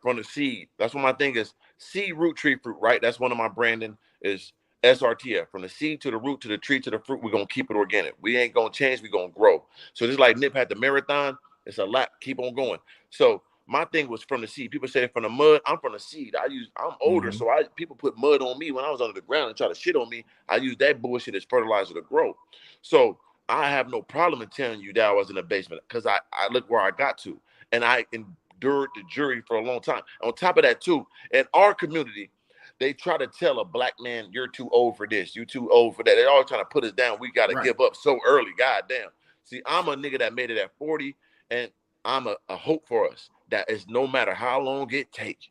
from the seed. That's what my thing is. Seed, root, tree, fruit. Right. That's one of my branding is SRTF. From the seed to the root to the tree to the fruit, we're gonna keep it organic. We ain't gonna change. We're gonna grow. So just like Nip had the marathon, it's a lap. Keep on going. So my thing was from the seed. People say from the mud. I'm from the seed. I'm older, so people put mud on me when I was under the ground and try to shit on me. I use that bullshit as fertilizer to grow. So I have no problem in telling you that I was in the basement because I look where I got to, and I endured the jury for a long time. On top of that, too, in our community, they try to tell a black man, you're too old for this, you're too old for that. They're all trying to put us down. We got to give up so early. God damn. See, I'm a nigga that made it at 40, and I'm a hope for us that is no matter how long it takes,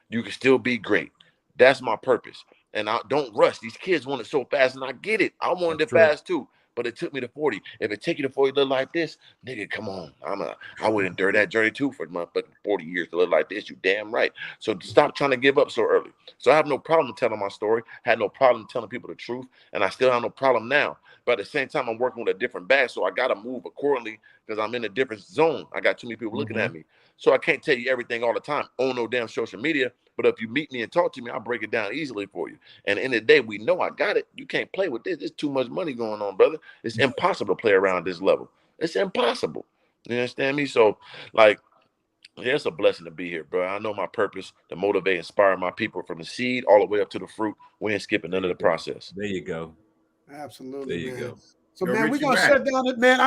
you can still be great. That's my purpose. And I don't rush. These kids want it so fast, and I get it. I wanted it fast, too. But it took me to 40. If it take you to 40 to live like this, nigga, come on. I would endure that journey too for motherfucking 40 years to live like this. You damn right. So stop trying to give up so early. So I have no problem telling my story. Had no problem telling people the truth. And I still have no problem now. But at the same time, I'm working with a different bag. So I got to move accordingly because I'm in a different zone. I got too many people looking at me. So I can't tell you everything all the time on no damn social media. But if you meet me and talk to me, I'll break it down easily for you. And in the day, we know I got it. You can't play with this. There's too much money going on, brother. It's impossible to play around this level. It's impossible. You understand me? So, like, yeah, it's a blessing to be here, bro. I know my purpose to motivate, inspire my people from the seed all the way up to the fruit. We ain't skipping none of the process. There you go. Absolutely. There you go. So, man, we're going to shut down it, man.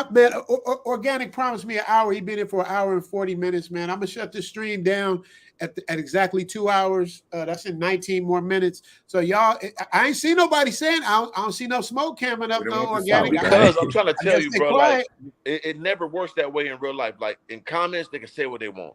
Organic promised me an hour. He's been in for an hour and 40 minutes, man. I'm going to shut this stream down at exactly 2 hours. That's in 19 more minutes. So, y'all, I ain't see nobody saying, I don't see no smoke coming up, no organic. Because I'm trying to tell you, bro, like, it never works that way in real life. Like, in comments, they can say what they want.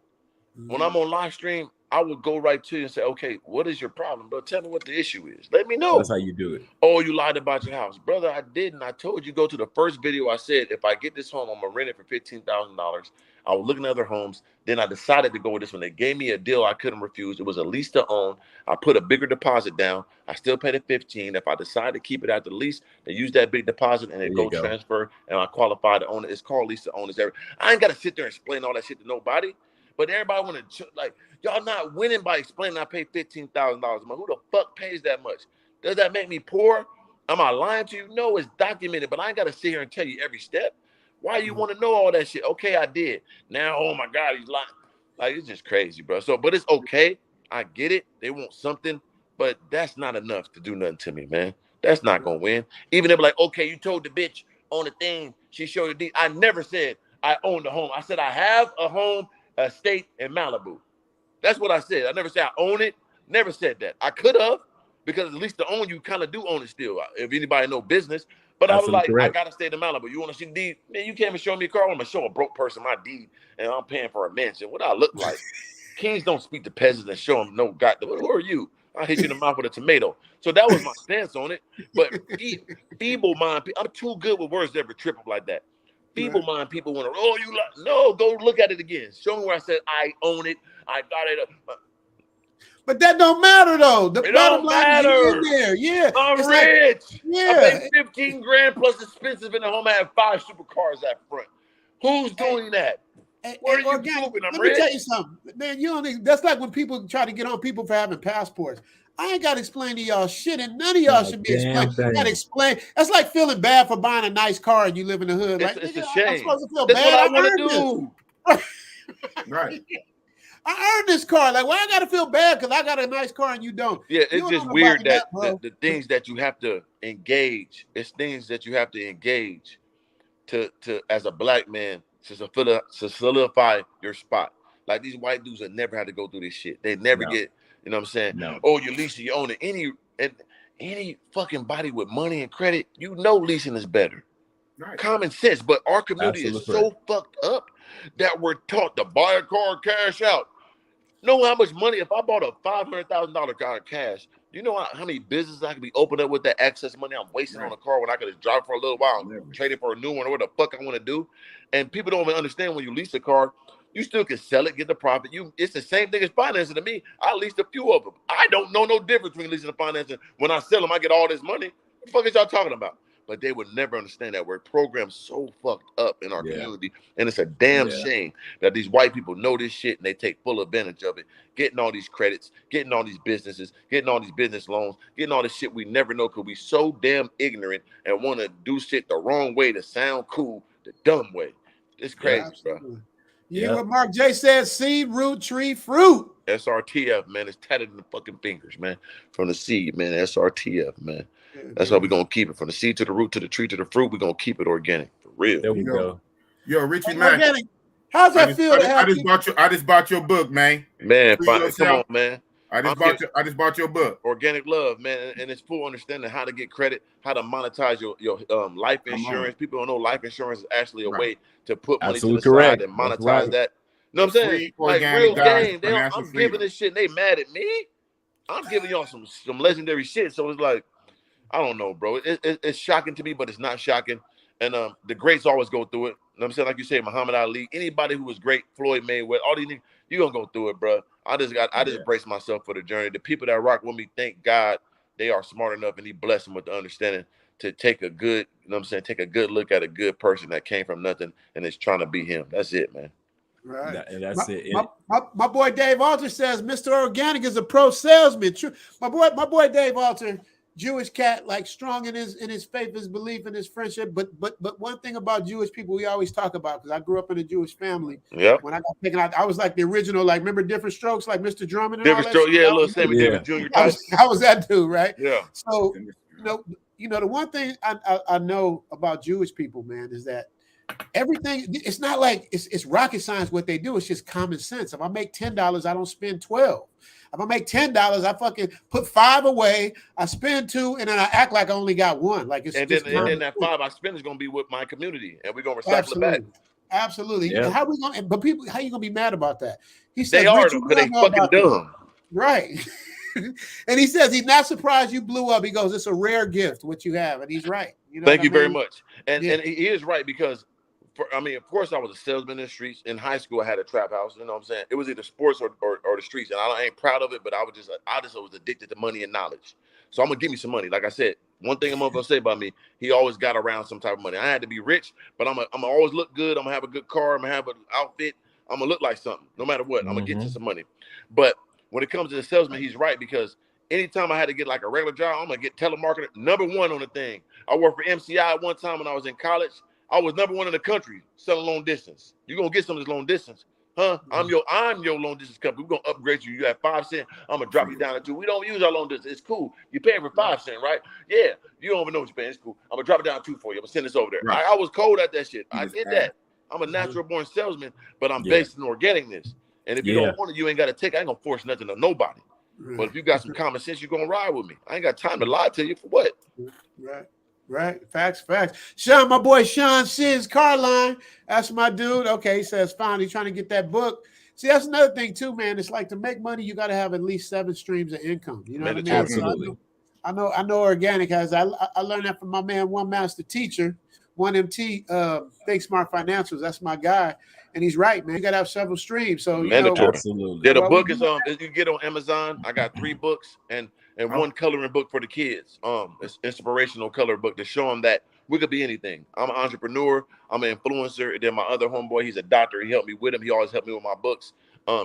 When I'm on live stream, I would go right to you and say, okay, what is your problem, bro? Tell me what the issue is. Let me know. That's how you do it. Oh, you lied about your house. Brother, I didn't. I told you go to the first video. I said, if I get this home, I'm going to rent it for $15,000. I was looking at other homes. Then I decided to go with this one. They gave me a deal I couldn't refuse. It was a lease to own. I put a bigger deposit down. I still paid it $15,000. If I decide to keep it at the lease, they use that big deposit and they go transfer, and I qualify to own it. It's called lease to own. I ain't got to sit there and explain all that shit to nobody. But everybody want to, like, y'all not winning by explaining I paid $15,000 a month. Who the fuck pays that much? Does that make me poor? Am I lying to you? No, it's documented, but I ain't got to sit here and tell you every step. Why you want to know all that shit? Okay, I did. Now, oh my God, he's lying. Like, it's just crazy, bro. So, but it's okay. I get it. They want something, but that's not enough to do nothing to me, man. That's not going to win. Even if, like, okay, you told the bitch on the thing, she showed the deed. I never said I owned a home. I said I have a home, a estate in Malibu. That's what I said. I never said I own it. Never said that. I could have, because at least to own, you kind of do own it still. If anybody know business. But I was like, I got to stay in Malibu. You want to see the deed? Man, you can't even show me a car. I'm going to show a broke person my deed, and I'm paying for a mansion. What I look like? Kings don't speak to peasants and show them no God. Who are you? I'll hit you in the mouth with a tomato. So that was my stance on it. But feeble mind, I'm too good with words to ever trip up like that. Feeble mind people want to, oh, you like, no, go look at it again. Show me where I said I own it. I got it. But that don't matter though. The it bottom don't line matter. is in there. Yeah, I'm it's rich. Like, yeah, I paid $15,000 plus expensive in the home. I have 5 supercars out front. Who's doing that? Where are you moving? I'm rich. Let me tell you something, man. You don't. That's like when people try to get on people for having passports. I ain't got to explain to y'all shit, and none of y'all should be explaining. Got to explain. That's like feeling bad for buying a nice car and you live in the hood. It's a shame. I'm supposed to feel That's bad. what I want to do. Right. I earned this car. Like, why I gotta feel bad because I got a nice car and you don't? Yeah, it's just weird that the things that you have to engage, it's things that you have to engage to as a black man to solidify your spot. Like these white dudes that never had to go through this shit. They never get, you know what I'm saying? No. Oh, you're leasing, you own it. Any fucking body with money and credit, you know leasing is better. Right. Common sense, but our community is so fucked up that we're taught to buy a car, cash out. Know how much money? If I bought a $500,000 car cash, do you know how many businesses I could be opening up with that excess money I'm wasting on a car when I could just drive for a little while and trade it for a new one or what the fuck I want to do? And people don't even understand when you lease a car, you still can sell it, get the profit. It's the same thing as financing to me. I leased a few of them. I don't know no difference between leasing and financing. When I sell them, I get all this money. What the fuck is y'all talking about? But they would never understand that we're programmed so fucked up in our community. And it's a damn shame that these white people know this shit and they take full advantage of it, getting all these credits, getting all these businesses, getting all these business loans, getting all this shit we never know because we so damn ignorant and want to do shit the wrong way to sound cool, the dumb way. It's crazy, bro. Yeah, what Mark J said, seed, root, tree, fruit. SRTF, man. It's tatted in the fucking fingers, man. From the seed, man. SRTF, man. That's how we're going to keep it. From the seed to the root to the tree to the fruit, we're going to keep it organic. For real. There we go. Yo, Richie, man. Organic. How's that feel? I just bought your book, man. Man, come on, man. I just bought your book. Organic Love, man. And it's full understanding how to get credit, how to monetize your life insurance. People don't know life insurance is actually a way to put money to the side and monetize that. You know what I'm saying? Like real game. I'm giving this shit and they mad at me. I'm giving y'all some legendary shit. So it's like, I don't know, bro. It's shocking to me, but it's not shocking. And the greats always go through it. You know what I'm saying? Like you say, Muhammad Ali, anybody who was great, Floyd Mayweather, all these niggas, you're going to go through it, bro. I just brace myself for the journey. The people that rock with me, thank God they are smart enough and he blessed them with the understanding to take a good, you know what I'm saying, take a good look at a good person that came from nothing and is trying to be him. That's it, man. Right. That's it. My boy Dave Alter says Mr. Organic is a pro salesman. True. My boy Dave Alter, Jewish cat, like strong in his faith, his belief, and his friendship. But one thing about Jewish people we always talk about, because I grew up in a Jewish family. Yeah. When I got taken out, I was like the original, like remember Different Strokes, like Mr. Drummond and Different Strokes, yeah, little Sammy Davis Jr. I was that dude, right? Yeah. So you know the one thing I know about Jewish people, man, is that everything, it's not like it's rocket science what they do. It's just common sense. If I make $10, I don't spend 12. If I make $10, I fucking put 5 away, I spend 2, and then I act like I only got 1. Like it's and then that 5 I spend is gonna be with my community, and we're gonna recycle it back. Absolutely. Yeah. How we gonna? But people, how you gonna be mad about that? He said they are because they fucking dumb. Right. And he says he's not surprised you blew up. He goes, it's a rare gift what you have, and he's right. You know Thank you very much. And he is right because. Of course, I was a salesman in the streets. In high school, I had a trap house. You know what I'm saying? It was either sports or the streets. And I ain't proud of it, but I was addicted to money and knowledge. So I'm going to give me some money. Like I said, one thing I'm going to say about me, he always got around some type of money. I had to be rich, but I'm going to always look good. I'm going to have a good car. I'm going to have an outfit. I'm going to look like something, no matter what. I'm going to get you some money. But when it comes to the salesman, he's right because anytime I had to get like a regular job, I'm going to get telemarketer, #1 on the thing. I worked for MCI at one time when I was in college. I was #1 in the country selling long distance. You're gonna get some of this long distance, huh? I'm your long distance company. We're gonna upgrade you. You have 5 cents. I'm gonna drop you down to 2. We don't use our long distance. It's cool. You pay for 5 cents, right? Yeah. You don't even know what you're paying. It's cool. I'm gonna drop it down to 2 for you. I'm gonna send this over there. Right. I was cold at that shit. I did that. I'm a natural born salesman, but I'm based in organicness. And if you don't want it, you ain't gotta take it. I ain't gonna force nothing on nobody. But if you got some common sense, you're gonna ride with me. I ain't got time to lie to you for what? Right. Facts. Sean, my boy Sean Sims Carline. That's my dude. Okay, he says finally trying to get that book. See, that's another thing too, man. It's like to make money, you got to have at least 7 streams of income. You know what I mean? Absolutely. I know Organic has. I learned that from my man, One Master Teacher, 1MT, Think Smart Financials. That's my guy. And he's right, man. You got to have several streams. So, absolutely. Yeah, the book is you can get on Amazon. I got 3 books and one coloring book for the kids. It's inspirational color book to show them that we could be anything. I'm an entrepreneur. I'm an influencer. And then my other homeboy, he's a doctor. He helped me with him. He always helped me with my books.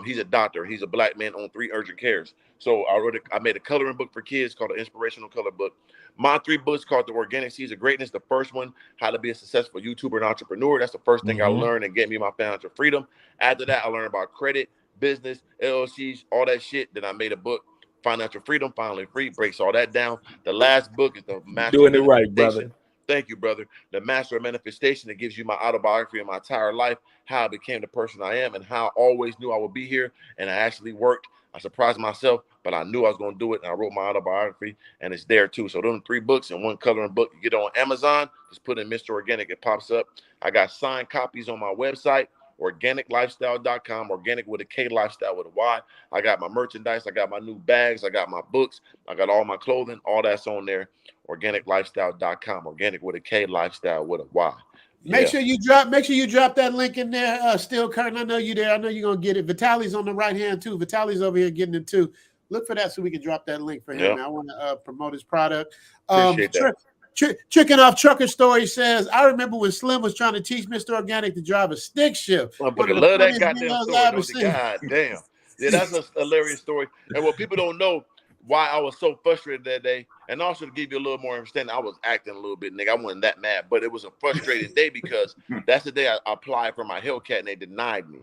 He's a doctor. He's a black man on 3 urgent cares. So I made a coloring book for kids called an inspirational color book. My 3 books called The Organic Seeds of Greatness. The first one, How to Be a Successful YouTuber and Entrepreneur. That's the first thing I learned and gave me my financial freedom. After that, I learned about credit, business, LLCs, all that shit. Then I made a book, Financial Freedom, Finally Free, breaks all that down. The last book is the Master Doing it right, brother. Thank you, brother. The Master of Manifestation, that gives you my autobiography of my entire life, how I became the person I am, and how I always knew I would be here. And I actually worked. I surprised myself, but I knew I was going to do it. And I wrote my autobiography, and it's there too. So those 3 books and 1 coloring book. You get it on Amazon. Just put in Mr. Organic. It pops up. I got signed copies on my website, organiclifestyle.com, organic with a K, lifestyle with a Y. I got my merchandise. I got my new bags. I got my books. I got all my clothing. All that's on there. Organiclifestyle.com, organic with a K, lifestyle with a Y. Make sure you drop that link in there. Still Curtin, I know you there. I know you're gonna get it. Vitaly's on the right hand too. Vitaly's over here getting it too. Look for that so we can drop that link for him. Yep. I want to promote his product. Appreciate that. Chicken Off Trucker Story says, I remember when Slim was trying to teach Mr. Organic to drive a stick shift. I love that goddamn story. God damn. Yeah, that's a hilarious story. And what people don't know, why I was so frustrated that day, and also to give you a little more understanding, I was acting a little bit, nigga. I wasn't that mad, but it was a frustrating day because that's the day I applied for my Hellcat and they denied me.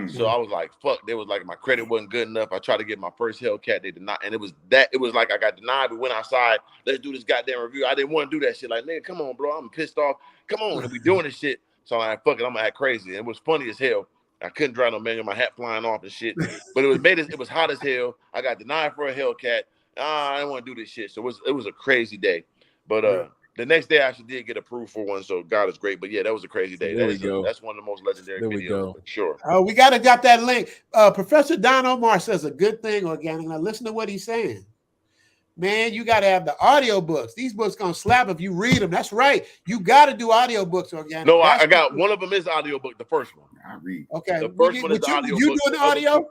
So I was like, fuck. They was like, my credit wasn't good enough. I tried to get my first Hellcat, they denied, and it was like I got denied. We went outside, let's do this goddamn review. I didn't want to do that shit. Like, nigga, come on, bro. I'm pissed off. Come on, we doing this shit. So I'm like, fuck it, I'm gonna act crazy. It was funny as hell. I couldn't drive no manual, my hat flying off and shit. But it was hot as hell. I got denied for a Hellcat. I didn't want to do this shit. So it was a crazy day. But the next day I actually did get approved for one. So God is great. But yeah, that was a crazy day. That's one of the most legendary videos. Sure. We got to got that link. Professor Don Omar says a good thing, Organic. Now listen to what he's saying. Man, you got to have the audio books. These books gonna slap if you read them. That's right. You got to do audio books, Organic. No, I got one of them is the audio book. The first one I read. Okay. The first one is the audio book. You doing the audio?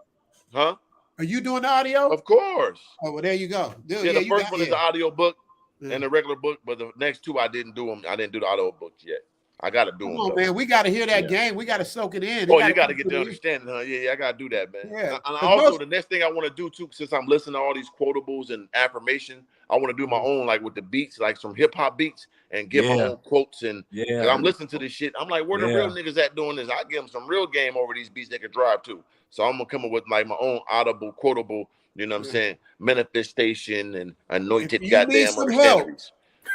Huh? Are you doing the audio? Of course. Oh, well, there you go. Yeah, the first one is the audio book and the regular book, but the next 2 I didn't do them. I didn't do the audio books yet. I got to do them. Come on, man. We got to hear that game. We got to soak it in. You got to get the understanding, huh? Yeah, I got to do that, man. Yeah. And also, the next thing I want to do, too, since I'm listening to all these quotables and affirmation, I want to do my own, like with the beats, like some hip-hop beats, and give my own quotes. And I'm listening to this shit. I'm like, where the real niggas at doing this? I give them some real game over these beats they can drive to. So I'm going to come up with like my own audible, quotable, you know what I'm saying, manifestation and anointed goddamn understandings.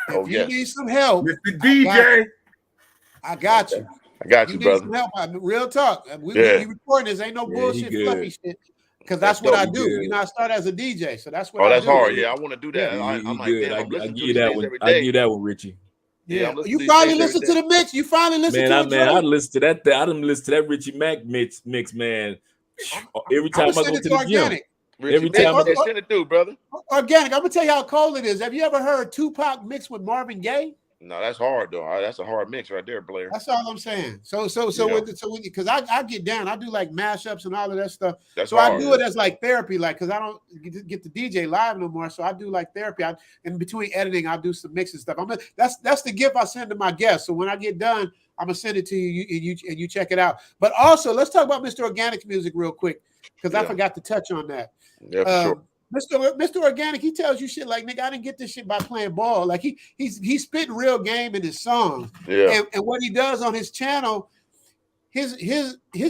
If you need some help, Mr. DJ. I got you. I got you, brother. Some help. Real talk. We recording this. Ain't no bullshit, fluffy shit. Because that's what I do. You know, I started as a DJ, so that's what I do. Oh, that's hard. Yeah, I want to do that. I'm like, damn, I'm listening to this every day. I give you that one, Richie. Yeah, you finally listen to the mix. You finally listen to it. Man, I listen to that. I didn't listen to that Richie Mac mix, man. Every time I go to the gym. Every time I send it through, brother. Organic. I'm gonna tell you how cold it is. Have you ever heard Tupac mixed with Marvin Gaye? No, that's hard though. That's a hard mix right there, Blair. That's all I'm saying. So because I get down, I do like mashups and all of that stuff. So hard, I do it as like therapy, like because I don't get to DJ live no more. So I do like therapy. In between editing, I'll do some mixing stuff. That's the gift I send to my guests. So when I get done, I'm gonna send it to you and you check it out. But also, let's talk about Mr. Organic's music real quick because I forgot to touch on that. Yeah, for sure. Mr. Organic, he tells you shit like, nigga, I didn't get this shit by playing ball. Like he's spitting real game in his songs. Yeah. And what he does on his channel, his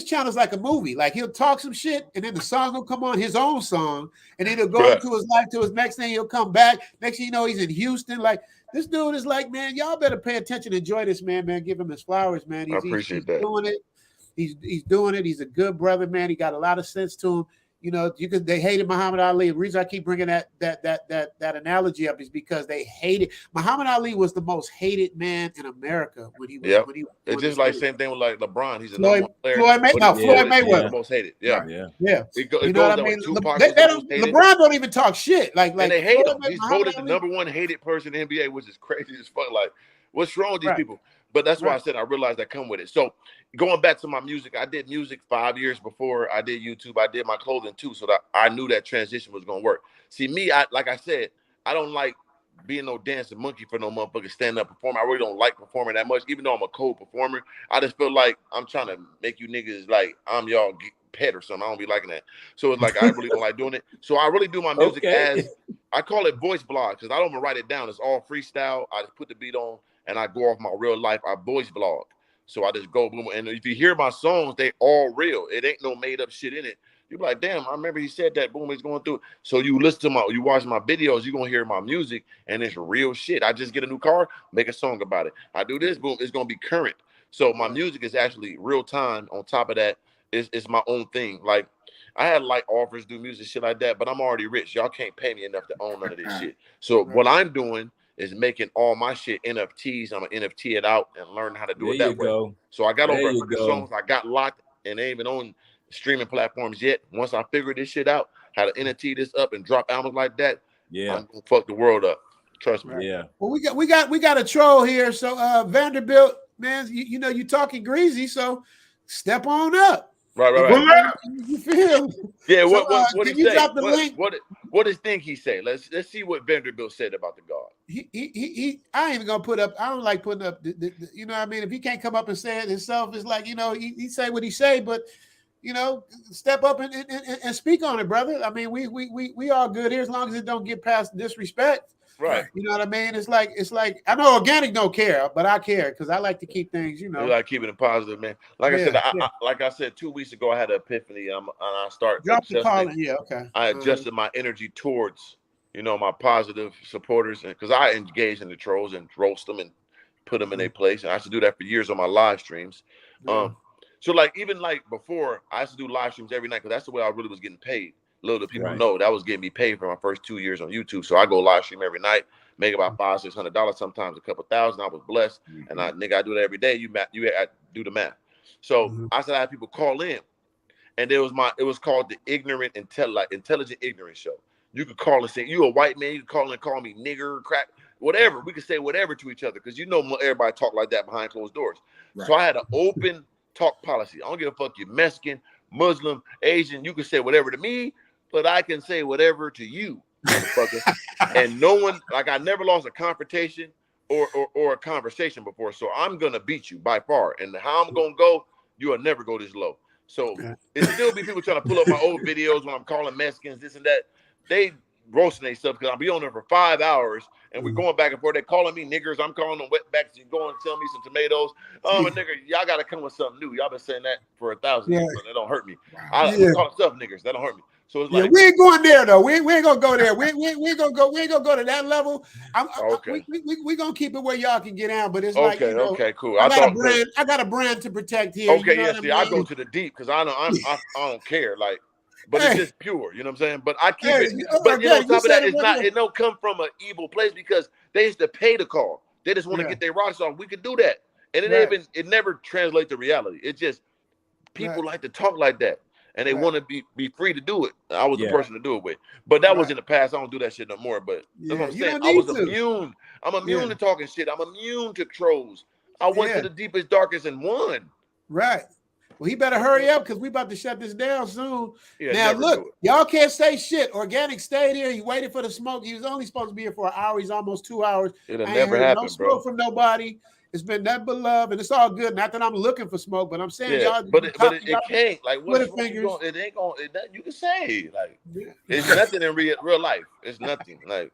channel is like a movie. Like he'll talk some shit, and then the song will come on, his own song, and then he'll go into his life to his next thing. He'll come back. Next thing you know, he's in Houston. Like this dude is like, man, y'all better pay attention, enjoy this man. Give him his flowers, man. I appreciate that. Doing it. He's doing it. He's a good brother, man. He got a lot of sense to him. You know, they hated Muhammad Ali. The reason I keep bringing that analogy up is because they hated Muhammad Ali was the most hated man in America when he was. It's just like same thing with like LeBron. He's a Floyd Mayweather. The most hated. Yeah. You know what I mean? LeBron don't even talk shit. Like and they hate him. He's voted the number 1 hated person in the NBA, which is crazy as fuck. Like, what's wrong with these people? But that's why I said I realized that come with it. So going back to my music, I did music 5 years before I did YouTube. I did my clothing too, so that I knew that transition was gonna work. See, me, like I said, I don't like being no dancing monkey for no motherfucking stand-up performer. I really don't like performing that much, even though I'm a cold performer. I just feel like I'm trying to make you niggas like I'm y'all pet or something. I don't be liking that. So it's like I really don't like doing it. So I really do my music as I call it voice blog because I don't even write it down. It's all freestyle. I just put the beat on and I go off my real life. I voice blog. So I just go boom. And if you hear my songs, they all real. It ain't no made up shit in it. You're like, damn, I remember he said that. Boom, he's going through. So you listen to you watch my videos, you're gonna hear my music, and it's real shit. I just get a new car, make a song about it. I do this, boom, it's gonna be current. So my music is actually real time. On top of that, it's my own thing. Like I had like offers, do music, shit like that, but I'm already rich. Y'all can't pay me enough to own none of this shit. So what I'm doing is making all my shit NFTs. I'm gonna NFT it out and learn how to do it that way. So I got over 100 songs. I got locked and they ain't even on streaming platforms yet. Once I figure this shit out, how to NFT this up and drop albums like that, I'm gonna fuck the world up. Trust me. Yeah. Well, we got a troll here. So Vanderbilt, man, you know you talking greasy, so step on up. Right. You feel? Yeah. So, What can he you say? drop the link? What does think he say? Let's see what Vanderbilt said about the God. He I ain't even gonna put up. I don't like putting up. You know what I mean? If he can't come up and say it himself, it's like, you know, he say what he say, but you know, step up and speak on it, brother. I mean, we all good here as long as it don't get past disrespect. Right. You know what I mean? It's like I know organic don't care, but I care because I like to keep things, you know. You like keeping it positive, man. Like I said, 2 weeks ago, I had an epiphany, and I started adjusting. I adjusted my energy towards, you know, my positive supporters, and because I engage in the trolls and roast them and put them in their place, and I used to do that for years on my live streams. So like even like before, I used to do live streams every night because that's the way I really was getting paid. Little do people know that was getting me paid for my first 2 years on YouTube. So I go live stream every night, make about $500-$600, sometimes a couple thousand. I was blessed, and I do that every day. I do the math. So I said I had people call in, and it was called the Intelligent Ignorance Show. You could call and say you a white man. You could call and call me nigger, crack, whatever. We could say whatever to each other because you know everybody talk like that behind closed doors. So I had an open talk policy. I don't give a fuck you Mexican, Muslim, Asian. You can say whatever to me, but I can say whatever to you, motherfucker. And no one, like I never lost a confrontation or a conversation before. So I'm gonna beat you by far. And how I'm gonna go, you will never go this low. So it still be people trying to pull up my old videos when I'm calling Mexicans, this and that. They roasting they stuff because I'll be on there for 5 hours and we're going back and forth. They're calling me niggers. I'm calling them wetbacks. You go and tell me some tomatoes. Oh, but nigga, y'all got to come with something new. Y'all been saying that for 1,000 years. So that don't hurt me. I call stuff niggers. That don't hurt me. So it's like we ain't going there though. We ain't gonna go there. We ain't gonna go to that level. We gonna keep it where y'all can get out. But it's like, you know, okay, cool. I got a brand to protect here. Okay, you know I go to the deep because I don't care. Like, but it's just pure. You know what I'm saying? But I keep it. But you know, on top of that, it don't come from an evil place because they used to pay the call. They just want to get their rocks off. We could do that, and it never translates to reality. It's just people like to talk like that. And they want to be free to do it. I was the person to do it with. But that was in the past. I don't do that shit no more. But that's what I'm saying. I was immune. I'm immune to talking shit. I'm immune to trolls. I went to the deepest, darkest and won. Right. Well, he better hurry up because we about to shut this down soon. Now, look, y'all can't say shit. Organic stayed here. He waited for the smoke. He was only supposed to be here for an hour. He's almost 2 hours. It'll never happen, no smoke from nobody. It's been nothing but love, and it's all good. Not that I'm looking for smoke, but I'm saying y'all. But it can't. Like, what it ain't going. You can say like it's nothing in real life. It's nothing. Like,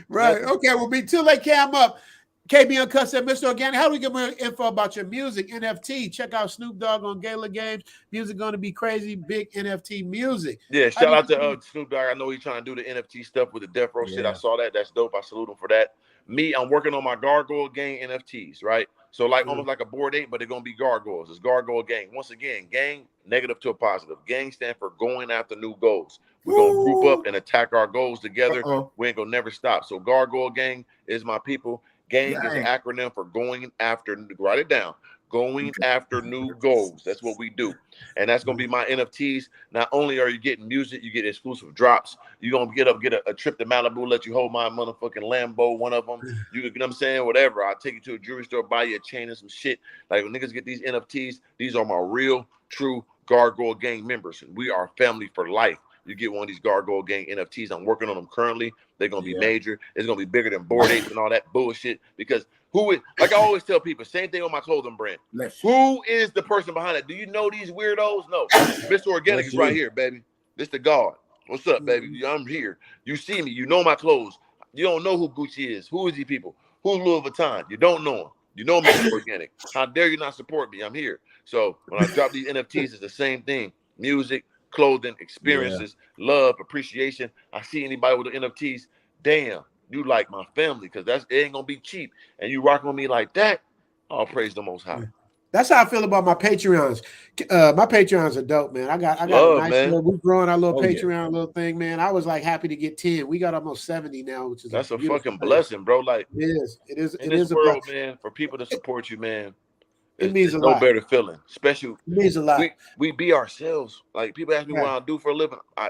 right. Nothing. Okay. Well, be too late. Cam up. KB Uncut said, Mr. Organic, how do we get more info about your music? NFT. Check out Snoop Dogg on Gala Games. Music going to be crazy. Big NFT music. Yeah. Shout out to Snoop Dogg. I know he's trying to do the NFT stuff with the Death Row shit. I saw that. That's dope. I salute him for that. Me, I'm working on my Gargoyle Gang NFTs, right? So like almost like a Bored Ape, but they're gonna be gargoyles. It's Gargoyle Gang. Once again, gang, negative to a positive. Gang stand for going after new goals. We're gonna group up and attack our goals together. We ain't gonna never stop. So Gargoyle Gang is my people. Gang is an acronym for going after. Write it down. Going after new goals. That's what we do. And that's going to be my NFTs. Not only are you getting music, you get exclusive drops. You're going to get a trip to Malibu, let you hold my motherfucking Lambo, one of them. You know what I'm saying? Whatever. I'll take you to a jewelry store, buy you a chain and some shit. Like when niggas get these NFTs, these are my real, true Gargoyle Gang members. And we are family for life. You get one of these Gargoyle Gang NFTs. I'm working on them currently. They're going to be major. It's going to be bigger than Bored Ape and all that bullshit because like I always tell people, same thing on my clothing brand. Who is the person behind it? Do you know these weirdos? No. Mr. Organic is right here, baby. This the God. What's up, baby? I'm here. You see me. You know my clothes. You don't know who Gucci is. Who is these people? Who's Louis Vuitton? You don't know him. You know Mr. Organic. How dare you not support me? I'm here. So when I drop these NFTs, it's the same thing. Music, clothing, experiences, love, appreciation. I see anybody with the NFTs, damn, you like my family, because it ain't gonna be cheap. And you rock on me like that, I'll praise the Most High. That's how I feel about my Patreons. My Patreons are dope, man. I got a nice little, we're growing our little Patreon little thing, man. I was like happy to get 10. We got almost 70 now, which is that's a fucking blessing, bro. Like it is in this world, man, for people to support you, man. It means a no lot. better feeling, especially it means a lot. We be ourselves. Like people ask me what I do for a living. I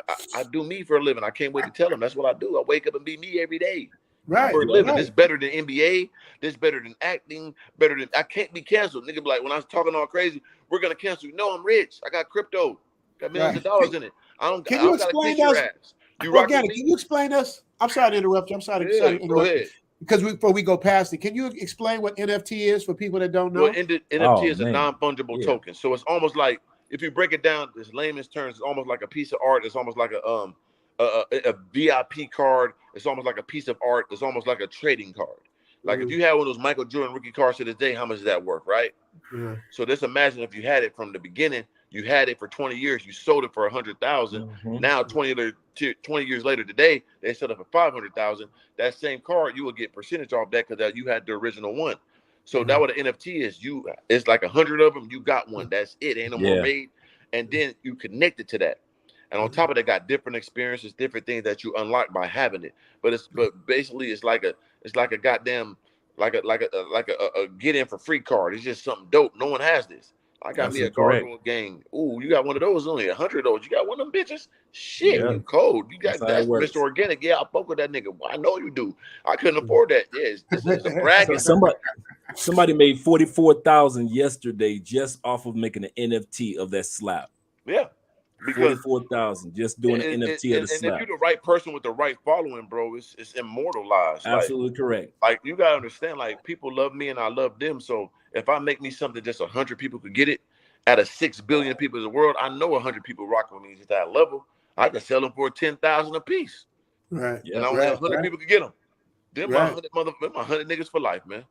do me for a living. I can't wait to tell them that's what I do. I wake up and be me every day. Right. For a living. This better than NBA. This better than acting. Better than I can't be canceled. Nigga be like, when I was talking all crazy, we're gonna cancel you. No, I'm rich. I got crypto. Got millions of dollars in it. I don't gotta kiss your ass. Can you explain us? I'm sorry to interrupt you. I'm sorry to interrupt go ahead. Because before we go past it, can you explain what NFT is for people that don't know? Well, NFT is a non-fungible token. So it's almost like, if you break it down, this layman's terms, it's almost like a piece of art. It's almost like a VIP card. It's almost like a piece of art. It's almost like a trading card. Like if you had one of those Michael Jordan rookie cards to this day, how much is that worth, right? So just imagine if you had it from the beginning, you had it for 20 years, you sold it for 100,000. Now 20 years later today, they sell it for 500,000. That same card, you will get percentage off that because you had the original one. So that what an NFT is. It's like 100 of them. You got one. That's it. Ain't no more made. And then you connect it to that. And on top of that, got different experiences, different things that you unlock by having it. But basically it's like a goddamn like a get in for free card. It's just something dope. No one has this. I got me a gargoyle gang. Ooh, you got one of those? Only 100 of those. You got one of them bitches? Shit, you cold. You got that's Mr. Organic. Yeah, I fuck with that nigga. Well, I know you do. I couldn't afford that. Yeah, it's a bragging. Somebody made 44,000 yesterday just off of making an NFT of that slap. Yeah. Because 44,000 just doing an NFT of the slap. And if you're the right person with the right following, bro, it's immortalized. Absolutely correct. Like you gotta understand, like people love me and I love them. So if I make me something just 100 people could get it, out of 6 billion people in the world, I know 100 people rocking with me at that level. I can sell them for 10,000 a piece. Right. And only 100 people could get them. Them my 100 niggas for life, man.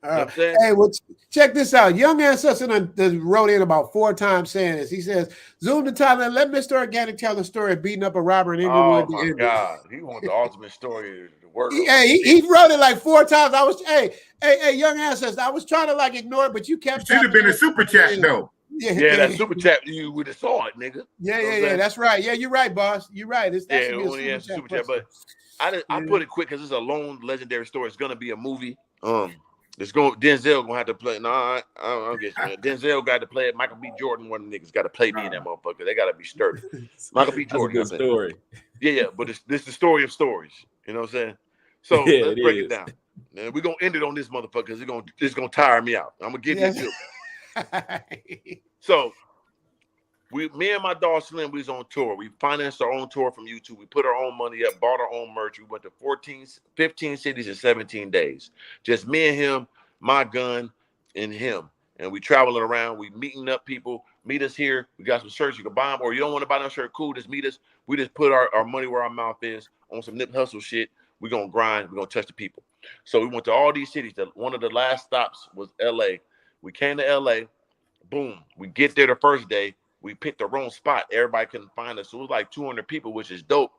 Hey, well, check this out. Young Ancestor wrote in about 4 times saying this. He says, Zoom to Thailand, let Mr. Organic tell the story of beating up a robber in Inglewood. Oh, my God. He wants the ultimate story to work. He wrote it like 4 times. I was, hey, Young Ancestor, I was trying to like ignore it, but you kept. Should have been a super chat, though. Yeah, that super chat, you would have saw it, nigga. Yeah, that's right. Yeah, you're right, boss. You're right. It's only super chat, but I put it quick because it's a lone legendary story. It's gonna be a movie. Denzel gonna have to play. I don't get you. Denzel got to play it. Michael B. Jordan, one of the niggas, got to play me in that motherfucker. They gotta be sturdy. Michael B. Jordan. That's a good story. Yeah, but this is the story of stories. You know what I'm saying? So let's break it down. And we're gonna end it on this motherfucker because it's gonna tire me out. I'm gonna give you a So me and my dog Slim, we was on tour. We financed our own tour from YouTube. We put our own money up, bought our own merch. We went to 15 cities in 17 days. Just me and him, my gun, and him. And we traveling around. We meeting up people. Meet us here. We got some shirts. You can buy them. Or you don't want to buy no shirt, cool. Just meet us. We just put our money where our mouth is on some nip hustle shit. We're going to grind. We're going to touch the people. So we went to all these cities. One of the last stops was L.A. We came to L.A. Boom. We get there the first day. We picked the wrong spot. Everybody couldn't find us. So it was like 200 people, which is dope.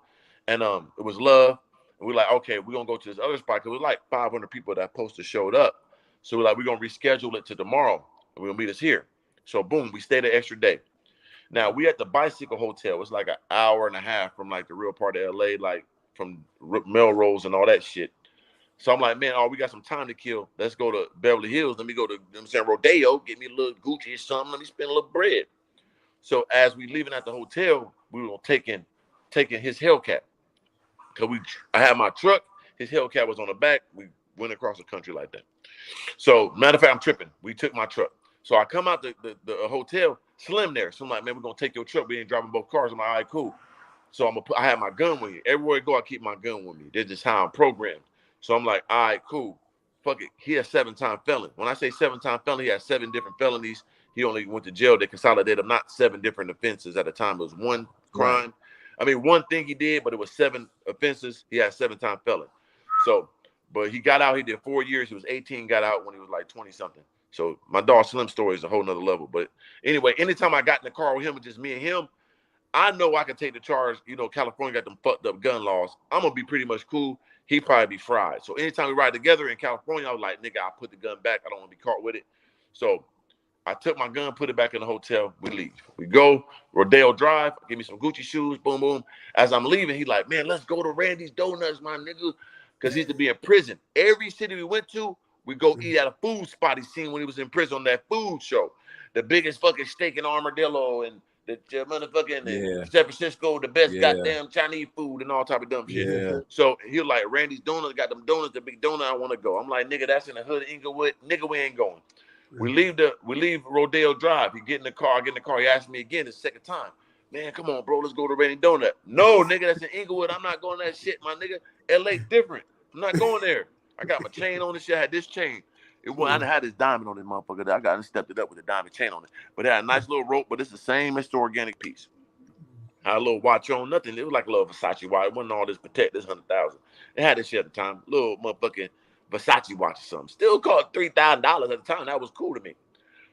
And it was love. And we're like, okay, we're going to go to this other spot because it was like 500 people that posted showed up. So we're like, we're going to reschedule it to tomorrow. And we're going to meet us here. So boom, we stayed an extra day. Now we at the Bicycle Hotel. It's like an hour and a half from like the real part of LA, like from Melrose and all that shit. So I'm like, man, we got some time to kill. Let's go to Beverly Hills. Let me go to Rodeo, get me a little Gucci or something. Let me spend a little bread. So as we leaving at the hotel, we were taking his Hellcat. Because I had my truck, his Hellcat was on the back. We went across the country like that. So matter of fact, I'm tripping. We took my truck. So I come out the hotel, Slim there. So I'm like, man, we're gonna take your truck. We ain't driving both cars. I'm like, all right, cool. So I have my gun with me. Everywhere I go, I keep my gun with me. This is how I'm programmed. So I'm like, all right, cool. Fuck it. He a 7-time felon. When I say 7-time felon, he has 7 different felonies. He only went to jail. They consolidated him, not 7 different offenses at a time. It was one crime. Right. I mean, one thing he did, but it was 7 offenses. He had 7-time felon. So, but he got out. He did 4 years. He was 18, got out when he was like 20-something. So my dog Slim story is a whole nother level. But anyway, anytime I got in the car with him, with just me and him, I know I can take the charge. You know, California got them fucked up gun laws. I'm gonna be pretty much cool. He probably be fried. So anytime we ride together in California, I was like, nigga, I'll put the gun back. I don't want to be caught with it. So I took my gun, put it back in the hotel. We leave. We go Rodeo Drive. Give me some Gucci shoes. Boom, boom. As I'm leaving, he like, man, let's go to Randy's Donuts, my nigga, because he used to be in prison. Every city we went to, we go eat at a food spot he seen when he was in prison on that food show. The biggest fucking steak and armadillo and the motherfucking in San Francisco, the best goddamn Chinese food and all type of dumb shit. Yeah. So he was like, Randy's Donuts, got them donuts, the big donut, I want to go. I'm like, nigga, that's in the hood of Inglewood. Nigga, we ain't going. We leave Rodeo Drive. He get in the car. I get in the car. He asked me again the second time. Man, come on, bro. Let's go to Randy Donut. No, nigga, that's in Inglewood. I'm not going that shit, my nigga. LA different. I'm not going there. I got my chain on this shit. I had this chain. I had this diamond on this motherfucker. I got stepped it up with a diamond chain on it. But it had a nice little rope, but it's the same as the organic piece. I had a little watch on, nothing. It was like a little Versace watch. It wasn't all this Protect, this 100,000. It had this shit at the time. Little motherfucking Versace watch or something. Still cost $3,000 at the time. That was cool to me.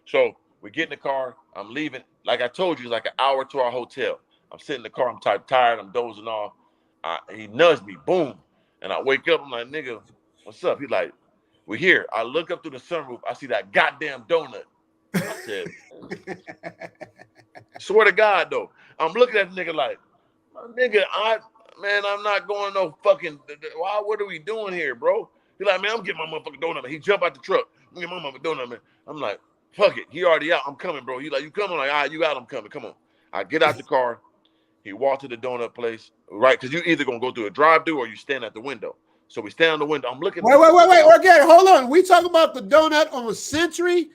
So we get in the car. I'm leaving. Like I told you, it's like an hour to our hotel. I'm sitting in the car. I'm tired. I'm dozing off. He nudged me. Boom. And I wake up. I'm like, nigga, what's up? He's like, we're here. I look up through the sunroof. I see that goddamn donut. I said, swear to God, though. I'm looking at the nigga like, nigga, I'm not going no fucking, what are we doing here, bro? He's like, man, I'm getting my motherfucking donut, man. He jump out the truck. I'm getting my motherfucking donut, man. I'm like, fuck it. He already out. I'm coming, bro. He like, you coming? I'm like, all right, you out. I'm coming. Come on. I get out the car. He walked to the donut place, right? Because you either going to go through a drive-thru or you stand at the window. So we stand on the window. I'm looking. Wait. Okay, hold on. We talking about the donut on Century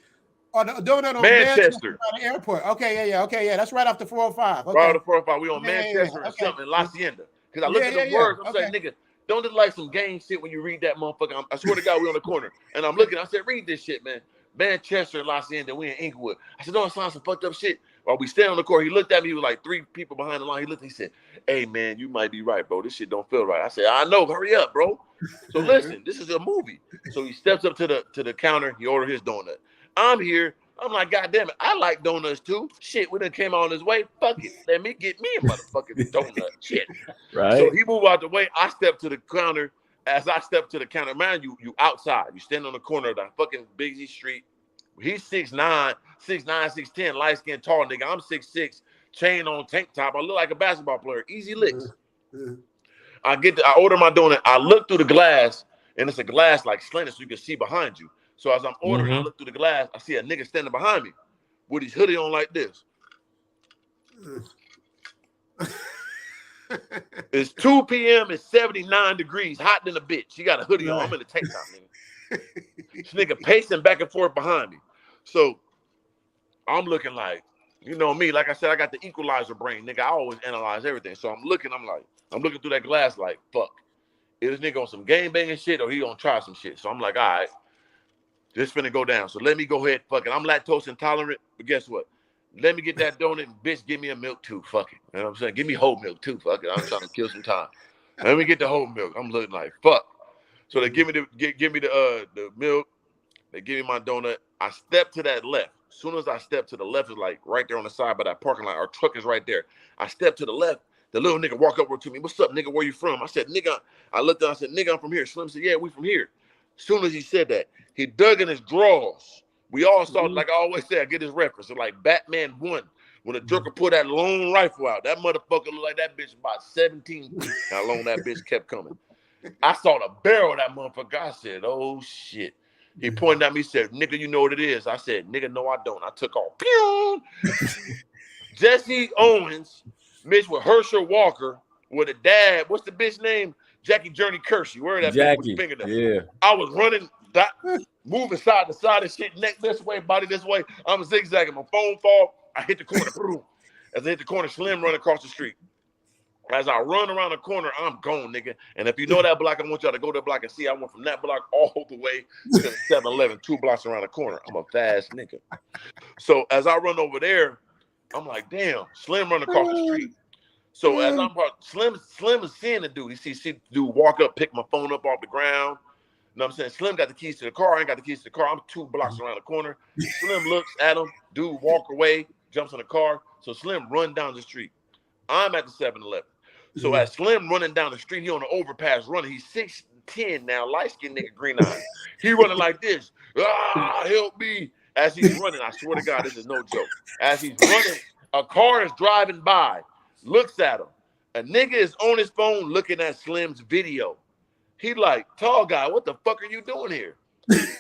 or the donut on Manchester at the airport? Okay, yeah. That's right off the 405. Okay. Right off the 405. We on Manchester or something in La Hacienda. Because I looked at the words. I'm saying, nigga, don't just like some gang shit when you read that motherfucker. I swear to God, we on the corner. And I'm looking. I said, read this shit, man. Manchester and La Hacienda. We in Inglewood. I said, don't sound some fucked up shit. While we stand on the court, he looked at me. He was like 3 people behind the line. He looked. He said, hey, man, you might be right, bro. This shit don't feel right. I said, I know. Hurry up, bro. So listen, this is a movie. So he steps up to the counter. He ordered his donut. I'm here. I'm like, God damn it. I like donuts too. Shit, we done came on his way. Fuck it. Let me get me a motherfucking donut. Shit. Right. So he moved out the way. I stepped to the counter. As I stepped to the counter, mind you, you outside. You stand on the corner of the fucking busy street. He's 6'9", 6'10", light skinned, tall nigga. I'm 6'6", chain on, tank top. I look like a basketball player. Easy licks. I order my donut. I look through the glass, and it's a glass like slanted so you can see behind you. So as I'm ordering, I look through the glass. I see a nigga standing behind me with his hoodie on like this. It's 2 p.m. It's 79 degrees, hot than a bitch. He got a hoodie on. I'm in the tank top, nigga. This nigga pacing back and forth behind me. So I'm looking like, you know me, like I said, I got the equalizer brain, nigga. I always analyze everything. So I'm looking through that glass like, fuck. Is this nigga on some game banging shit or he gonna try some shit? So I'm like, all right, this finna go down. So let me go ahead, fuck it. I'm lactose intolerant, but guess what? Let me get that donut and bitch, give me a milk too. Fuck it. You know what I'm saying? Give me whole milk too. Fuck it. I'm trying to kill some time. Let me get the whole milk. I'm looking like fuck. So they give me the milk. They give me my donut. I step to that left. As soon as I step to the left, is like right there on the side by that parking lot. Our truck is right there. I step to the left. The little nigga walk over to me. What's up, nigga? Where you from? I said, nigga. I looked down. I said, nigga, I'm from here. Slim said, yeah, we from here. As soon as he said that, he dug in his drawers. We all saw, like I always say, I get this reference. So like Batman 1, when the Joker pulled that long rifle out, that motherfucker looked like that bitch about 17 feet. How long that bitch kept coming. I saw the barrel of that motherfucker. I said, oh, shit. He pointed at me, said, nigga, you know what it is. I said, nigga, no, I don't. I took off. Pew! Jesse Owens mixed with Herschel Walker with a dad. What's the bitch name? Jackie Journey Kersey. Where that Jackie? Finger there? Yeah. I was running, moving side to side and shit, neck this way, body this way. I'm zigzagging. My phone fall. I hit the corner. Boom. As I hit the corner, Slim run across the street. As I run around the corner, I'm gone, nigga. And if you know that block, I want y'all to go to that block and see. I went from that block all the way to the 7-Eleven, 2 blocks around the corner. I'm a fast nigga. So as I run over there, I'm like, damn, Slim run across the street. So as I'm Slim is seeing the dude. He see dude walk up, pick my phone up off the ground. You know what I'm saying? Slim got the keys to the car. I ain't got the keys to the car. I'm 2 blocks around the corner. Slim looks at him. Dude walk away, jumps in the car. So Slim run down the street. I'm at the 7-Eleven. So as Slim running down the street, he on the overpass running. He's 6'10" now, light-skinned nigga, green eyes. He running like this. Help me. As he's running, I swear to God, this is no joke. As he's running, a car is driving by, looks at him. A nigga is on his phone looking at Slim's video. He like, tall guy, what the fuck are you doing here?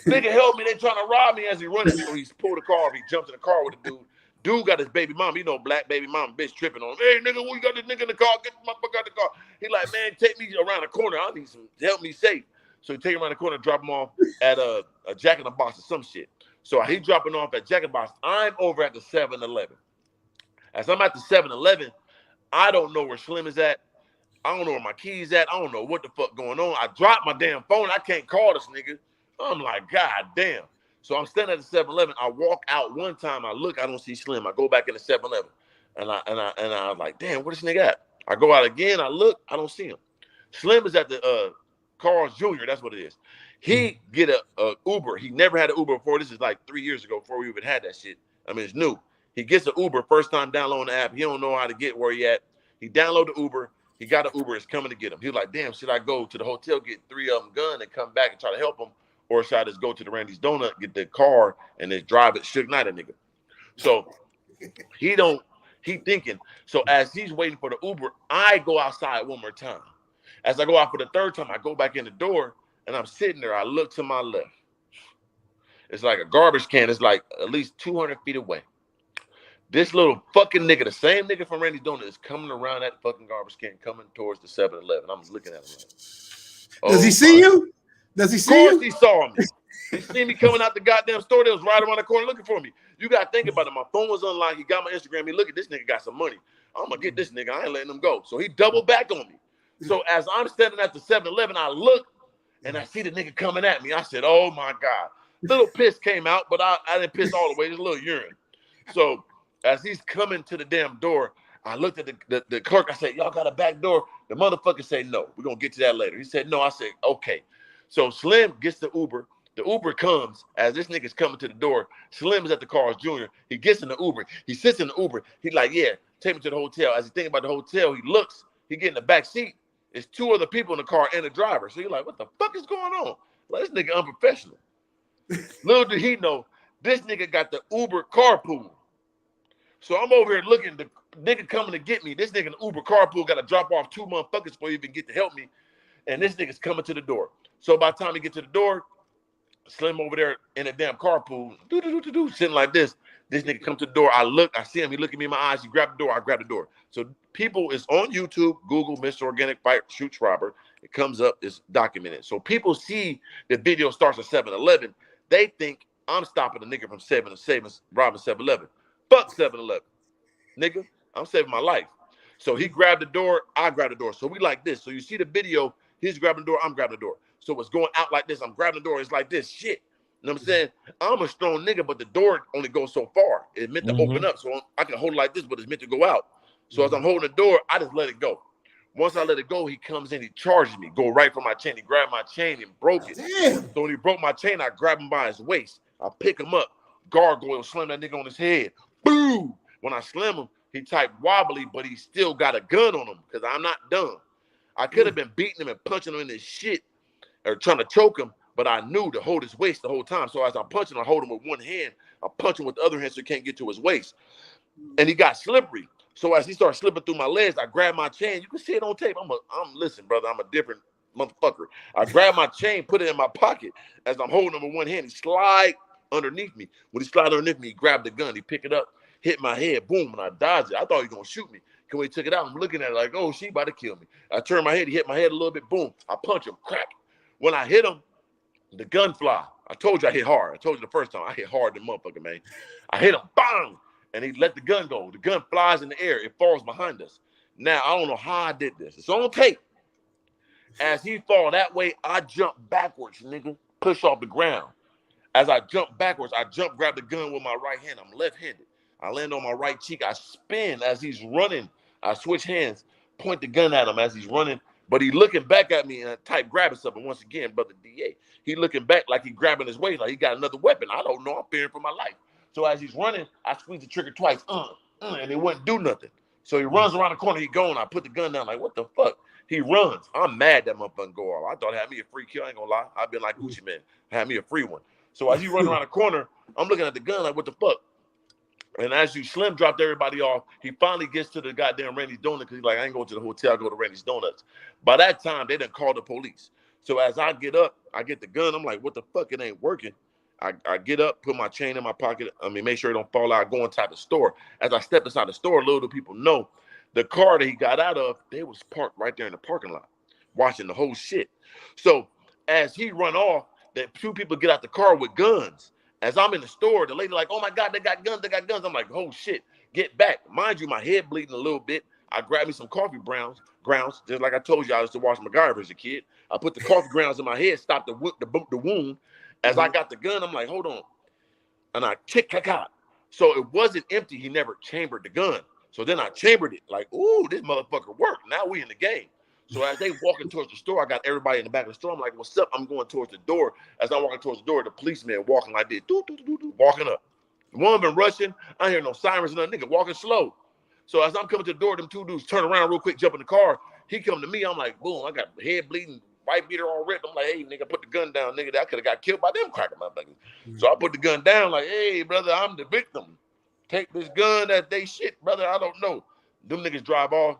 Nigga, help me. They trying to rob me as he running. So he's pulled the car off. He jumps in the car with the dude. Dude got his baby mom. You know, black baby mom, bitch tripping on him. Hey, nigga, we got this nigga in the car. Get the motherfucker out the car. He like, man, take me around the corner. I need some help me safe. So he take him around the corner and drop him off at a Jack in the Box or some shit. So he dropping off at Jack in the Box. I'm over at the 7-Eleven. As I'm at the 7-Eleven, I don't know where Slim is at. I don't know where my keys at. I don't know what the fuck going on. I dropped my damn phone. I can't call this nigga. I'm like, God damn. So I'm standing at the 7-Eleven. I walk out one time. I look, I don't see Slim. I go back in the 7-Eleven. And I was like, damn, where this nigga at? I go out again. I look, I don't see him. Slim is at the Carl's Jr. That's what it is. He get a Uber. He never had an Uber before. This is like 3 years ago before we even had that shit. I mean, it's new. He gets an Uber first time downloading the app. He don't know how to get where he at. He download the Uber. He got an Uber. It's coming to get him. He was like, damn, should I go to the hotel, get 3 of them gun and come back and try to help him? Or should I just go to the Randy's Donut, get the car, and then drive it, Suge Knight a nigga? So he thinking. So as he's waiting for the Uber, I go outside one more time. As I go out for the third time, I go back in the door, and I'm sitting there. I look to my left. It's like a garbage can. It's like at least 200 feet away. This little fucking nigga, the same nigga from Randy's Donut, is coming around that fucking garbage can, coming towards the 7-Eleven. I'm looking at him like, does he see you? Does he see you? Of course he saw me. He seen me coming out the goddamn store. They was right around the corner looking for me. You got to think about it. My phone was unlocked. He got my Instagram. He look at this nigga got some money. I'm going to get this nigga. I ain't letting him go. So he doubled back on me. So as I'm standing at the 7-Eleven, I look, and I see the nigga coming at me. I said, oh, my God. Little piss came out, but I didn't piss all the way. There's a little urine. So as he's coming to the damn door, I looked at the clerk. I said, y'all got a back door? The motherfucker said, no. We're going to get to that later. He said, no. I said, okay. So Slim gets the Uber. The Uber comes as this nigga's coming to the door. Slim is at the Carl's Jr. He gets in the Uber. He sits in the Uber. He's like, yeah, take me to the hotel. As he thinking about the hotel, he looks. He get in the back seat. There's 2 other people in the car and the driver. So you're like, what the fuck is going on? Like, this nigga unprofessional. Little did he know, this nigga got the Uber carpool. So I'm over here looking, the nigga coming to get me. This nigga in the Uber carpool got to drop off 2 motherfuckers before he even get to help me. And this nigga's coming to the door. So by the time he get to the door, Slim over there in a damn carpool, sitting like this. This nigga come to the door. I look, I see him. He look at me in my eyes. He grab the door. I grab the door. So people is on YouTube, Google Mr. Organic Fight Shoots Robber. It comes up, it's documented. So people see the video starts at 7-Eleven. They think I'm stopping the nigga from robbing 7-Eleven. Fuck 7-Eleven. Nigga, I'm saving my life. So he grabbed the door, I grabbed the door. So we like this. So you see the video, he's grabbing the door, I'm grabbing the door. So it's going out like this. I'm grabbing the door. It's like this shit. You know what I'm saying? I'm a strong nigga, but the door only goes so far. It's meant to open up. So I can hold it like this, but it's meant to go out. So as I'm holding the door, I just let it go. Once I let it go, he comes in, he charges me, go right for my chain. He grabbed my chain and broke it. Damn. So when he broke my chain, I grab him by his waist. I pick him up, gargoyle, slam that nigga on his head. Boom! When I slam him, he type wobbly, but he still got a gun on him because I'm not done. I could have been beating him and punching him in his shit or trying to choke him, but I knew to hold his waist the whole time. So as I punch him, I hold him with one hand. I punch him with the other hand so he can't get to his waist. And he got slippery. So as he started slipping through my legs, I grabbed my chain. You can see it on tape. Listen, brother, I'm a different motherfucker. I grabbed my chain, put it in my pocket. As I'm holding him with one hand, he slide underneath me. When he slid underneath me, he grabbed the gun. He picked it up, hit my head, boom, and I dodged it. I thought he was going to shoot me. When he took it out, I'm looking at it like, oh, she about to kill me. I turned my head, he hit my head a little bit, boom. I punch him, crack. When I hit him, the gun fly. I told you I hit hard. I told you the first time I hit hard, the motherfucker, man. I hit him, bang, and he let the gun go. The gun flies in the air. It falls behind us. Now, I don't know how I did this. It's on tape. As he fall that way, I jump backwards, nigga, push off the ground. As I jump backwards, I grab the gun with my right hand. I'm left-handed. I land on my right cheek. I spin as he's running. I switch hands, point the gun at him as he's running. But he looking back at me and I type grabbing something. Once again, brother DA, he looking back like he grabbing his waist, like he got another weapon. I don't know. I'm fearing for my life. So as he's running, I squeeze the trigger twice, and it wouldn't do nothing. So he runs around the corner. He going. I put the gun down. Like, what the fuck? He runs. I'm mad that motherfucker go off. I thought it had me a free kill. I ain't gonna lie. I've been like Gucci Man. Had me a free one. So as he run around the corner, I'm looking at the gun like, what the fuck? And as you Slim dropped everybody off, he finally gets to the goddamn Randy's Donuts because he's like, I ain't going to the hotel. I go to Randy's Donuts. By that time, they didn't call the police. So as I get up, I get the gun. I'm like, what the fuck? It ain't working. I get up, put my chain in my pocket. I mean, make sure it don't fall out. Go inside the store. As I step inside the store, little do people know, the car that he got out of, they was parked right there in the parking lot, watching the whole shit. So as he run off, the two people get out the car with guns. As I'm in the store, the lady like, oh my God, they got guns, they got guns. I'm like, oh shit, get back. Mind you, my head bleeding a little bit. I grabbed me some coffee grounds, just like I told you I used to watch MacGyver as a kid. I put the coffee grounds in my head, stopped the wound. As I got the gun, I'm like, hold on. And I tick-cack-cack. So it wasn't empty. He never chambered the gun. So then I chambered it. Like, ooh, this motherfucker worked. Now we in the game. So as they walking towards the store, I got everybody in the back of the store. I'm like, what's up? I'm going towards the door. As I'm walking towards the door, the policeman walking like this, walking up. One been rushing. I hear no sirens and nothing. Nigga walking slow. So as I'm coming to the door, them two dudes turn around real quick, jump in the car. He come to me. I'm like, boom, I got head bleeding, white beater all ripped. I'm like, hey, nigga, put the gun down, nigga. I could have got killed by them cracking my back. So I put the gun down like, hey, brother, I'm the victim. Take this gun that they shit, brother. I don't know. Them niggas drive off.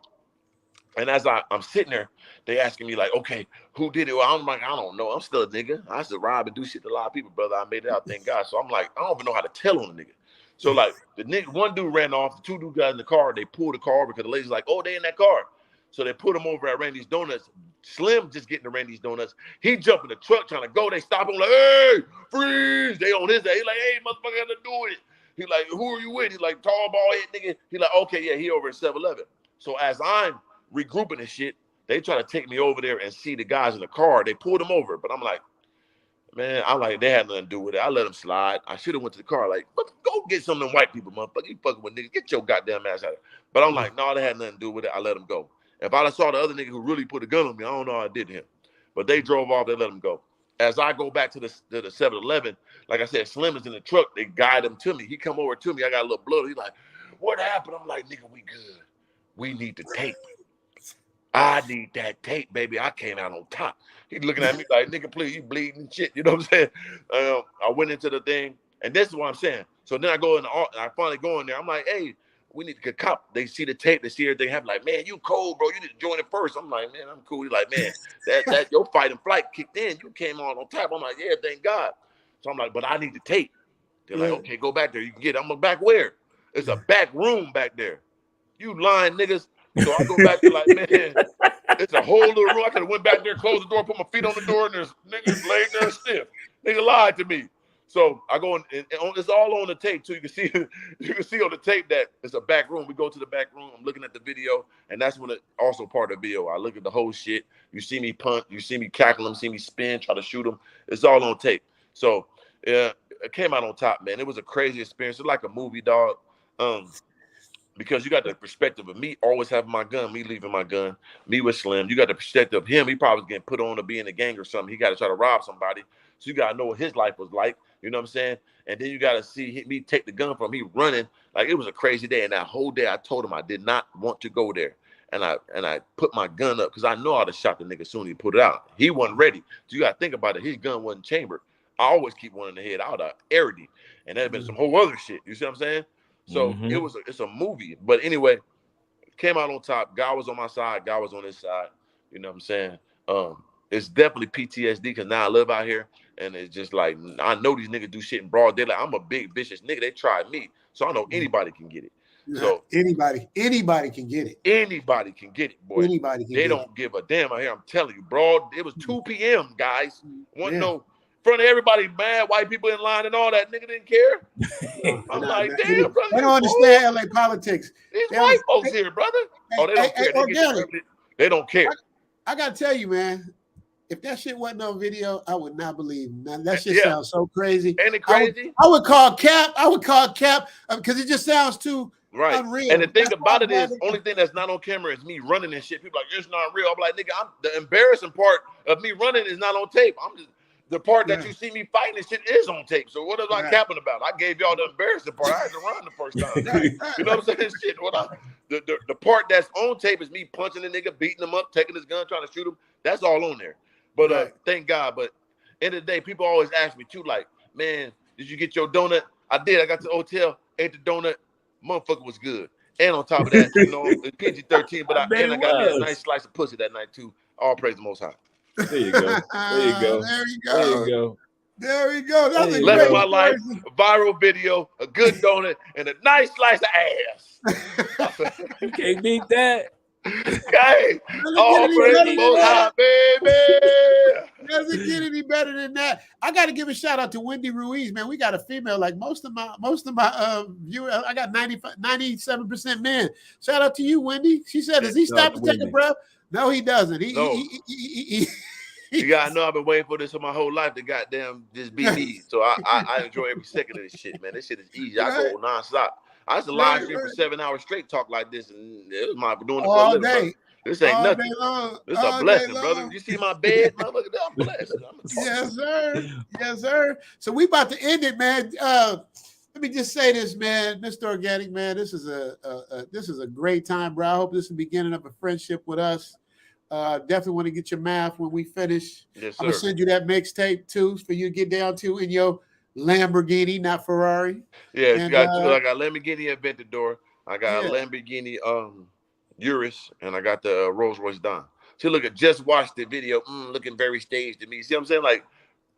And as I'm sitting there, they asking me like, okay, who did it? Well, I'm like, I don't know. I'm still a nigga. I used to rob and do shit to a lot of people, brother. I made it out, thank God. So I'm like, I don't even know how to tell on the nigga. So like the nigga, one dude ran off, the two dudes got in the car. They pulled the car because the lady's like, oh, they in that car. So they put him over at Randy's Donuts. Slim just getting to Randy's Donuts. He jumped in the truck trying to go. They stop him like, hey, freeze. They on his day. He like, hey, motherfucker, got to do with it. He like, who are you with? He's like, tall, bald head nigga. He like, okay, yeah, he over at 7-Eleven. So as I'm regrouping and shit, they try to take me over there and see the guys in the car. They pulled him over, but I'm like, man, I'm like, they had nothing to do with it. I let them slide. I should have went to the car like, go get some of them white people, motherfucker. You fucking with niggas. Get your goddamn ass out of it. But I'm like, no, they had nothing to do with it. I let them go. If I saw the other nigga who really put a gun on me, I don't know how I did to him. But they drove off. They let him go. As I go back to the 7-Eleven, like I said, Slim is in the truck. They guide him to me. He come over to me. I got a little blood. He's like, what happened? I'm like, nigga, we good. We need the tape. I need that tape, baby. I came out on top. He's looking at me like, nigga, please, you bleeding and shit. You know what I'm saying? I went into the thing, and this is what I'm saying. So then I go in, I finally go in there. I'm like, hey, we need to get cop. They see the tape, they see everything happen. Like, man, you cold, bro. You need to join it first. I'm like, man, I'm cool. He's like, man, that your fight and flight kicked in. You came on top. I'm like, yeah, thank God. So I'm like, but I need the tape. They're like, okay, go back there. You can get it. I'm like, back where? It's a back room back there. You lying niggas. So I go back to like, man, it's a whole little room. I could have went back there, closed the door, put my feet on the door, and there's niggas laying there stiff. Nigga lied to me. So I go in, and it's all on the tape too. You can see on the tape that it's a back room. We go to the back room. I'm looking at the video, and that's when it also part of the video. I look at the whole shit. You see me punt, you see me cackle him, see me spin, try to shoot him. It's all on tape. So yeah, it came out on top, man. It was a crazy experience. It's like a movie, dog. Because you got the perspective of me always having my gun, me leaving my gun, me with Slim. You got the perspective of him. He probably was getting put on to be in a gang or something. He got to try to rob somebody. So you got to know what his life was like. You know what I'm saying? And then you got to see me take the gun from me running. Like, it was a crazy day. And that whole day I told him I did not want to go there. And I put my gun up because I know I'd have shot the nigga as soon as he put it out. He wasn't ready. So you got to think about it. His gun wasn't chambered. I always keep one in the head. I would have aired it. And that'd been some whole other shit. You see what I'm saying? So it's a movie. But anyway, came out on top. God was on my side. God was on his side. You know what I'm saying? It's definitely PTSD because now I live out here. And it's just like, I know these niggas do shit in broad daylight. I'm a big, vicious nigga. They tried me. So I know anybody can get it. So anybody can get it. Anybody can get it, boy. Anybody can They don't give a damn out here. I'm telling you, bro. It was 2 p.m., guys. Wasn't no in front of everybody, mad white people in line and all that. Nigga didn't care. I'm like, damn, brother. They don't understand LA politics. These white folks here, brother. Oh, they don't care. They don't care. I gotta tell you, man. If that shit wasn't on video, I would not believe. Man, that shit sounds so crazy. Ain't it crazy? I would call cap. Because it just sounds too unreal. And the thing about it is, only thing that's not on camera is me running and shit. People like, it's not real. I'm like, nigga, the embarrassing part of me running is not on tape. I'm just the part that you see me fighting and shit is on tape. So what am I capping about? I gave y'all the embarrassing part. I had to run the first time. You know what I'm saying? Shit. the part that's on tape is me punching the nigga, beating him up, taking his gun, trying to shoot him. That's all on there. But thank God. But end of the day, people always ask me too, like, man, did you get your donut? I did. I got to the hotel, ate the donut. Motherfucker was good. And on top of that, you know, it's PG-13, but I got me a nice slice of pussy that night too. All praise the Most High. There you go. There you go. There you go. There you go. There we go. That's a Left great my life, a viral video, a good donut, and a nice slice of ass. You can't beat that. Okay. All praise the Most High, baby. Doesn't get any better than that. I got to give a shout out to Wendy Ruiz, man. We got a female. Like most of my viewers, I got 97% men. Shout out to you, Wendy. She said, "Does he stop to take a breath?" No, he doesn't. You gotta know I've been waiting for this for my whole life to goddamn just be me. So I enjoy every second of this shit, man. This shit is easy. I go nonstop. I used to live stream for 7 hours straight, talk like this, and it was my doing it for a living. Day. This ain't nothing. This is a blessing, brother. You see my bed, motherfucker? I'm blessed. Yes, sir. Yes, sir. So we about to end it, man. Let me just say this, man, Mr. Organic, man. This is a great time, bro. I hope this is the beginning of a friendship with us. Definitely want to get your math when we finish. Yes, I'm gonna send you that mixtape too for you to get down to in your Lamborghini, not Ferrari. Yeah, and, I got Lamborghini Aventador. I got a Lamborghini Urus, and I got the Rolls Royce Don. See, look at just watched the video, looking very staged to me. See what I'm saying? Like,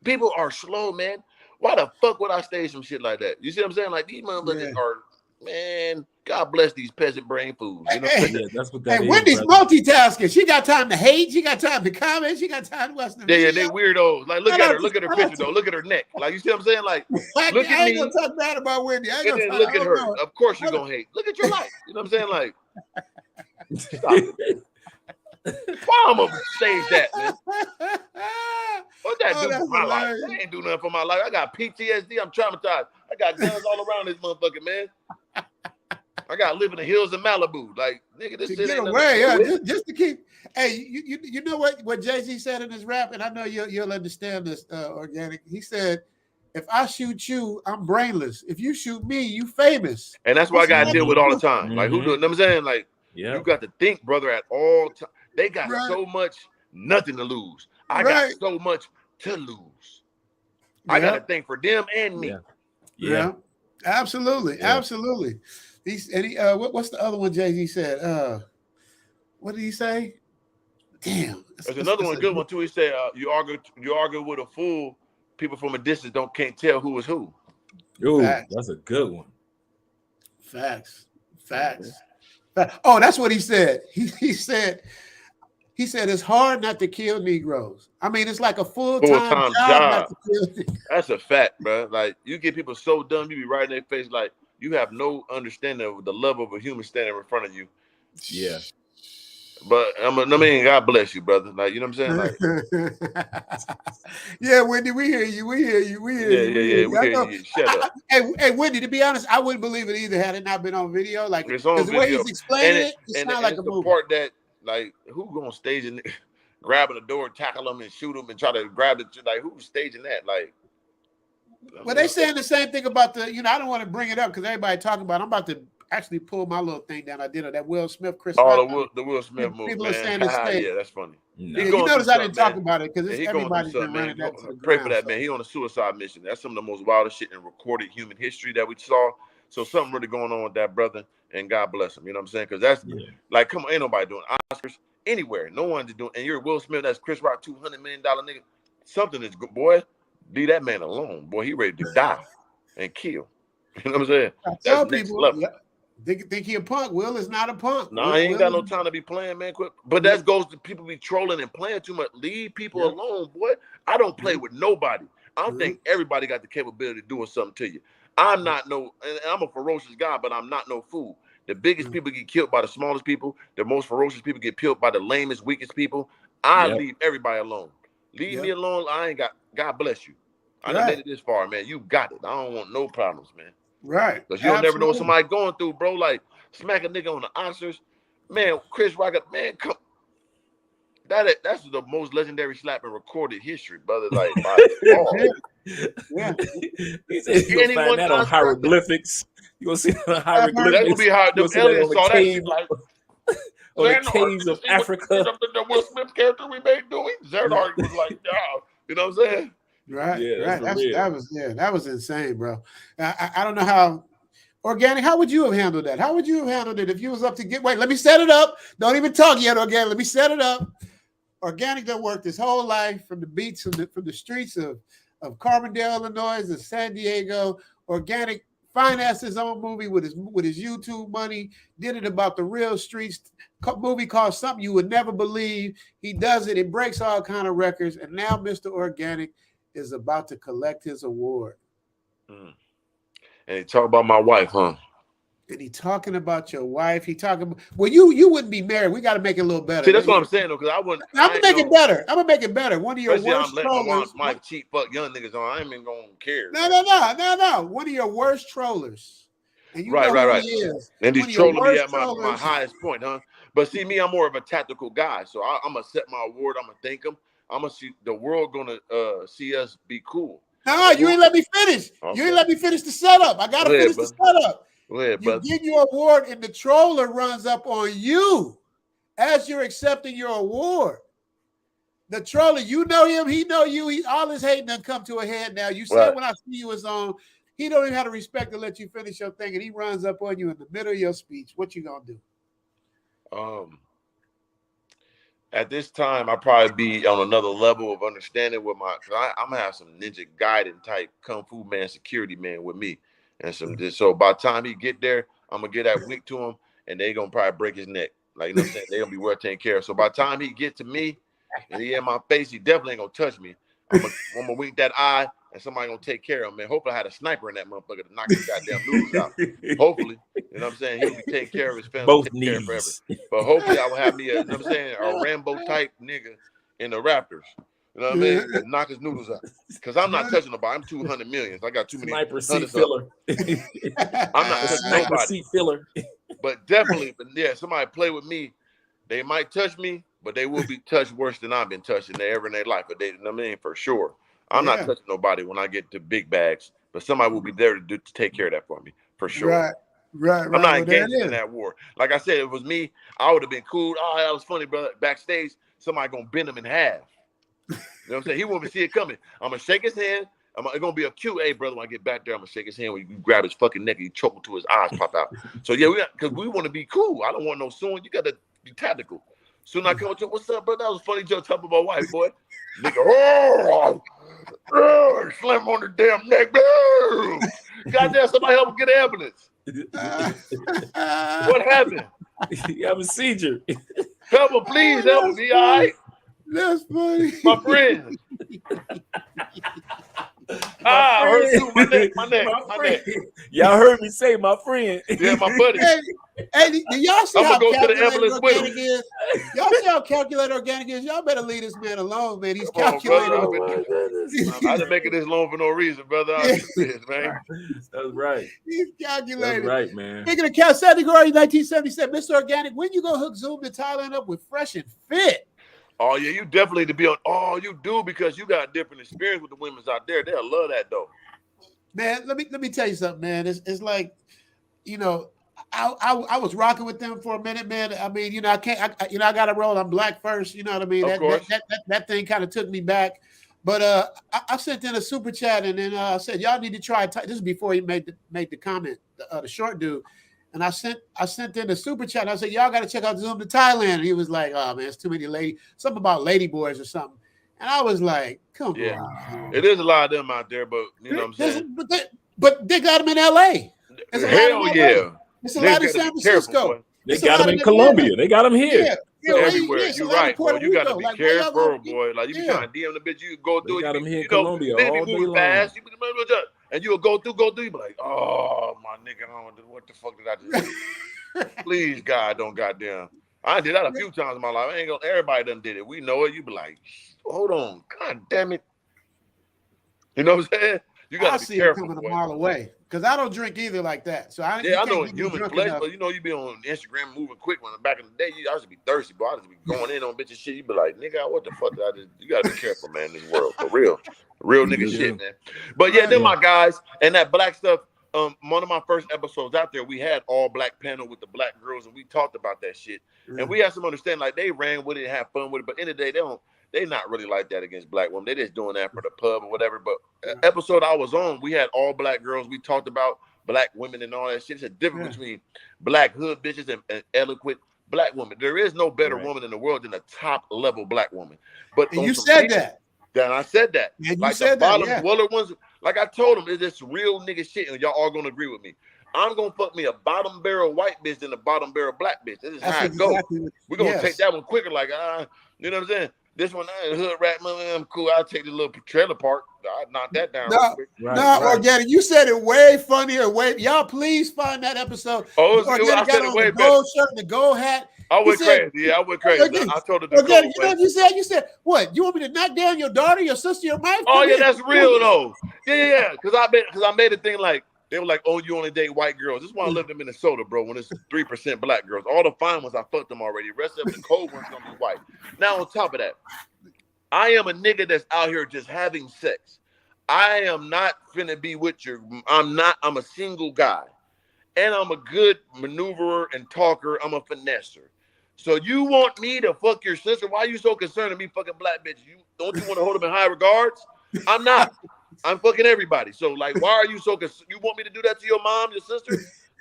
people are slow, man. Why the fuck would I stage some shit like that? You see what I'm saying? Like, these motherfuckers are, man, God bless these peasant brain fools. You know? That's what that is. Wendy's multitasking. She got time to hate. She got time to comment. She got time to watch the video. Yeah, they weirdos. Like, look at her. Look at her picture, though. Look at her neck. Like, you see what I'm saying? Like, look at me. I ain't gonna talk bad about Wendy. And then look at her. Of course you're gonna hate. Look at your life. You know what I'm saying? Like, stop it. Why I'm gonna stage that, man? What that do for my life? That ain't do nothing for my life. I got PTSD. I'm traumatized. I got guns all around this motherfucker, man. I got to live in the hills of Malibu. Like, nigga, this shit ain't away, just to keep. Hey, you know what Jay-Z said in his rap, and I know you'll understand this, Organic. He said, "If I shoot you, I'm brainless. If you shoot me, you famous." And that's what I got to deal with all the time. Like, who do you know what I'm saying? Like, you got to think, brother, at all times. They got so much nothing to lose. I got so much to lose. I got to think for them and me. Yeah. Absolutely. Absolutely. What's the other one Jay-Z said? What did he say? Damn. There's another one, good one too. He said, you argue with a fool, people from a distance can't tell who is who. Ooh, that's a good one. Facts. Oh, that's what he said. He said it's hard not to kill Negroes. I mean, it's like a full-time job. Not to kill. That's a fact, bro. Like, you get people so dumb, you be right in their face like, you have no understanding of the love of a human standing in front of you. Yeah. But I mean, God bless you, brother. Like, you know what I'm saying? Like, yeah, Wendy, we hear you. We hear you. We hear you. Shut up. Hey, Wendy, to be honest, I wouldn't believe it either had it not been on video. Like, it's on video. The way he's explaining it sounds like a movie. The part that, like, who gonna stage it, grabbing the door, tackle them, and shoot them, and try to grab it? Like, who's staging that? Like, well, they saying the same thing about the. I don't want to bring it up because everybody talking about it. I'm about to actually pull my little thing down. I did that Will Smith, Chris. Oh, the Will Smith movie. People man. are saying the yeah, that's funny. No. You notice I didn't talk about it because everybody's been running that. Pray for that man. He on a suicide mission. That's some of the most wildest shit in recorded human history that we saw. So something really going on with that brother, and God bless him. You know what I'm saying? Because that's like, come on, ain't nobody doing Oscars anywhere. No one's doing. And you're Will Smith. That's Chris Rock, $200 million nigga. Something is good, boy. Leave that man alone, boy. He ready to die and kill. You know what I'm saying? I tell people, think he a punk. Will is not a punk. No, he ain't got no time to be playing, man. Quit. But that goes to people be trolling and playing too much. Leave people alone, boy. I don't play with nobody. I think everybody got the capability of doing something to you. I'm not and I'm a ferocious guy, but I'm not no fool. The biggest people get killed by the smallest people. The most ferocious people get killed by the lamest, weakest people. I leave everybody alone. Leave me alone. I ain't got. God bless you. I done made it this far, man. You got it. I don't want no problems, man. Right. Because you'll never know what somebody going through, bro. Like, smack a nigga on the Oscars. Man, Chris Rock, man, come. That's the most legendary slap in recorded history, brother. Like, by far. Yeah. He said you're gonna find that on hieroglyphics. You're gonna see that on hieroglyphics. That's gonna be how the aliens saw that shit, like on the caves of Africa. The Will Smith character we made doing. Zerdar was like, yeah, you know what I'm saying? Right, yeah, right. That was insane, bro. I don't know how. Organic, how would you have handled that? How would you have handled it if you was up to get? Wait, let me set it up. Don't even talk yet, Organic. Let me set it up. Organic done worked his whole life from the beats, from the streets of Carbondale, Illinois, to San Diego. Organic financed his own movie with his YouTube money. Did it about the real streets. Movie called Something You Would Never Believe. He does it. It breaks all kind of records. And now Mr. Organic is about to collect his award. And he talk about my wife, huh? And he talking about your wife. He talking about, well, you wouldn't be married. We got to make it a little better. See, that's what I'm saying, though, because I wouldn't. I'm gonna make it better. I'm gonna make it better. One of your worst trollers. My wife cheat, fuck young niggas on. I ain't even gonna care. No. One of your worst trollers. And you know who he is. And he's trolling me at my highest point, huh? But see, me, I'm more of a tactical guy. So I'm gonna set my award. I'm gonna thank him. I'm gonna see the world gonna see us be cool. No, you ain't let me finish. Okay. You ain't let me finish the setup. I gotta finish the setup. Ahead, you get your award, and the troller runs up on you as you're accepting your award. The troller, you know him, he know you. All his hating done come to a head now. You said when I see you is on, he don't even have the respect to let you finish your thing, and he runs up on you in the middle of your speech. What you gonna do? At this time, I'll probably be on another level of understanding with I'm gonna have some Ninja Gaiden type Kung Fu man, security man with me. And so by the time he get there, I'm gonna get that wink to him, and they gonna probably break his neck. Like, you know what I'm saying? They gonna be well taken care of. So by the time he get to me and he in my face, he definitely ain't gonna touch me. I'm gonna wink that eye, and somebody gonna take care of him. Man, hopefully I had a sniper in that motherfucker to knock his goddamn noodles out. Hopefully, you know what I'm saying? He'll be taking care of his family, both taking care of forever. But hopefully I will have me you know what I'm saying, a Rambo type nigga in the Raptors. You know what I mean? And knock his noodles out. Because I'm not touching nobody. I'm 200 million. I got too many. Sniper seat filler. I'm not touching nobody. Seat filler. But definitely, somebody play with me. They might touch me, but they will be touched worse than I've been touched in their life. But they, you know what I mean? For sure. I'm not touching nobody when I get to big bags, but somebody will be there to take care of that for me. For sure. Right. I'm not engaged in that war. Like I said, if it was me, I would have been cool. Oh, that was funny, brother. Backstage, somebody gonna bend him in half. You know what I'm saying? He won't even see it coming. I'm gonna shake his hand. It's gonna be a cue. Hey, brother, when I get back there, I'm gonna shake his hand. When you grab his fucking neck, you choke him till his eyes pop out. So because we want to be cool. I don't want no soon. You gotta be tactical. Soon I come to, what's up, brother? That was funny joke talking about my wife, boy. Nigga, slam on the damn neck. Goddamn, somebody help him get an ambulance. What happened? You have a seizure. Help him, please. Help him. He all right? That's funny. My friend. I heard you. My neck. Y'all heard me say my friend. Yeah, my buddy. Hey, do y'all see how calculated organic is? Y'all see how calculated organic is? Y'all better leave this man alone, man. He's calculated. I didn't make it this long for no reason, brother. Man. That's right. He's calculated. That's right, man. Speaking of category 1977, Mr. Organic, when you gonna hook Zoom to Thailand up with Fresh and Fit? Oh yeah, you definitely to be on. Oh, you do, because you got a different experience with the women's out there. They'll love that though. Man, let me tell you something, man. It's like, you know, I was rocking with them for a minute, man. I mean, you know, I got to roll. I'm black first. You know what I mean? That thing kind of took me back. But I sent in a super chat, and then I said, y'all need to try. This is before he made the comment, the short dude. And I sent in a super chat. And I said, y'all got to check out Zoom to Thailand. And he was like, oh, man, it's too many something about lady boys or something. And I was like, come on. It is a lot of them out there, but you know what I'm saying? But they got them in L.A. Hell yeah. It's a lot in San Francisco. They got them in Colombia. They got them here. Everywhere. You're right, boy. You got to be careful, boy. Like, you be trying to DM the bitch, you go through it. Got them here in Colombia all day moving fast. And you'll go through, you be like, oh, my nigga, what the fuck did I just do? Please, God, don't goddamn. I did that a few times in my life. Everybody done did it. We know it. You be like, hold on. God damn it. You know what I'm saying? You got to be careful. I see it coming a mile away. Because I don't drink either like that. So I know it's human flesh, but you know, you be on Instagram moving quick. When back in the day, I used to be thirsty, but I used to be going in on bitches shit. You be like, nigga, what the fuck did I just? You gotta be careful, man. In this world, for real nigga shit, man. But yeah, then my guys and that black stuff. One of my first episodes out there, we had all black panel with the black girls, and we talked about that shit. And we had some understanding, like they ran with it and had fun with it. But in the day, they not really like that against black women. They just doing that for the pub or whatever. But episode I was on, we had all black girls. We talked about black women and all that shit. It's a difference between black hood bitches and eloquent black women. There is no better woman in the world than a top level black woman. But you said that. Then I said that. Yeah, you like said the bottom that, dweller ones, like I told them, it's this real nigga shit, and y'all all gonna agree with me. I'm gonna fuck me a bottom barrel white bitch than a bottom barrel black bitch. This is how it goes. We're gonna take that one quicker, like you know what I'm saying? This one, hood rat, I'm cool. I'll take the little trailer park. I'll knock that down. Organic, you said it way funnier. Y'all please find that episode. Organic got on the gold shirt and the gold hat. I went crazy. Yeah, I went crazy. I told her to go. You know what you said? You said, what? You want me to knock down your daughter, your sister, your wife? Oh, yeah, that's real, though. Yeah. Because I made a thing like, they were like, oh, you only date white girls. This is why I lived in Minnesota, bro, when it's 3% black girls. All the fine ones, I fucked them already. The rest of them, the cold ones, going to be white. Now, on top of that, I am a nigga that's out here just having sex. I am not finna be with you. I'm a single guy. And I'm a good maneuverer and talker. I'm a finesser. So you want me to fuck your sister? Why are you so concerned of me fucking black bitch? Don't you want to hold them in high regards? I'm not. I'm fucking everybody. So like, why are you so concerned? You want me to do that to your mom, your sister?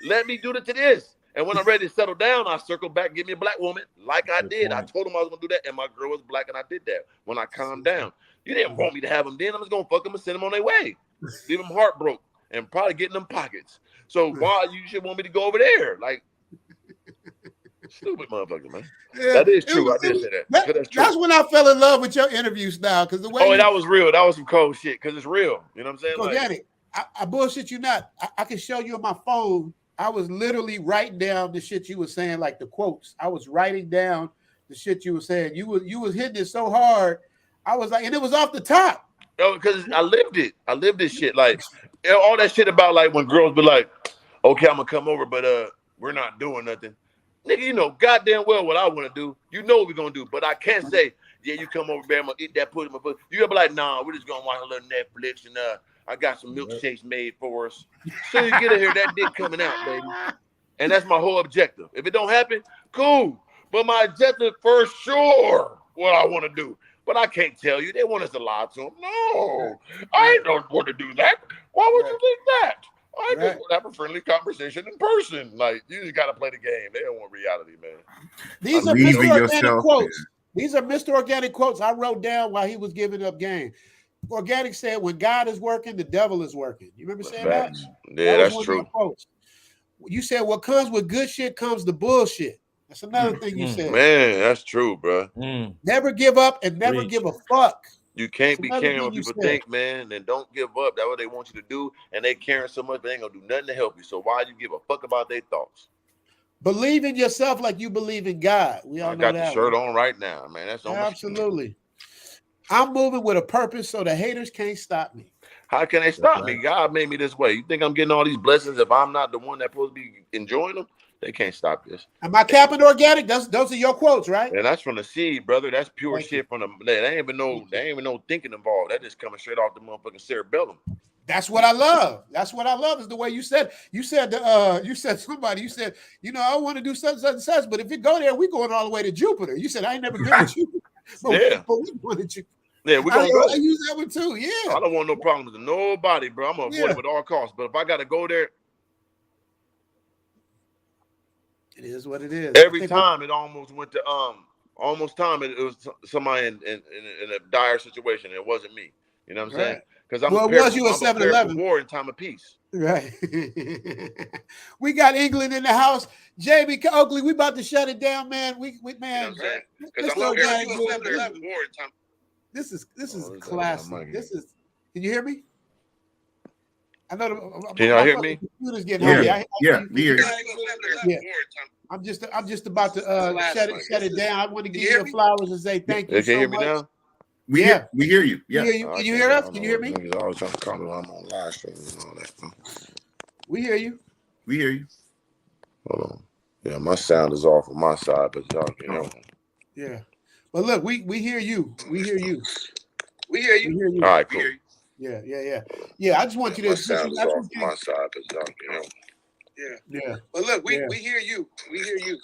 Let me do that to this. And when I'm ready to settle down, I circle back and get me a black woman like I did. I told them I was going to do that, and my girl was black, and I did that when I calmed down. You didn't want me to have them then. I'm just going to fuck them and send them on their way. Leave them heartbroken and probably get in them pockets. So why you should want me to go over there? Like, stupid motherfucker, man. Yeah, that is true. I did say that. That's when I fell in love with your interview style. Because the way that was real. That was some cold shit. Because it's real. You know what I'm saying? Like, I bullshit you not. I can show you on my phone. I was literally writing down the shit you were saying, like the quotes. I was writing down the shit you were saying. You was hitting it so hard. I was like, and it was off the top. Oh, because I lived it. I lived this shit. Like all that shit about like when girls be like, okay, I'm gonna come over, but we're not doing nothing. Nigga, you know goddamn well what I want to do. You know what we're gonna do, but I can't say, yeah, you come over, baby, I'm gonna eat that pussy. You gotta be like, nah, we're just gonna watch a little Netflix and I got some milkshakes made for us. So you get in here, that dick coming out, baby. And that's my whole objective. If it don't happen, cool. But my objective for sure what I want to do. But I can't tell you. They want us to lie to them. No, I don't want to do that. Why would you think that? I just want to have a friendly conversation in person. Like, you just got to play the game. They don't want reality, man. These are Mr. Organic quotes. These are Mr. Organic quotes I wrote down while he was giving up game. Organic said, when God is working, the devil is working. You remember saying that? Yeah, that's true. You said, what comes with good shit comes the bullshit. That's another thing you said. Man, that's true, bro. Never give up and never give a fuck. You can't be caring what people think, man, and don't give up. That's what they want you to do, and they caring so much, they ain't gonna do nothing to help you. So why you give a fuck about their thoughts? Believe in yourself like you believe in God. We all know that. I got the shirt on right now, man. That's absolutely. I'm moving with a purpose, so the haters can't stop me. How can they stop me? God made me this way. You think I'm getting all these blessings if I'm not the one that's supposed to be enjoying them? They can't stop this. Am I capping Organic? Those are your quotes, right? And that's from the seed, brother. That's pure shit from the. There ain't even no thinking involved. That just coming straight off the motherfucking cerebellum. That's what I love. That's what I love is the way you said. You said somebody. You said, I want to do such and such, but if you go there, we going all the way to Jupiter. You said I ain't never been to Jupiter, but we wanted you. Yeah, we're gonna go. I use that one too. Yeah, I don't want no problems with nobody, bro. I'm gonna avoid it with all costs. But if I gotta go there, it is what it is. Every time it almost went to it was somebody in a dire situation. It wasn't me. You know what I'm saying? Because I'm was you a 7-Eleven war in time of peace. Right. We got England in the house. Jamie Oakley, we about to shut it down, man. We man. You know what I'm saying? This is classic. This is. Can you hear me? I know. Can y'all hear me? Computer's getting heavy. Yeah. I'm just about to shut it down. I want to give you your flowers and say thank you so much. Can you hear me now? We hear you. Yeah. Can you hear us? Can you hear me? I was trying to call me while I'm on live stream and all that. We hear you. We hear you. Hold on. Yeah, my sound is off on my side, but y'all can hear me. Yeah. But look, we hear you. We hear you. We hear you. We hear you. All right, cool. Yeah, I just want you to. My sound is off on my side, but y'all can hear me. Yeah. But look, we hear you. We hear you.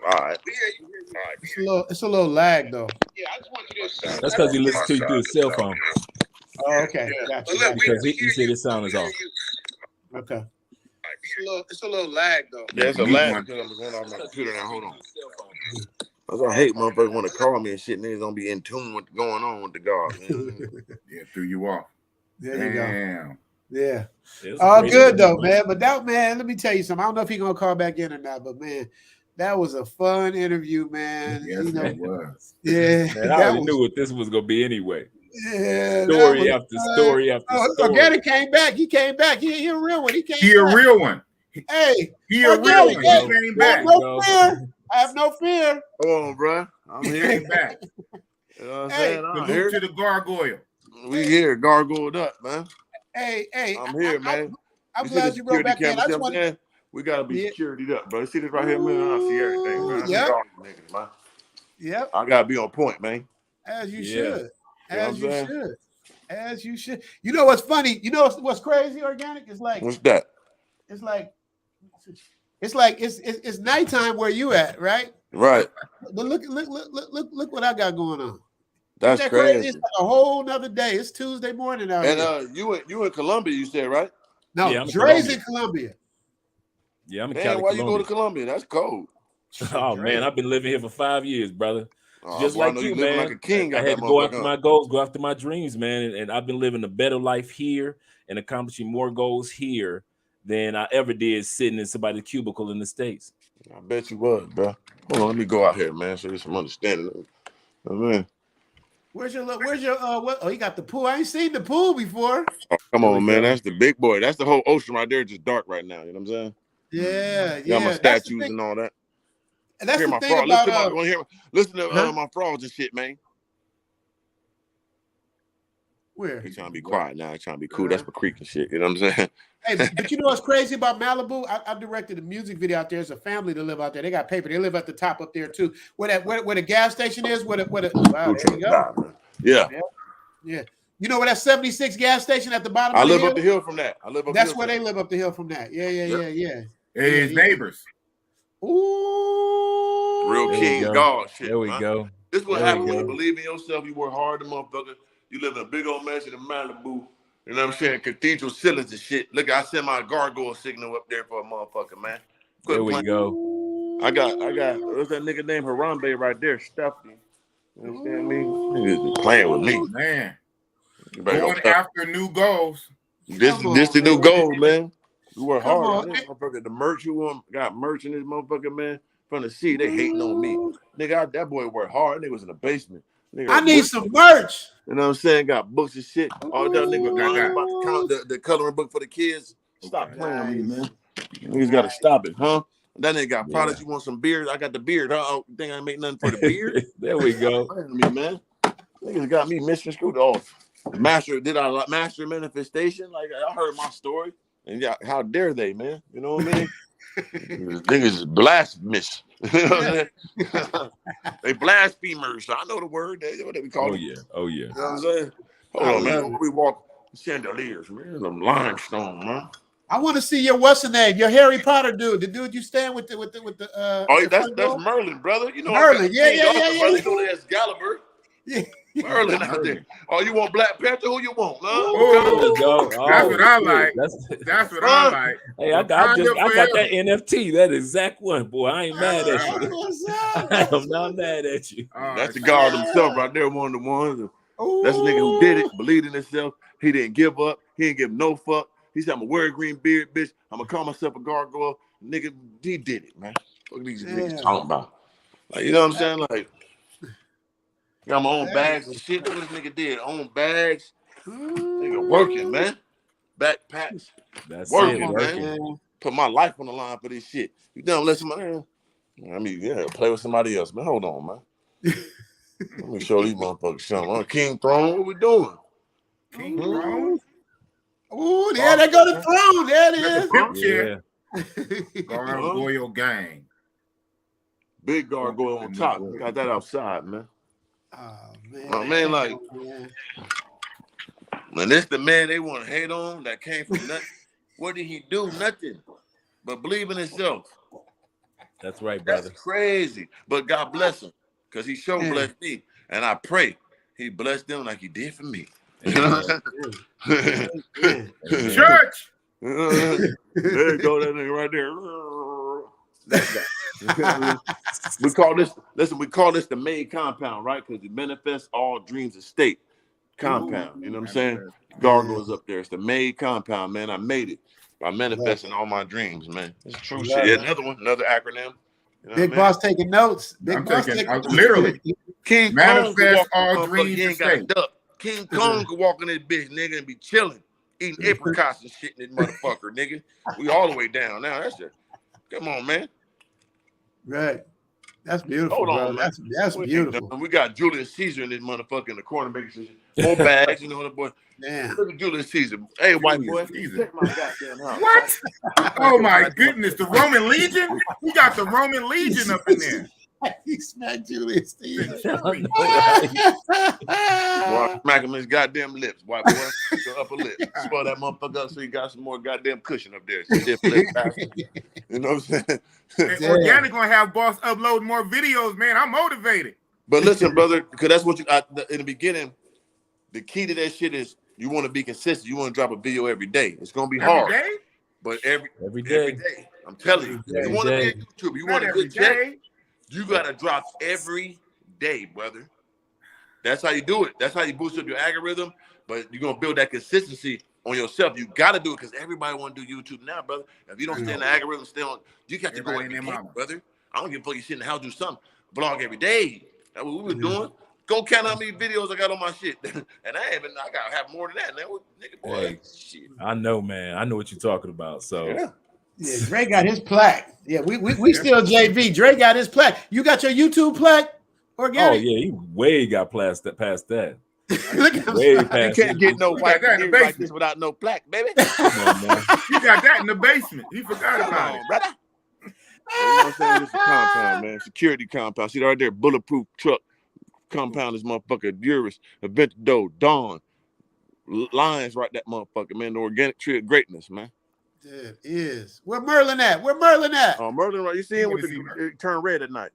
All right. We hear you. All right. It's a little lag though. Yeah, I just want you to. That's because he listens to you through his cell phone. Oh, okay. Yeah. Gotcha. Because he said his sound is off. Okay. It's a little lag though. Yeah, it's a lag because I'm going on my computer now. Hold on. That's why I hate motherfuckers want to call me and shit. Niggas don't be in tune with what's going on with the God. Yeah, threw you off. There you go. Yeah. Yeah, All good though, man. But that man, let me tell you something. I don't know if he's gonna call back in or not, but man, that was a fun interview, man. Yes, you know, it was. Yeah. Man, I already knew what this was gonna be anyway. Yeah. Story after story after story. Organic came back. He came back. He a real one. He came He back. A real one. Hey, he a real one. He came back. No fear. I have no fear. Come on, bro. I'm here. Back. You know what I'm saying? I'm Salute here. to the gargoyle. We here, gargoyled up, man. Hey, I'm here, man. I'm glad you brought back in. I just want we gotta be securityed up, bro. You see this right here, man? I see everything, man. I see all these niggas, man. Yep. I gotta be on point, man. As you should. As you should. As you should. You know what's funny? You know what's crazy, Organic? It's like what's that? It's like it's nighttime where you at, right? Right. But look what I got going on. That's crazy. It's like a whole nother day. It's Tuesday morning out here. And you in Colombia, you said, right? No, yeah, Dre's in Colombia. Yeah, I'm in Man, Cali, why Colombia. you go to Colombia? That's cold. Oh man, I've been living here for 5 years, brother. Just boy, like you, man. Like a king. I had to go after my goals, go after my dreams, man. And I've been living a better life here and accomplishing more goals here than I ever did sitting in somebody's cubicle in the States. I bet you was, bro. Hold on, let me go out here, man, so there's some understanding. Man. Where's your what? Oh, you got the pool. I ain't seen the pool before. Oh, come on, man. That's the big boy. That's the whole ocean right there, just dark right now. You know what I'm saying? Yeah. Got my statues and all that. And that's hear the my thing fraud. about Listen to my frauds and shit, man. Where? He's trying to be quiet now. He's trying to be cool. That's my creek and shit. You know what I'm saying? Hey, but you know what's crazy about Malibu? I directed a music video out there. There's a family that live out there. They got paper. They live at the top up there too. Where the gas station is. Wow, there you go. Yeah. You know where that 76 gas station at the bottom? I live up the hill from that. That's where they live up the hill from that. Yeah. Hey, his neighbors. Ooh. Real king God shit. There we go. This is what happens when you believe in yourself. You work hard, motherfucker. You live in a big old mansion in Malibu. You know what I'm saying? Cathedral ceilings and shit. Look, I sent my gargoyle signal up there for a motherfucker, man. There we go. I got. What's that nigga named Harambe right there? Stuffy. You understand me? Niggas be playing with me, man. Going after new goals. This the new goal, man. We work hard. Motherfucker, the merch you got merch in this motherfucker, man. From the sea, they hating on me. Nigga, that boy worked hard. Nigga was in the basement. Nigga, I need some merch. You know what I'm saying? Got books and shit. All that nigga got about to count the coloring book for the kids. Stop playing with me, man. Niggas gotta stop it, huh? That nigga got products. You want some beard? I got the beard. You think I make nothing for the beard? There we go. Playing with me, man. Niggas got me misconstrued off. Master manifestation? Like I heard my story. And yeah, how dare they, man? You know what I mean? Niggas is blasphemous. You know what I'm saying? They blasphemers. I know the word. That's what we call it. Oh yeah. You know what I'm saying? Hold on, man. We walk chandeliers, man. Them limestone, man. I want to see your what's the name? Your Harry Potter dude. The dude you stand with the that's Merlin, brother. You know Merlin. Yeah. You know that's Gallagher. Yeah. Merlin out there. Oh, you want Black Panther? Who you want? That's what I like. That's what I like. Hey, I got that NFT. That exact one, boy. I ain't mad at you. I am not mad at you. That's the God himself right there. One of the ones. That's the nigga who did it, believed in himself. He didn't give up. He didn't give no fuck. He said, I'm gonna wear a green beard, bitch. I'm gonna call myself a gargoyle. Nigga, he did it, man. What these niggas talking about? Like, you know what I'm saying? Like, got my own bags and shit. Look what this nigga did. Own bags. Nigga working, man. Backpacks. That's working, man. Put my life on the line for this shit. You done let somebody play with somebody else, man. Hold on, man. Let me show these motherfuckers something. King Throne, what we doing? King Throne? Oh, there they go the throne. There it is. Gargoyle gang. Big gargoyle on top. Got that outside, man. Oh man, like, man, this the man they want to hate on that came from nothing. What did he do? Nothing but believe in himself. That's right, brother. That's crazy. But God bless him, because he sure blessed me. And I pray he blessed them like he did for me. Church! There you go, that nigga right there. we call this the made compound, right? Because it manifests all dreams of state compound. You know what I'm saying? Gargoyles up there. It's the made compound, man. I made it by manifesting all my dreams, man. It's true shit. Yeah, another acronym. You know Big Boss taking notes. Big Boss taking literally. King manifest all dreams of state. King Kong could walk in this bitch, nigga, and be chilling, eating apricots and shit in this motherfucker, nigga. We all the way down now. That's it. Come on, man. Right. That's beautiful. Hold on, bro. That's beautiful. We got Julius Caesar in this motherfucker in the corner making shit. 4 bags, you know the boy. Yeah. Look at Julius Caesar. Hey, white boy. Check my goddamn house. What? Oh my goodness, the Roman Legion? We got the Roman Legion up in there. He smacked Julius Caesar. Boy, smack him in his goddamn lips, white boy. The upper lip. Swell that motherfucker up so he got some more goddamn cushion up there. You know what I'm saying? Organic gonna have Boss upload more videos, man. I'm motivated. But listen, brother, because that's what you in the beginning. The key to that shit is you want to be consistent. You want to drop a video every day. It's gonna be hard, day? But every day. I'm telling you, you want to be on YouTube. You want a good check. You gotta drop every day, brother. That's how you do it. That's how you boost up your algorithm. But you're gonna build that consistency on yourself. You gotta do it because everybody want to do YouTube now, brother. If you don't stay in the algorithm, stay on. You got to go in there, brother. I don't give a fuck. You sit in the house, do something. Vlog every day. That's what we were doing. Go count how many videos I got on my shit, and I gotta have more than that. Nigga, boy, hey, shit. I know, man. I know what you're talking about. So. Yeah, Dre got his plaque. Yeah, we still JV. Dre got his plaque. You got your YouTube plaque? Organic? Oh yeah, he way got past that. Look at way past. You can't get no white like this without no plaque, baby. Come on, man. You got that in the basement. You forgot about it, brother. You know what I'm saying? This is a compound, man. Security compound. See that right there? Bulletproof truck compound. This motherfucker. Urus, Aventador, Dawn, Lions, right? That motherfucker, man. The organic tree of greatness, man. It is. Where Merlin at? Where Merlin at? Oh, Merlin, right? You see him with the turn red at night.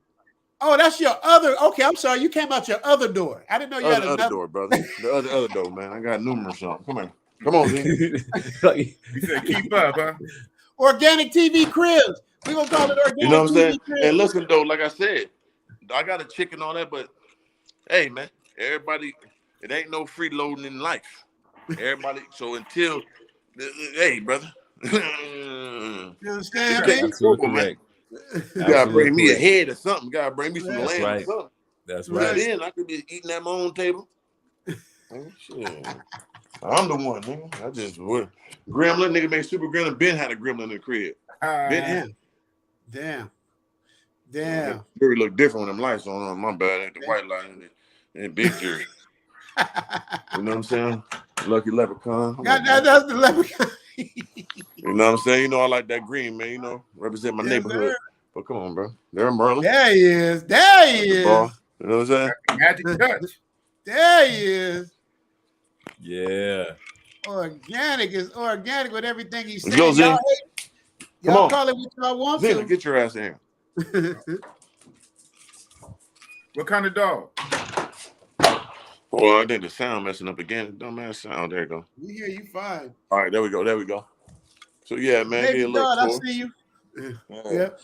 Oh, that's your other. Okay, I'm sorry. You came out your other door. I didn't know you had another door, brother. The other door, man. I got numerous on. Come on, man. You said keep up, huh? Organic TV cribs. We gonna call it organic. You know what I'm saying? TV cribs. And listen, though, like I said, I got a chicken on that, but hey, man, everybody, it ain't no freeloading in life. Everybody. So until, hey, brother. You understand? Absolutely correct. You gotta bring me a head or something. You gotta bring me some land or something. That's right. Then I could be eating at my own table. Oh, shit. I'm the one, nigga. I just would. Gremlin, nigga made super gremlin. Ben had a gremlin in the crib. Damn. Jury look different when them lights on. My bad. The white light and big jury. You know what I'm saying? Lucky leprechaun. That's the leprechaun. You know what I'm saying? You know, I like that green, man. You know, represent my neighborhood. Sir. But come on, bro. There Merlin. There he is. You know what I'm saying? Magic touch. There he is. Yeah. Organic is organic with everything he's saying. Go, Zena. Y'all call it what y'all want Zena, to. get your ass in here. What kind of dog? Well, I think the sound messing up again. Dumbass sound. There you go. We hear you fine. All right, there we go. So yeah, man. Baby God, I see you. Yep.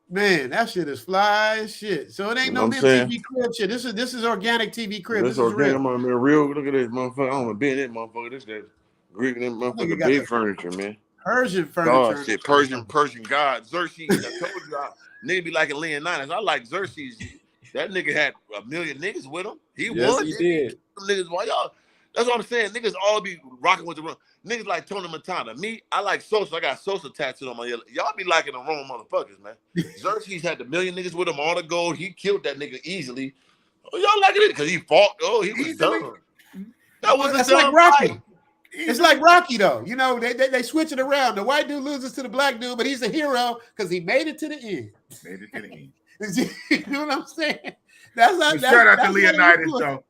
Man, that shit is fly as shit. So it ain't no TV crib shit. This is organic TV crib. This is organic, real. Man. Real. Look at this motherfucker. I don't want to be in that motherfucker. This that Greek and motherfucker big furniture, man. Persian furniture. God, shit. Persian God. Xerxes. I told you, nigga be like a Leonidas. I like Xerxes. That nigga had a million niggas with him. He won. He did. Niggas, why y'all? That's what I'm saying. Niggas all be rocking with the run. Niggas like Tony Montana. Me, I like Sosa. I got Sosa tattooed on my yellow. Y'all be liking the wrong motherfuckers, man. Xerxes had the million niggas with him, all the gold. He killed that nigga easily. Oh, y'all liking it because he fought. Oh, he was dumb. That wasn't That's like Rocky. It's like Rocky, though. You know, they switch it around. The white dude loses to the black dude, but he's a hero because he made it to the end. Made it to the end. You know what I'm saying? That's not. Shout out to Leonidas, though.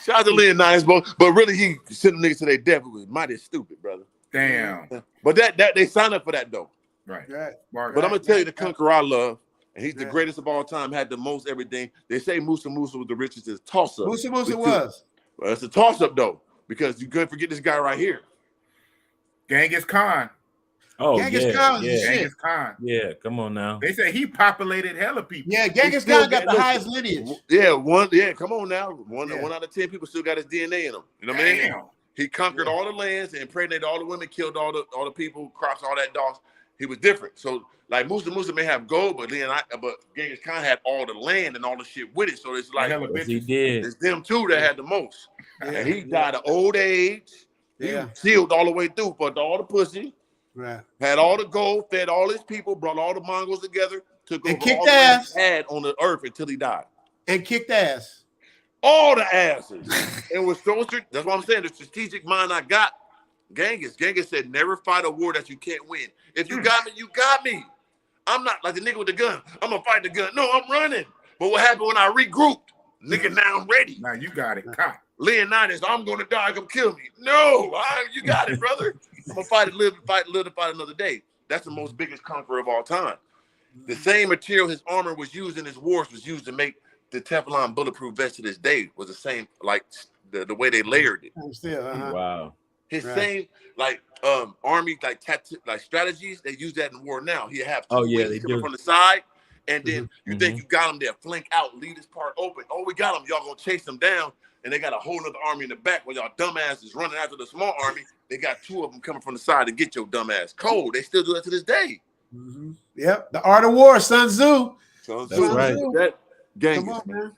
Shout out to Leonidas, but really, he sent the niggas to their death. It was mighty stupid, brother. Damn. But that they signed up for that though. Right. But I'm gonna tell you, the conqueror I love, and he's the greatest of all time. Had the most everything. They say Musa was the richest. It's toss up. Musa was. Well, it's a toss up though, because you couldn't forget this guy right here, Genghis Khan. Oh, Genghis Khan. Genghis Khan. Yeah, come on now. They say he populated hella people. Yeah, Genghis Khan got the highest lineage. Yeah, come on now. One out of 10 people still got his DNA in him. You know what I mean? He conquered all the lands and impregnated all the women, killed all the people, crops, all that dogs. He was different. So like Musa may have gold, but Genghis Khan had all the land and all the shit with it. So it's like he did. It's them two that had the most. And he died of old age. He was sealed all the way through, but all the pussy. Right. Had all the gold, fed all his people, brought all the Mongols together, took over kicked all the ass. he had on the earth until he died. And kicked ass. All the asses. It was so that's what I'm saying. The strategic mind I got. Genghis said, never fight a war that you can't win. If you got me, you got me. I'm not like the nigga with the gun. I'm gonna fight the gun. No, I'm running. But what happened when I regrouped? Nigga, now I'm ready. Now you got it. Caught. Leonidas, I'm gonna die. Come kill me. No, you got it, brother. I'm gonna fight to fight another day. That's the most biggest conqueror of all time. The same material his armor was used in his wars was used to make the Teflon bulletproof vest to this day. Was the same, like the way they layered it. Wow. His same like army like strategies, they use that in war now. He have two wings coming from the side, and then you think you got him there, flank out, lead this part open. Oh, we got him. Y'all gonna chase them down, and they got a whole other army in the back where y'all dumbasses running after the small army. They got two of them coming from the side to get your dumbass cold. They still do that to this day. Yep, the art of war, Sun Tzu. That's right. That Genghis, Come on, man.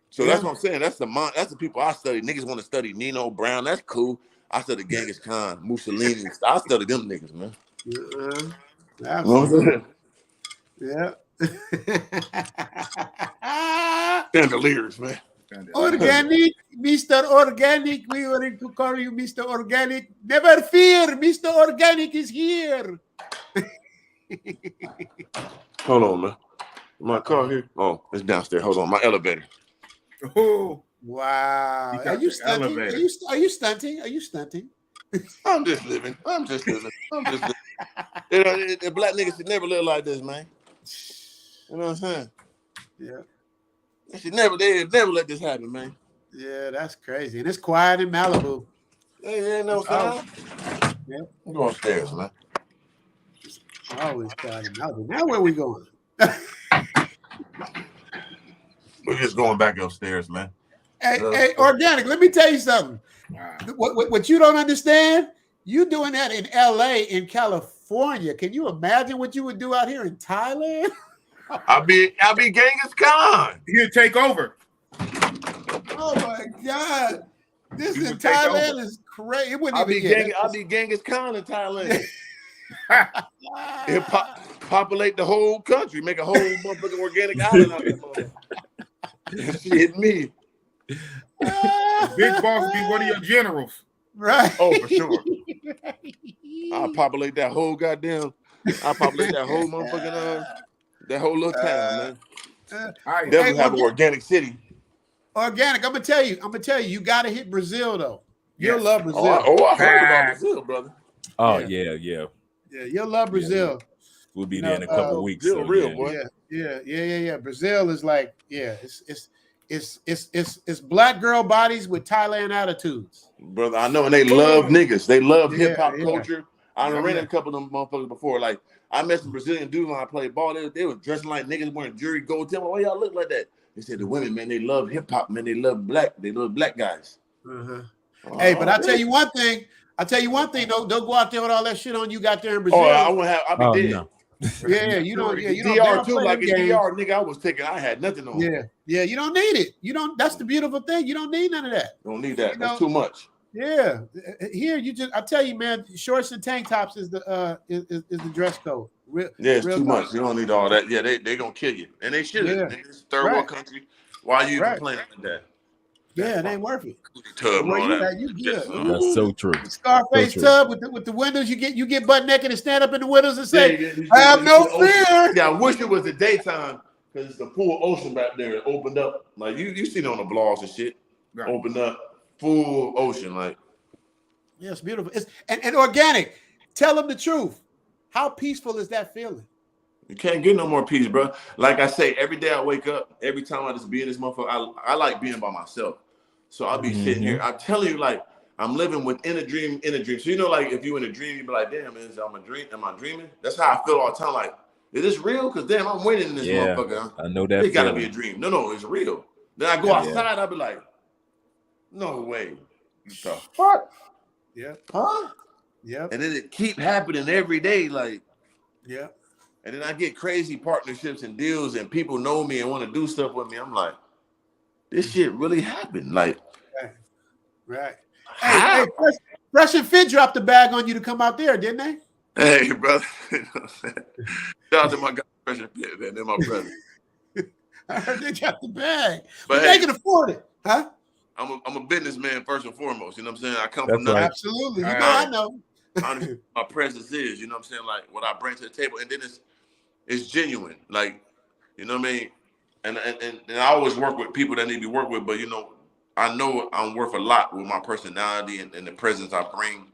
So that's what I'm saying. That's the people I study. Niggas want to study Nino Brown. That's cool. I studied Genghis Khan, Mussolini. I studied them niggas, man. Absolutely. Yeah. Chandeliers, man. Organic, Mr. Organic. We were to call you Mr. Organic. Never fear, Mr. Organic is here. Hold on, man. My car here? Oh, it's downstairs. Hold on, my elevator. Oh, wow. Are you stunting? Are you stunting? I'm just living. You know, the black niggas should never live like this, man. You know what I'm saying? Yeah. They never let this happen, man. Yeah, that's crazy. And it's quiet in Malibu. Hey, ain't no sound. Yeah. I'm going upstairs, man. Always quiet in Malibu. Now where we going? We're just going back upstairs, man. Hey, Organic, let me tell you something. What you don't understand, you doing that in LA, in California. Can you imagine what you would do out here in Thailand? I'll be Genghis Khan. He'll take over. Oh my God. This in Thailand is crazy. I'll be Genghis Khan in Thailand. He'll populate the whole country, make a whole motherfucking organic island out there. Shit, me. Big Boss be one of your generals. Right. Oh, for sure. I'll populate that whole motherfucking that whole little town, man. Definitely have an organic city. Organic, I'm gonna tell you, you gotta hit Brazil though. You'll love Brazil. I heard about Brazil, brother. Oh yeah. Yeah, you'll love Brazil. We'll be there in a couple of weeks. So, real boy. Yeah. Brazil is like, it's black girl bodies with Thailand attitudes. Brother, I know, and they love niggas. They love hip hop culture. I ran a couple of them motherfuckers before. Like I met some Brazilian dudes when I played ball. They were dressing like niggas, wearing jury gold. Tell me, why y'all look like that? They said the women, man, they love hip hop, man. They love black guys. Hey, but I'll tell you one thing. Don't go out there with all that shit on you got there in Brazil. I'll be dead. No. Yeah, you don't. DR too, like a DR nigga. I had nothing on. Yeah, you don't need it. That's the beautiful thing. You don't need none of that. Don't need that. That's too much. Yeah, here I tell you, man, shorts and tank tops is the dress code. It's too much. You don't need all that. Yeah, they gonna kill you, and they should. It's third world country. Why are you complaining like that? Yeah, it ain't worth it. Tub Where you that. at, you good. That's so true. Scarface so tub with the windows. You get butt naked and stand up in the windows and say, "I have no fear." Yeah, I wish it was the daytime because it's the full ocean back there. It opened up like you see it on the blogs and shit. Right. Opened up, full ocean, like. Yeah, it's beautiful. It's and organic. Tell them the truth. How peaceful is that feeling? You can't get no more peace, bro. Like I say, every day I wake up, every time I just be in this motherfucker, I like being by myself. So I'll be sitting here. I'm telling you, like, I'm living within a dream, in a dream. So, you know, like, if you in a dream, you be like, damn, am I dreaming? That's how I feel all the time. Like, is this real? Because, damn, I'm winning in this motherfucker. I know that. It got to be a dream. No, it's real. Then I go outside, I'll be like, no way. What the fuck? Yeah. Huh? Yeah. And then it keep happening every day, like. Yeah. And then I get crazy partnerships and deals and people know me and want to do stuff with me. I'm like, this shit really happened. Like, right. Hey, Fresh and Fit dropped the bag on you to come out there, didn't they? Hey, brother. Shout out to my guy, Fresh and Fit, man. They're my brother. I heard they dropped the bag. But they can afford it, huh? I'm a businessman first and foremost. You know what I'm saying? I come from nothing. Absolutely. I know. Honestly, my presence is, you know what I'm saying? Like what I bring to the table. And then it's genuine. Like, you know what I mean? And I always work with people that need to be worked with, but you know I'm worth a lot with my personality and the presence I bring.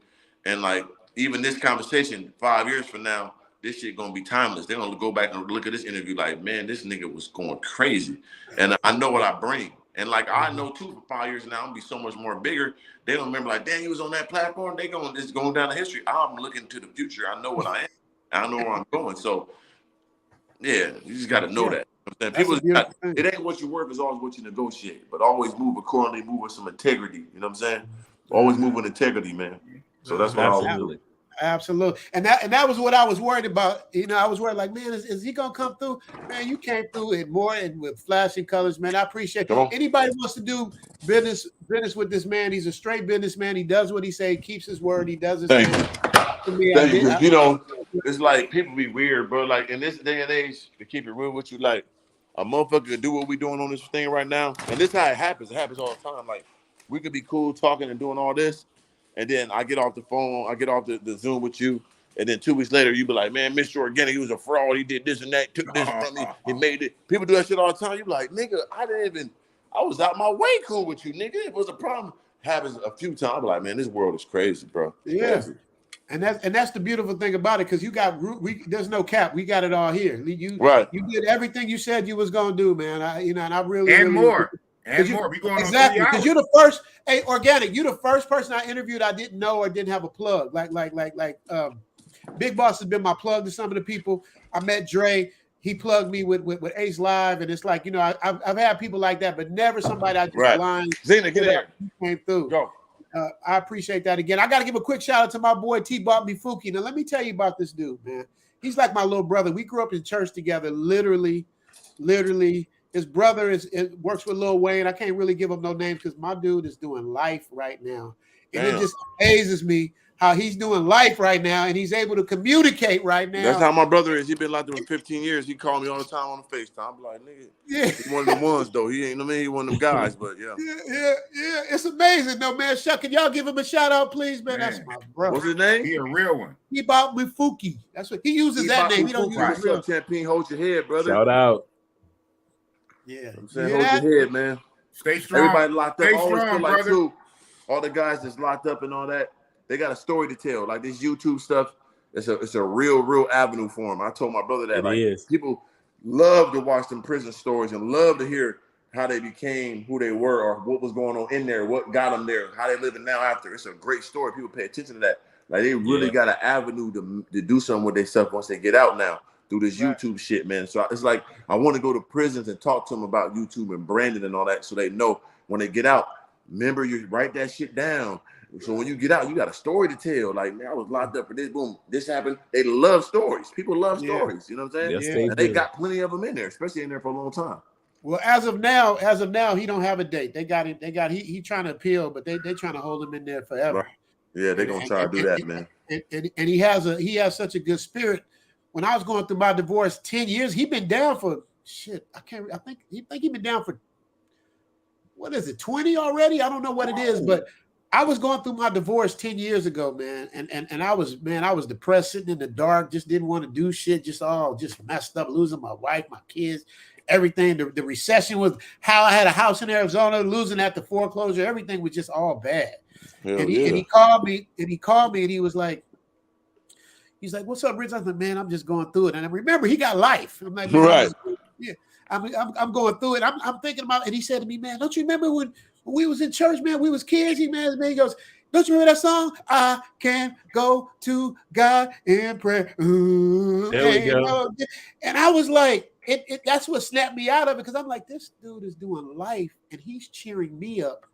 And like even this conversation 5 years from now, this shit gonna be timeless. They're gonna go back and look at this interview like, man, this nigga was going crazy. And I know what I bring. And like I know too, for 5 years now, I'm gonna be so much more bigger. They don't remember like, damn, he was on that platform. It's going down the history. I'm looking to the future. I know what I am. I know where I'm going. So yeah, you just gotta know that. You know what I'm saying? It ain't what you're worth, it's always what you negotiate. But always move accordingly, move with some integrity. You know what I'm saying? Always move with integrity, man. So that's what I'll do. Absolutely. And that was what I was worried about. You know, I was worried like, man, is he gonna come through? Man, you came through it more and with flashing colors, man. I appreciate it. Anybody wants to do business with this man, he's a straight businessman. He does what he say, he keeps his word, he does his thing. Thank you. You know, it's like people be weird, bro. Like in this day and age, to keep it real with you, like a motherfucker could do what we doing on this thing right now. And this is how it happens. It happens all the time. Like we could be cool talking and doing all this. And then I get off the phone, I get off the Zoom with you, and then 2 weeks later, you be like, man, Mr. Organic, he was a fraud. He did this and that, took this from me, he made it. People do that shit all the time. You be like, nigga, I was out my way cool with you, nigga. It was a problem. Happens a few times. I be like, man, this world is crazy, bro. It's crazy. And that's the beautiful thing about it, because you got there's no cap. We got it all here. You did everything you said you was gonna do, man. And I really more. And more. We going exactly because you're the first. Hey, Organic, you're the first person I interviewed I didn't know or didn't have a plug. Like Big Boss has been my plug to some of the people. I met Dre. He plugged me with Ace Live, and it's like, you know, I've had people like that, but never somebody I just blind. Zena, get there. Came through. Go. I appreciate that again. I got to give a quick shout out to my boy T. Bought Me Fuki. Now let me tell you about this dude, man. He's like my little brother. We grew up in church together, literally. His brother works with Lil Wayne. I can't really give him no names because my dude is doing life right now. And it just amazes me how he's doing life right now and he's able to communicate right now. That's how my brother is. He's been locked up for 15 years. He called me all the time on the FaceTime. I'm like, nigga, he's one of them ones, though. He ain't, he's one of them guys, but yeah. Yeah. It's amazing, though, man. Can y'all give him a shout out, please, man? That's my brother. What's his name? He a real one. He bought me Fuki. That's what he uses that name. He don't use real Champagne. Hold your head, brother. Shout out. Yeah. I'm saying, hold your head, man. Stay strong. Everybody locked up. Stay strong, like brother. too. All the guys that's locked up and all that, they got a story to tell. Like this YouTube stuff, it's a real avenue for them. I told my brother that people love to watch them prison stories and love to hear how they became who they were or what was going on in there, what got them there, how they living now after. It's a great story. People pay attention to that. Like they really got an avenue to do something with themselves once they get out now through this YouTube shit, man. So it's like I want to go to prisons and talk to them about YouTube and branding and all that, so they know when they get out. Remember, you write that shit down. So when you get out, you got a story to tell. Like, man, I was locked up for this. Boom, this happened. They love stories. People love stories. You know what I'm saying? Yes, and they got plenty of them in there, especially in there for a long time. Well, as of now, he don't have a date. They got it. He trying to appeal, but they trying to hold him in there forever. Right. Yeah, they're gonna try to do that, man. And he has such a good spirit. When I was going through my divorce 10 years, he been down for shit. I think he been down for what is it, 20 already? I don't know what it is, but I was going through my divorce 10 years ago, man. And I was depressed, sitting in the dark, just didn't want to do shit, just messed up, losing my wife, my kids, everything. The recession was how I had a house in Arizona, losing at the foreclosure, everything was just all bad. And he called me and he was like, he's like, "What's up, Rich?" I was like, "Man, I'm just going through it." And I remember he got life. I'm like, man, I'm going through it. I'm thinking about, and he said to me, "Man, don't you remember when we was in church, man? We was kids." He goes, "Don't you remember that song? I can go to God in prayer." There we go. And I was like, that's what snapped me out of it, because I'm like, this dude is doing life and he's cheering me up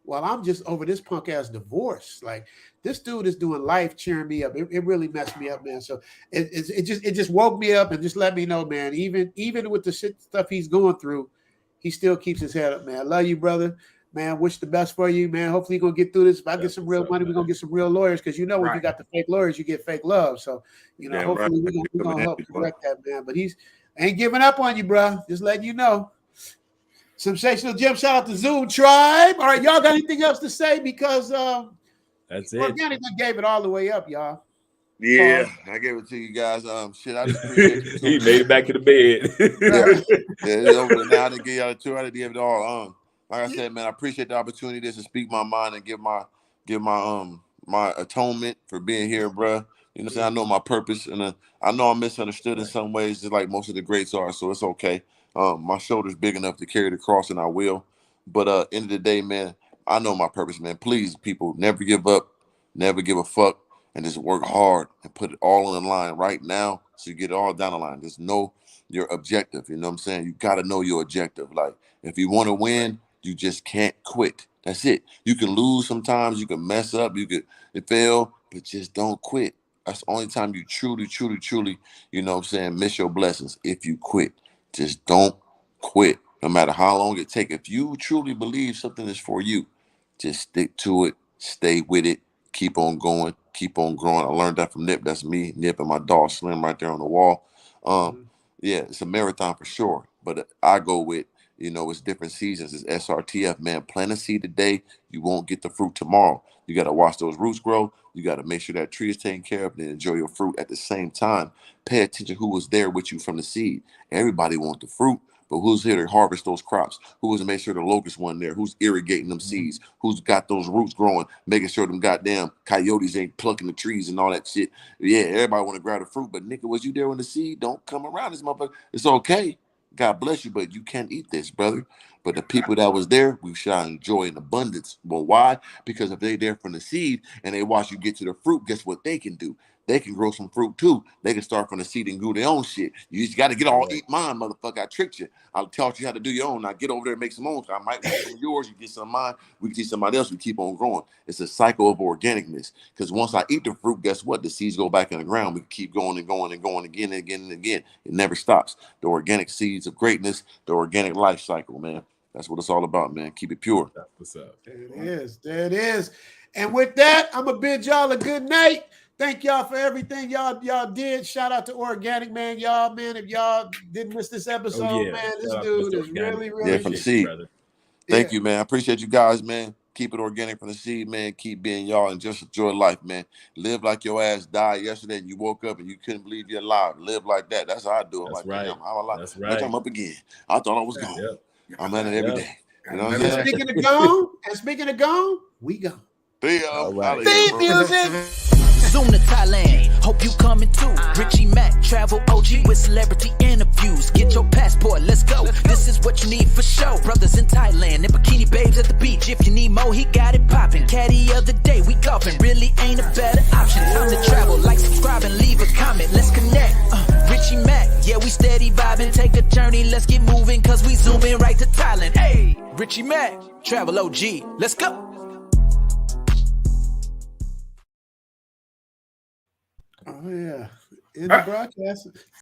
while I'm just over this punk ass divorce. Like, this dude is doing life, cheering me up. It really messed me up, man. So it just woke me up and just let me know, man, even with the shit stuff he's going through, he still keeps his head up, man. I love you, brother. Man, wish the best for you, man. Hopefully you're gonna get through this. If I get some real money, we're gonna get some real lawyers, because you know when you got the fake lawyers, you get fake love. So, hopefully we're gonna help correct that, man. But he's ain't giving up on you, bro. Just letting you know. Sensational Jim, shout out to Zoom Tribe. All right, y'all got anything else to say? Because that's it. Organic gave it all the way up, y'all. Yeah, I gave it to you guys. Shit, I just appreciate you. He made it back to the bed. It's over now. I didn't give y'all a tour. I didn't give it all. Like I said, man, I appreciate the opportunity to speak my mind and give my atonement for being here, bro. You know what I'm saying? I know my purpose, and I know I'm misunderstood in some ways, just like most of the greats are. So it's okay. My shoulder's big enough to carry the cross, and I will. But end of the day, man, I know my purpose, man. Please, people, never give up, never give a fuck, and just work hard and put it all on the line right now, so you get it all down the line. Just know your objective. You know what I'm saying? You got to know your objective. Like, if you want to win, you just can't quit. That's it. You can lose sometimes. You can mess up. You could fail, but just don't quit. That's the only time you truly, you know what I'm saying, miss your blessings, if you quit. Just don't quit, no matter how long it takes. If you truly believe something is for you, just stick to it, stay with it, keep on going, keep on growing. I learned that from Nip. That's me, Nip, and my dog Slim right there on the wall. Yeah, it's a marathon for sure, but I go with, it's different seasons. It's SRTF, man. Plant a seed today, you won't get the fruit tomorrow. You got to watch those roots grow. You got to make sure that tree is taken care of and enjoy your fruit at the same time. Pay attention who was there with you from the seed. Everybody wants the fruit, but who's here to harvest those crops? Who was to make sure the locust wasn't there? Who's irrigating them seeds? Who's got those roots growing, making sure them goddamn coyotes ain't plucking the trees and all that shit? Yeah, everybody want to grab the fruit, but nigga, was you there when the seed? Don't come around this motherfucker. It's okay. God bless you, but you can't eat this, brother. But the people that was there, we shall enjoy in abundance. Well, why? Because if they there from the seed and they watch you get to the fruit, guess what they can do? They can grow some fruit too. They can start from the seed and do their own shit. You just got to get all eat mine, motherfucker. I tricked you. I taught you how to do your own. Now get over there and make some own. I might want some of yours. You get some of mine. We get somebody else. We keep on growing. It's a cycle of organicness. Because once I eat the fruit, guess what? The seeds go back in the ground. We keep going and going and going again and again and again. It never stops. The organic seeds of greatness, the organic life cycle, man. That's what it's all about, man. Keep it pure. That's what's up. There it is. There it is. And with that, I'm going to bid y'all a good night. Thank y'all for everything y'all did. Shout out to Organic, man. Y'all, man, if y'all didn't miss this episode, man, this dude is really, really from the seed. Thank you, man. I appreciate you guys, man. Keep it organic from the seed, man. Keep being y'all and just enjoy life, man. Live like your ass died yesterday and you woke up and you couldn't believe you're alive. Live like that. That's how I do it. That's like, right. I'm alive. That's right. I'm up again. I thought I was gone. Yep. I'm at it every day. You know what I'm and saying? speaking of gone, we gone. All right. Theme music. Zoom to Thailand, hope you coming too. Richie Mack, travel OG with celebrity interviews. Get your passport, let's go. This is what you need for show. Brothers in Thailand and bikini babes at the beach. If you need more, he got it popping. Caddy of the day, we golfing. Really ain't a better option. Time to travel, like, subscribe, and leave a comment. Let's connect. Richie Mack, yeah, we steady vibing. Take a journey, let's get moving, cause we zooming right to Thailand. Hey, Richie Mack, travel OG, let's go. Oh yeah, in the broadcast.